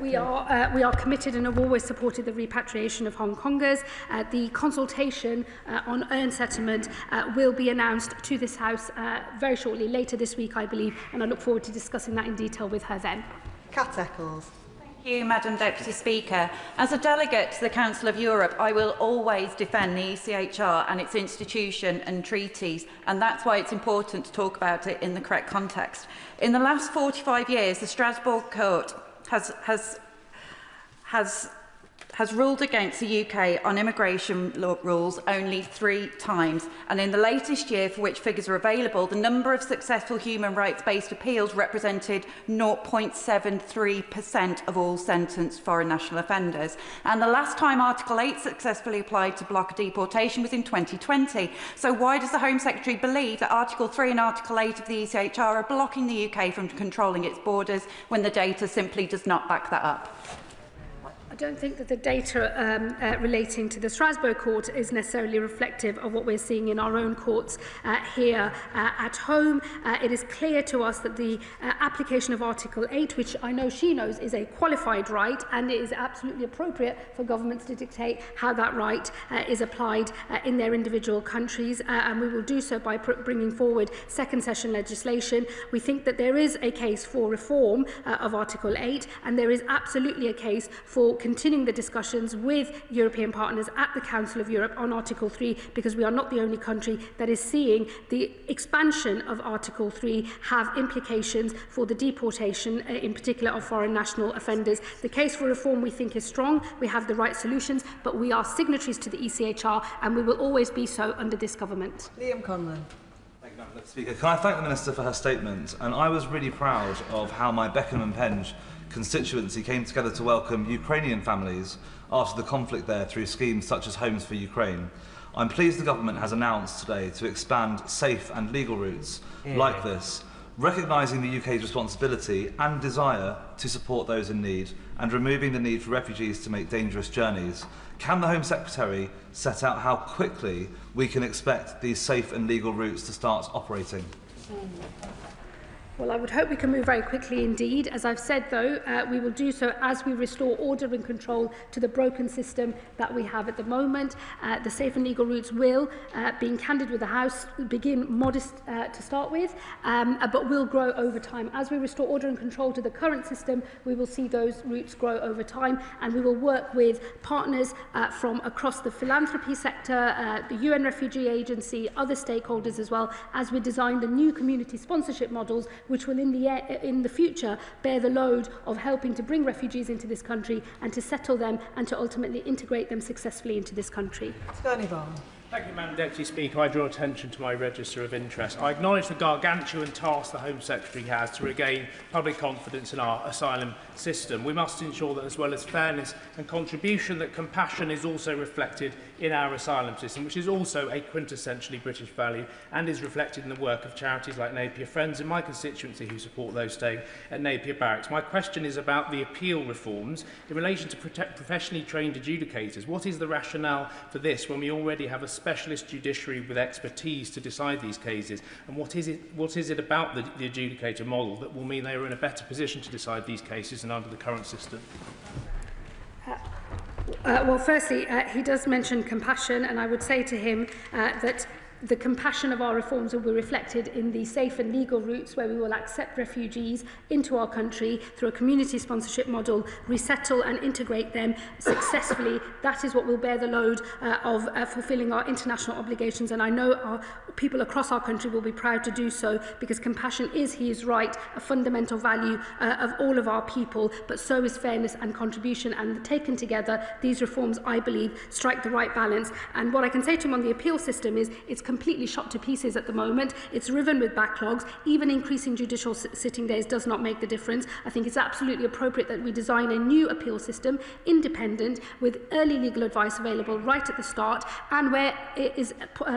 We are committed and have always supported the repatriation of Hong Kongers. The consultation on earned settlement will be announced to this House very shortly, later this week, I believe, and I look forward to discussing that in detail with her then. Kat Eccles. Thank you, Madam Deputy Speaker. As a delegate to the Council of Europe, I will always defend the ECHR and its institution and treaties, and that's why it's important to talk about it in the correct context. In the last 45 years, the Strasbourg Court has ruled against the UK on immigration law rules only 3 times, and in the latest year, for which figures are available, the number of successful human rights-based appeals represented 0.73% of all sentenced foreign national offenders. And the last time Article 8 successfully applied to block deportation was in 2020. So why does the Home Secretary believe that Article 3 and Article 8 of the ECHR are blocking the UK from controlling its borders when the data simply does not back that up? I don't think that the data relating to the Strasbourg court is necessarily reflective of what we're seeing in our own courts here at home. It is clear to us that the application of Article 8, which I know she knows is a qualified right, and it is absolutely appropriate for governments to dictate how that right is applied in their individual countries, and we will do so by bringing forward second session legislation. We think that there is a case for reform of Article 8, and there is absolutely a case for continuing the discussions with European partners at the Council of Europe on Article 3, because we are not the only country that is seeing the expansion of Article 3 have implications for the deportation, in particular of foreign national offenders. The case for reform, we think, is strong. We have the right solutions, but we are signatories to the ECHR, and we will always be so under this government. Liam Conlon. Thank you, Madam Speaker. Can I thank the Minister for her statement? And I was really proud of how my Beckenham and Penge constituency came together to welcome Ukrainian families after the conflict there through schemes such as Homes for Ukraine. I'm pleased the government has announced today to expand safe and legal routes like this, recognising the UK's responsibility and desire to support those in need and removing the need for refugees to make dangerous journeys. Can the Home Secretary set out how quickly we can expect these safe and legal routes to start operating? Well, I would hope we can move very quickly indeed. As I've said, though, we will do so as we restore order and control to the broken system that we have at the moment. The safe and legal routes will, being candid with the House, begin modest to start with, but will grow over time. As we restore order and control to the current system, we will see those routes grow over time, and we will work with partners from across the philanthropy sector, the UN Refugee Agency, other stakeholders as well, as we design the new community sponsorship models, which will in the future bear the load of helping to bring refugees into this country and to settle them and to ultimately integrate them successfully into this country. Tony Vaughan. Thank you, Madam Deputy Speaker. I draw attention to my register of interest. I acknowledge the gargantuan task the Home Secretary has to regain public confidence in our asylum system. We must ensure that, as well as fairness and contribution, that compassion is also reflected in our asylum system, which is also a quintessentially British value and is reflected in the work of charities like Napier Friends in my constituency who support those staying at Napier Barracks. My question is about the appeal reforms in relation to professionally trained adjudicators. What is the rationale for this when we already have a specialist judiciary with expertise to decide these cases, and what is it about the adjudicator model that will mean they are in a better position to decide these cases than under the current system? Well, firstly, he does mention compassion, and I would say to him that the compassion of our reforms will be reflected in the safe and legal routes where we will accept refugees into our country through a community sponsorship model, resettle and integrate them successfully. That is what will bear the load of fulfilling our international obligations, and I know our people across our country will be proud to do so, because compassion is, he is right, a fundamental value of all of our people, but so is fairness and contribution, and taken together, these reforms, I believe, strike the right balance. And what I can say to him on the appeal system is it's completely shot to pieces at the moment. It's riven with backlogs. Even increasing judicial sitting days does not make the difference. I think it's absolutely appropriate that we design a new appeal system, independent, with early legal advice available right at the start, and where it is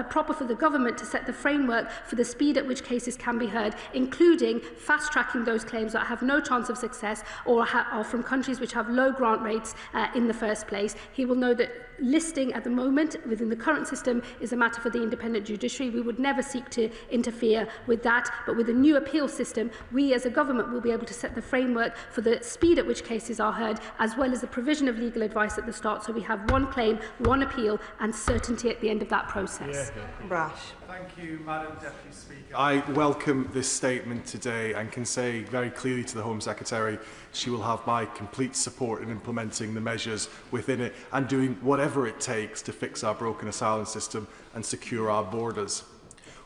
proper for the government to set the framework for the speed at which cases can be heard, including fast-tracking those claims that have no chance of success or are from countries which have low grant rates in the first place. He will know that listing at the moment within the current system is a matter for the independent judiciary. We would never seek to interfere with that, but with a new appeal system, we as a government will be able to set the framework for the speed at which cases are heard, as well as the provision of legal advice at the start, so we have one claim, one appeal, and certainty at the end of that process. Brash. Thank you, Madam Deputy Speaker. I welcome this statement today and can say very clearly to the Home Secretary she will have my complete support in implementing the measures within it and doing whatever it takes to fix our broken asylum system and secure our borders.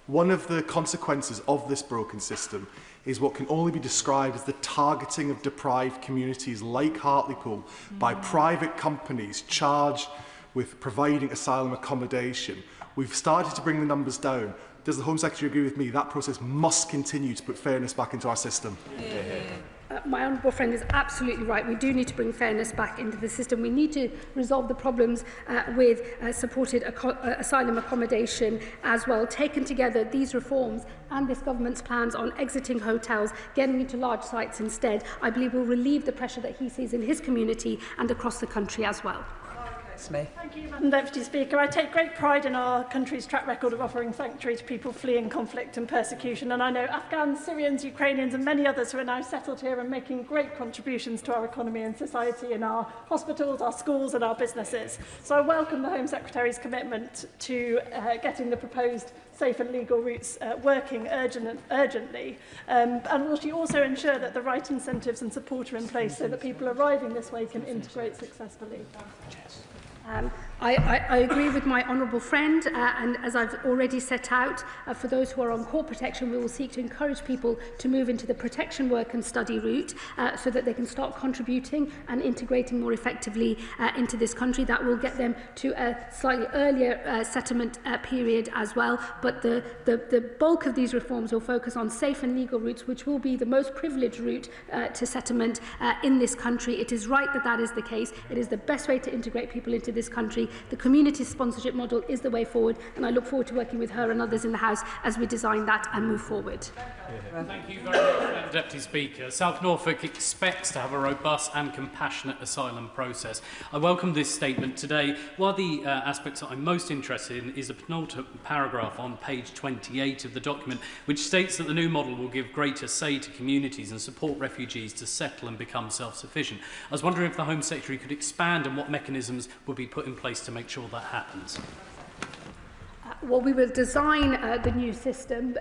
One of the consequences of this broken system is what can only be described as the targeting of deprived communities like Hartlepool by private companies charged with providing asylum accommodation. We've started to bring the numbers down. Does the Home Secretary agree with me? That process must continue to put fairness back into our system. My honourable friend is absolutely right. We do need to bring fairness back into the system. We need to resolve the problems with supported asylum accommodation as well. Taken together, these reforms and this government's plans on exiting hotels, getting into large sites instead, I believe will relieve the pressure that he sees in his community and across the country as well. Smith. Thank you, Madam Deputy Speaker. I take great pride in our country's track record of offering sanctuary to people fleeing conflict and persecution, and I know Afghans, Syrians, Ukrainians and many others who are now settled here and making great contributions to our economy and society in our hospitals, our schools and our businesses. So I welcome the Home Secretary's commitment to getting the proposed safe and legal routes working urgently. And will she also ensure that the right incentives and support are in place so that people arriving this way can integrate successfully? I agree with my honourable friend, and as I've already set out, for those who are on court protection, we will seek to encourage people to move into the protection work and study route so that they can start contributing and integrating more effectively into this country. That will get them to a slightly earlier settlement period as well. But the bulk of these reforms will focus on safe and legal routes, which will be the most privileged route to settlement in this country. It is right that that is the case. It is the best way to integrate people into this country. The community sponsorship model is the way forward, and I look forward to working with her and others in the House as we design that and move forward. Thank you very much, Madam Deputy Speaker. South Norfolk expects to have a robust and compassionate asylum process. I welcome this statement today. One of the aspects that I'm most interested in is the penultimate paragraph on page 28 of the document, which states that the new model will give greater say to communities and support refugees to settle and become self-sufficient. I was wondering if the Home Secretary could expand on what mechanisms would be put in place to make sure that happens. Well, we will design the new system,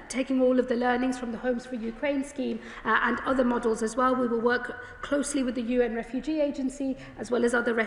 taking all of the learnings from the Homes for Ukraine scheme and other models as well. We will work closely with the UN Refugee Agency as well as other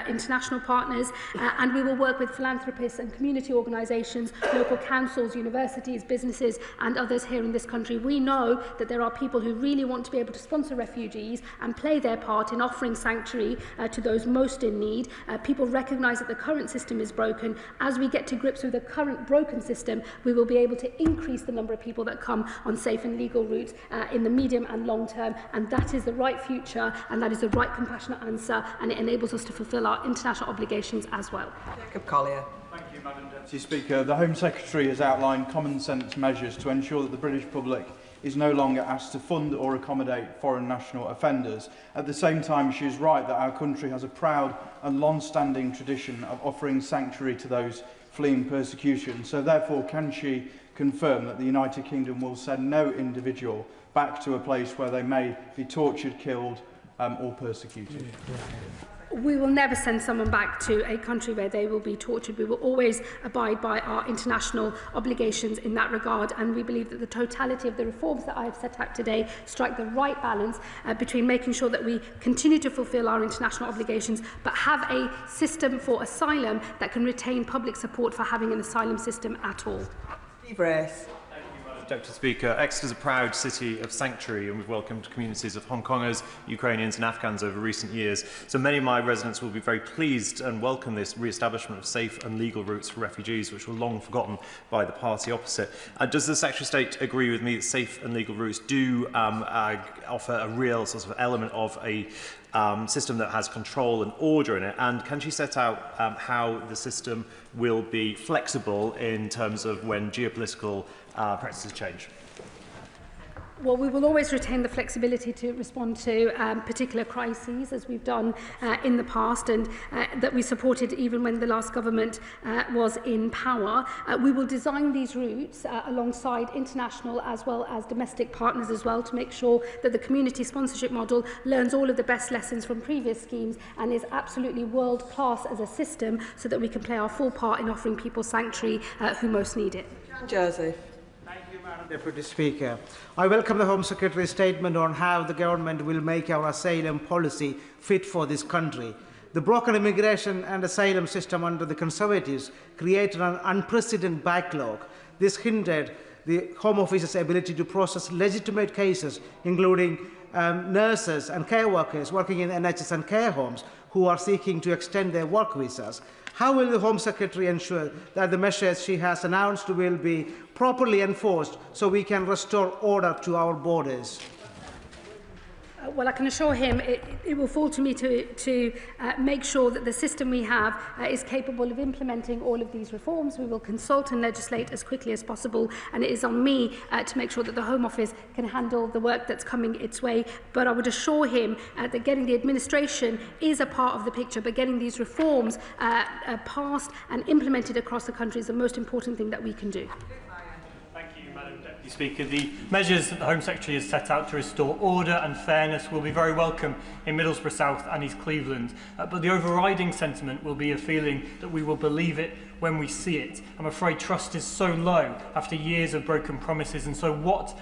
international partners, and we will work with philanthropists and community organisations, local councils, universities, businesses and others here in this country. We know that there are people who really want to be able to sponsor refugees and play their part in offering sanctuary to those most in need. People recognise that the current system is broken. As we get to grips with the current broken system, we will be able to increase the number of people that come on safe and legal routes in the medium and long term, and that is the right future and that is the right compassionate answer, and it enables us to fulfil our international obligations as well. Jacob Collier. Thank you, Madam Deputy Speaker. The Home Secretary has outlined common sense measures to ensure that the British public is no longer asked to fund or accommodate foreign national offenders. At the same time, she is right that our country has a proud and long-standing tradition of offering sanctuary to those fleeing persecution. So therefore, can she confirm that the United Kingdom will send no individual back to a place where they may be tortured, killed or persecuted? We will never send someone back to a country where they will be tortured. We will always abide by our international obligations in that regard, and we believe that the totality of the reforms that I have set out today strike the right balance between making sure that we continue to fulfil our international obligations but have a system for asylum that can retain public support for having an asylum system at all. Steve Race. Deputy Speaker. Exeter is a proud city of sanctuary, and we've welcomed communities of Hong Kongers, Ukrainians and Afghans over recent years. So many of my residents will be very pleased and welcome this re-establishment of safe and legal routes for refugees, which were long forgotten by the party opposite. Does the Secretary of State agree with me that safe and legal routes do offer a real sort of element of a system that has control and order in it, and can she set out how the system will be flexible in terms of when geopolitical practices change? Well, we will always retain the flexibility to respond to particular crises, as we've done in the past, and that we supported even when the last government was in power. We will design these routes alongside international as well as domestic partners as well, to make sure that the community sponsorship model learns all of the best lessons from previous schemes and is absolutely world-class as a system, so that we can play our full part in offering people sanctuary who most need it. Joseph. Deputy Speaker, I welcome the Home Secretary's statement on how the government will make our asylum policy fit for this country. The broken immigration and asylum system under the Conservatives created an unprecedented backlog. This hindered the Home Office's ability to process legitimate cases, including nurses and care workers working in NHS and care homes who are seeking to extend their work visas. How will the Home Secretary ensure that the measures she has announced will be properly enforced so we can restore order to our borders? Well, I can assure him it will fall to me to make sure that the system we have is capable of implementing all of these reforms. We will consult and legislate as quickly as possible, and it is on me to make sure that the Home Office can handle the work that's coming its way. But I would assure him that getting the administration is a part of the picture, but getting these reforms passed and implemented across the country is the most important thing that we can do. Madam Deputy Speaker, the measures that the Home Secretary has set out to restore order and fairness will be very welcome in Middlesbrough South and East Cleveland, but the overriding sentiment will be a feeling that we will believe it when we see it. I'm afraid trust is so low after years of broken promises, and so what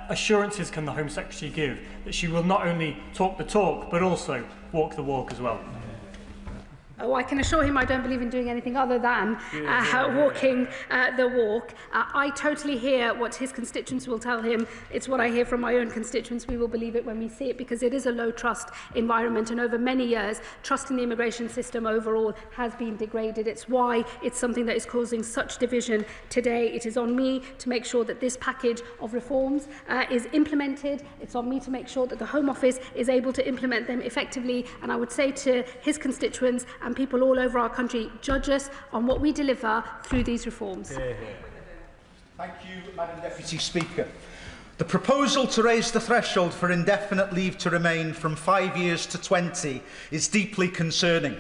assurances can the Home Secretary give that she will not only talk the talk but also walk the walk as well? Oh, I can assure him I don't believe in doing anything other than walking the walk. I totally hear what his constituents will tell him. It's what I hear from my own constituents. We will believe it when we see it, because it is a low-trust environment, and over many years, trust in the immigration system overall has been degraded. It's why it's something that is causing such division today. It is on me to make sure that this package of reforms is implemented. It's on me to make sure that the Home Office is able to implement them effectively, and I would say to his constituents and people all over our country, judge us on what we deliver through these reforms. Thank you, Madam Deputy Speaker. The proposal to raise the threshold for indefinite leave to remain from 5 years to 20 is deeply concerning.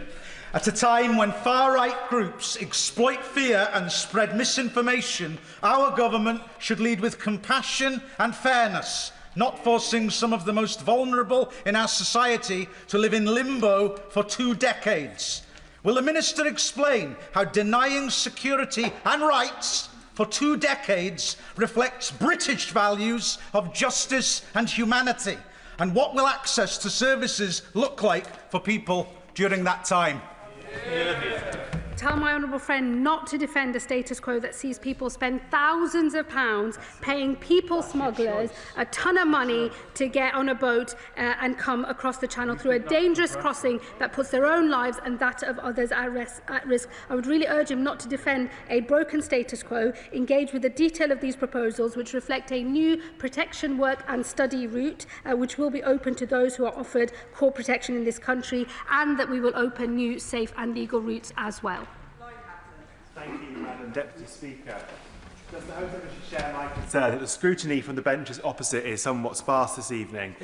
At a time when far-right groups exploit fear and spread misinformation, our government should lead with compassion and fairness, not forcing some of the most vulnerable in our society to live in limbo for 2 decades. Will the Minister explain how denying security and rights for 2 decades reflects British values of justice and humanity? And what will access to services look like for people during that time? Tell my honourable friend not to defend a status quo that sees people spend thousands of pounds paying people smugglers a ton of money to get on a boat and come across the channel through a dangerous crossing that puts their own lives and that of others at risk. I would really urge him not to defend a broken status quo, engage with the detail of these proposals, which reflect a new protection work and study route, which will be open to those who are offered core protection in this country, and that we will open new safe and legal routes as well. Thank you, Madam Deputy Speaker. Does the Home Secretary share my concern that the scrutiny from the benches opposite is somewhat sparse this evening?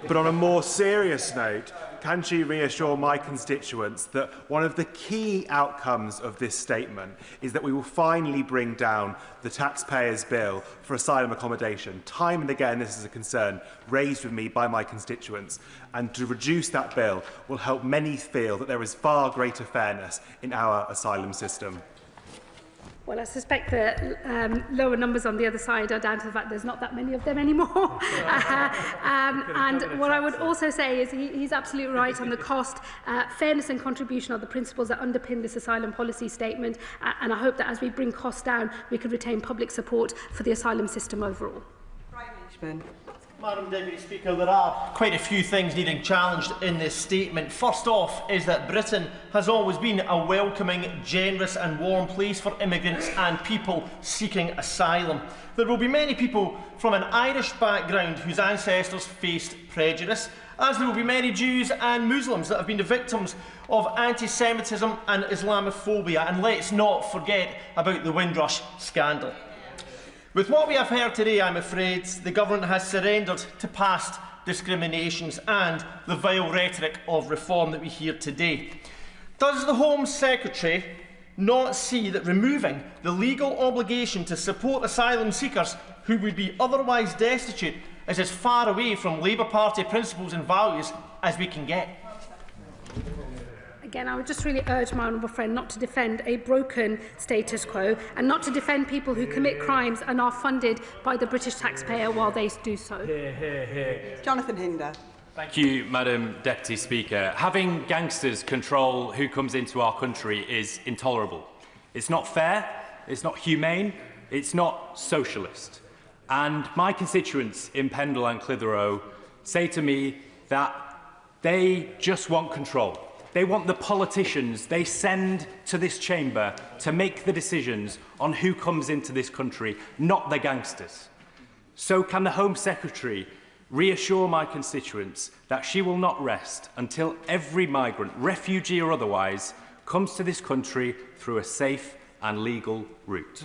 But on a more serious note, can she reassure my constituents that one of the key outcomes of this statement is that we will finally bring down the taxpayers' bill for asylum accommodation? Time and again, this is a concern raised with me by my constituents, and to reduce that bill will help many feel that there is far greater fairness in our asylum system. Well, I suspect the lower numbers on the other side are down to the fact there's not that many of them anymore. And what I would also say is he's absolutely right on the cost. Fairness and contribution are the principles that underpin this asylum policy statement. And I hope that as we bring costs down, we can retain public support for the asylum system overall. Madam Deputy Speaker, there are quite a few things needing challenged in this statement. First off is that Britain has always been a welcoming, generous and warm place for immigrants and people seeking asylum. There will be many people from an Irish background whose ancestors faced prejudice, as there will be many Jews and Muslims that have been the victims of anti-Semitism and Islamophobia. And let's not forget about the Windrush scandal. With what we have heard today, I'm afraid the government has surrendered to past discriminations and the vile rhetoric of reform that we hear today. Does the Home Secretary not see that removing the legal obligation to support asylum seekers who would be otherwise destitute is as far away from Labour Party principles and values as we can get? Again, I would just really urge my honourable friend not to defend a broken status quo and not to defend people who commit crimes and are funded by the British taxpayer while they do so. Jonathan Hinder. Thank you, Madam Deputy Speaker. Having gangsters control who comes into our country is intolerable. It's not fair, it's not humane, it's not socialist. And my constituents in Pendle and Clitheroe say to me that they just want control. They want the politicians they send to this chamber to make the decisions on who comes into this country, not the gangsters. So can the Home Secretary reassure my constituents that she will not rest until every migrant, refugee or otherwise, comes to this country through a safe and legal route?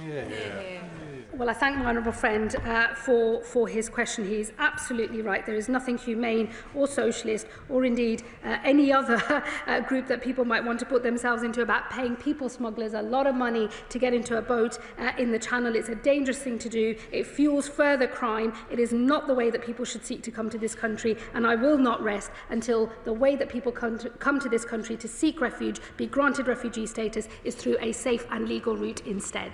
Well, I thank my honourable friend for his question. He is absolutely right. There is nothing humane or socialist or indeed any other group that people might want to put themselves into about paying people smugglers a lot of money to get into a boat in the Channel. It's a dangerous thing to do. It fuels further crime. It is not the way that people should seek to come to this country, and I will not rest until the way that people come to this country to seek refuge, be granted refugee status, is through a safe and legal route instead.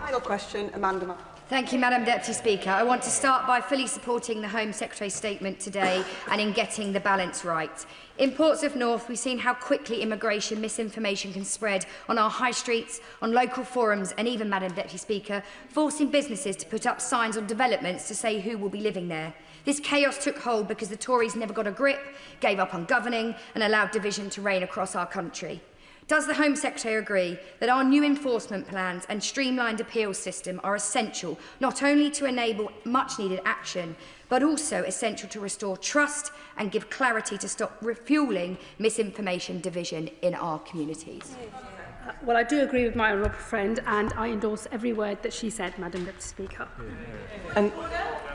Final question, Amanda. Thank you, Madam Deputy Speaker. I want to start by fully supporting the Home Secretary's statement today and in getting the balance right. In Ports of North, we've seen how quickly immigration misinformation can spread on our high streets, on local forums and even, Madam Deputy Speaker, forcing businesses to put up signs on developments to say who will be living there. This chaos took hold because the Tories never got a grip, gave up on governing and allowed division to reign across our country. Does the Home Secretary agree that our new enforcement plans and streamlined appeals system are essential not only to enable much-needed action, but also essential to restore trust and give clarity to stop refuelling misinformation division in our communities? Well, I do agree with my honourable friend, and I endorse every word that she said, Madam Deputy Speaker. And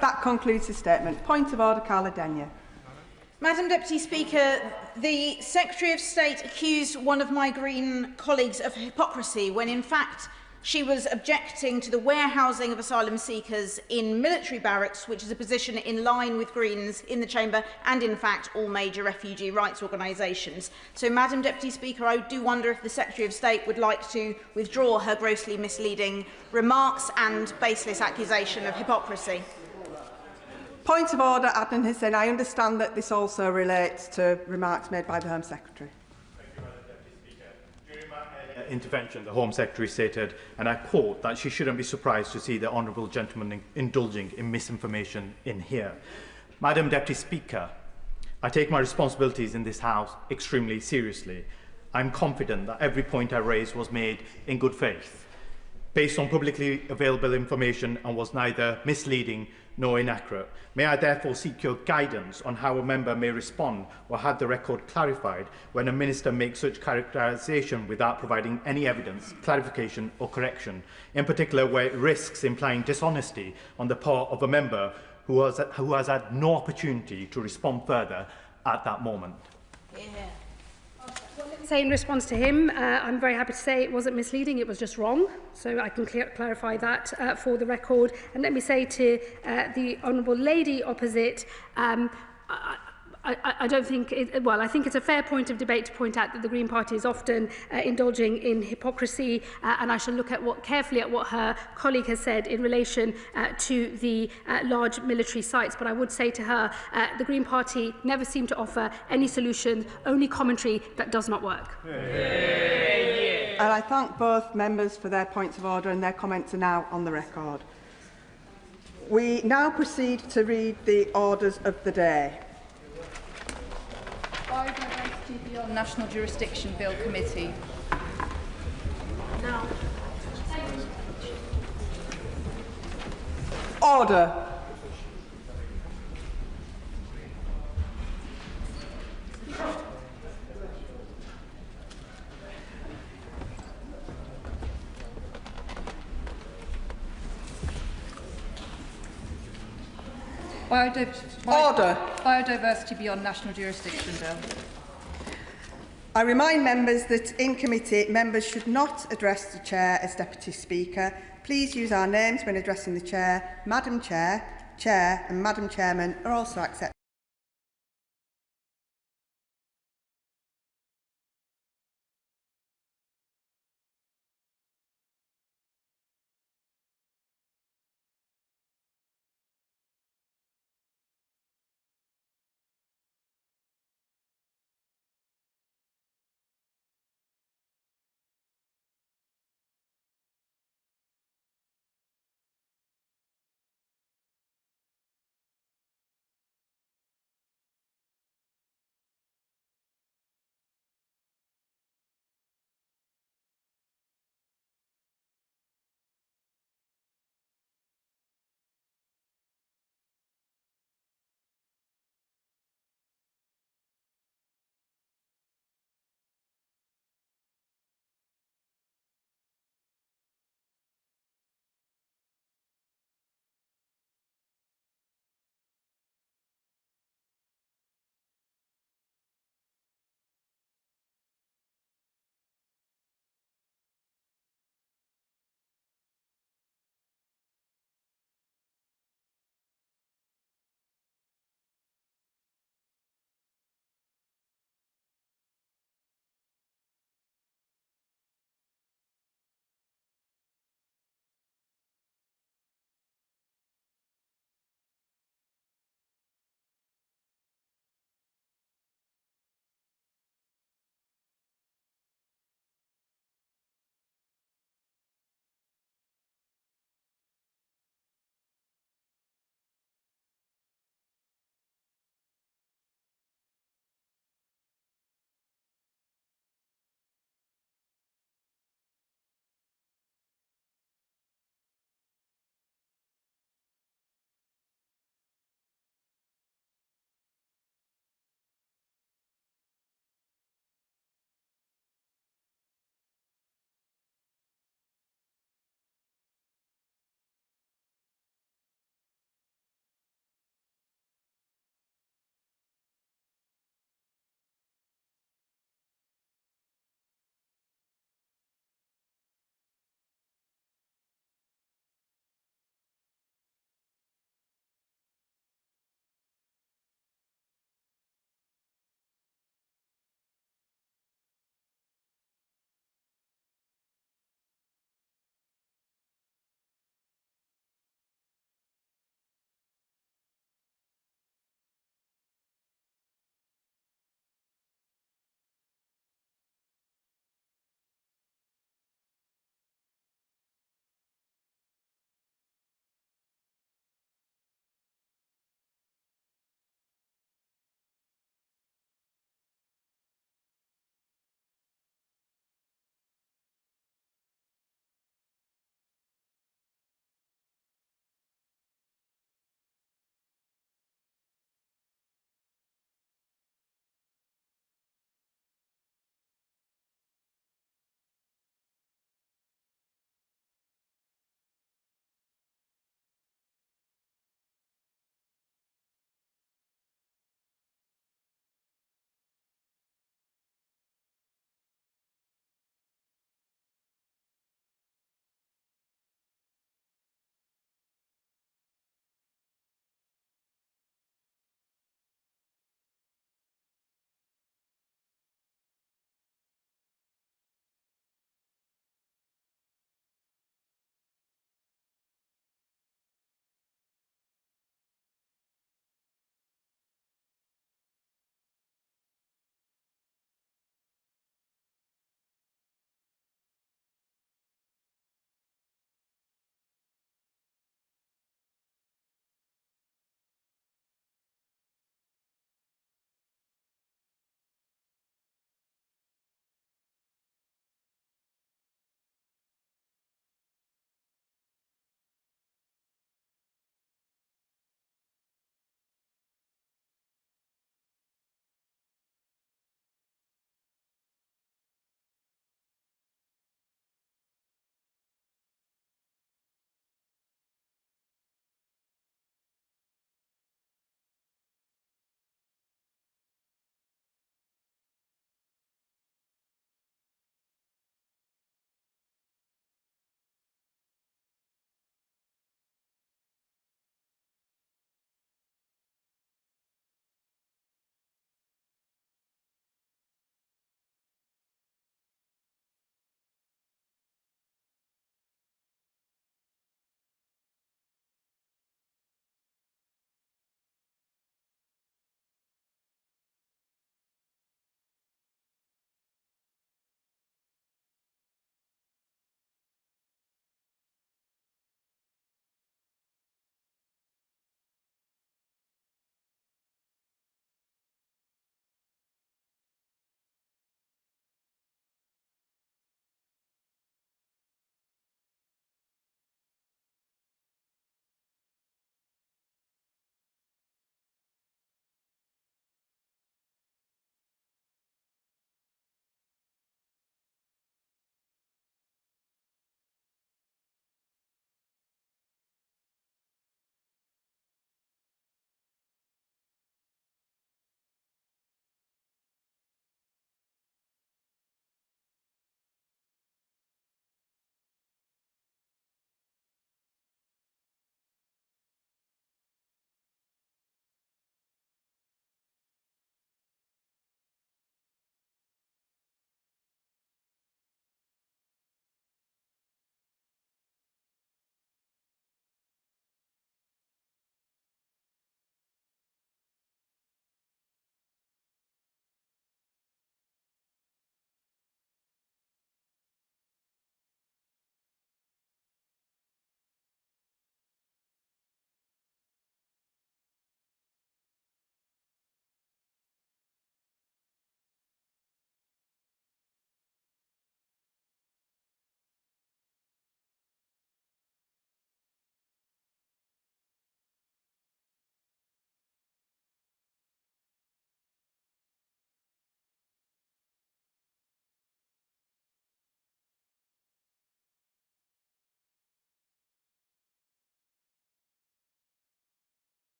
that concludes the statement. Point of order, Carla Denyer. Madam Deputy Speaker, the Secretary of State accused one of my Green colleagues of hypocrisy when in fact she was objecting to the warehousing of asylum seekers in military barracks, which is a position in line with Greens in the Chamber and in fact all major refugee rights organisations. So, Madam Deputy Speaker, I do wonder if the Secretary of State would like to withdraw her grossly misleading remarks and baseless accusation of hypocrisy. Point of order, Adnan Hussain. I understand that this also relates to remarks made by the Home Secretary. Intervention, the Home Secretary stated, and I quote, that she shouldn't be surprised to see the honourable gentleman indulging in misinformation in here. Madam Deputy Speaker, I take my responsibilities in this House extremely seriously. I'm confident that every point I raised was made in good faith, based on publicly available information, and was neither misleading nor inaccurate. May I therefore seek your guidance on how a member may respond or have the record clarified when a minister makes such characterisation without providing any evidence, clarification or correction, in particular where it risks implying dishonesty on the part of a member who has had no opportunity to respond further at that moment. Say in response to him, I'm very happy to say it wasn't misleading, it was just wrong. So I can clarify that for the record. And let me say to the Honourable Lady opposite, I I don't think, well, I think it's a fair point of debate to point out that the Green Party is often indulging in hypocrisy, and I shall look at carefully at what her colleague has said in relation to the large military sites. But I would say to her, the Green Party never seem to offer any solutions, only commentary that does not work. And I thank both members for their points of order, and their comments are now on the record. We now proceed to read the orders of the day. Biodiversity Beyond National Jurisdiction Bill Committee. No. Order. Biodiversity Beyond National Jurisdiction Bill. I remind members that in committee, members should not address the Chair as Deputy Speaker. Please use our names when addressing the Chair. Madam Chair, Chair and Madam Chairman are also accepted.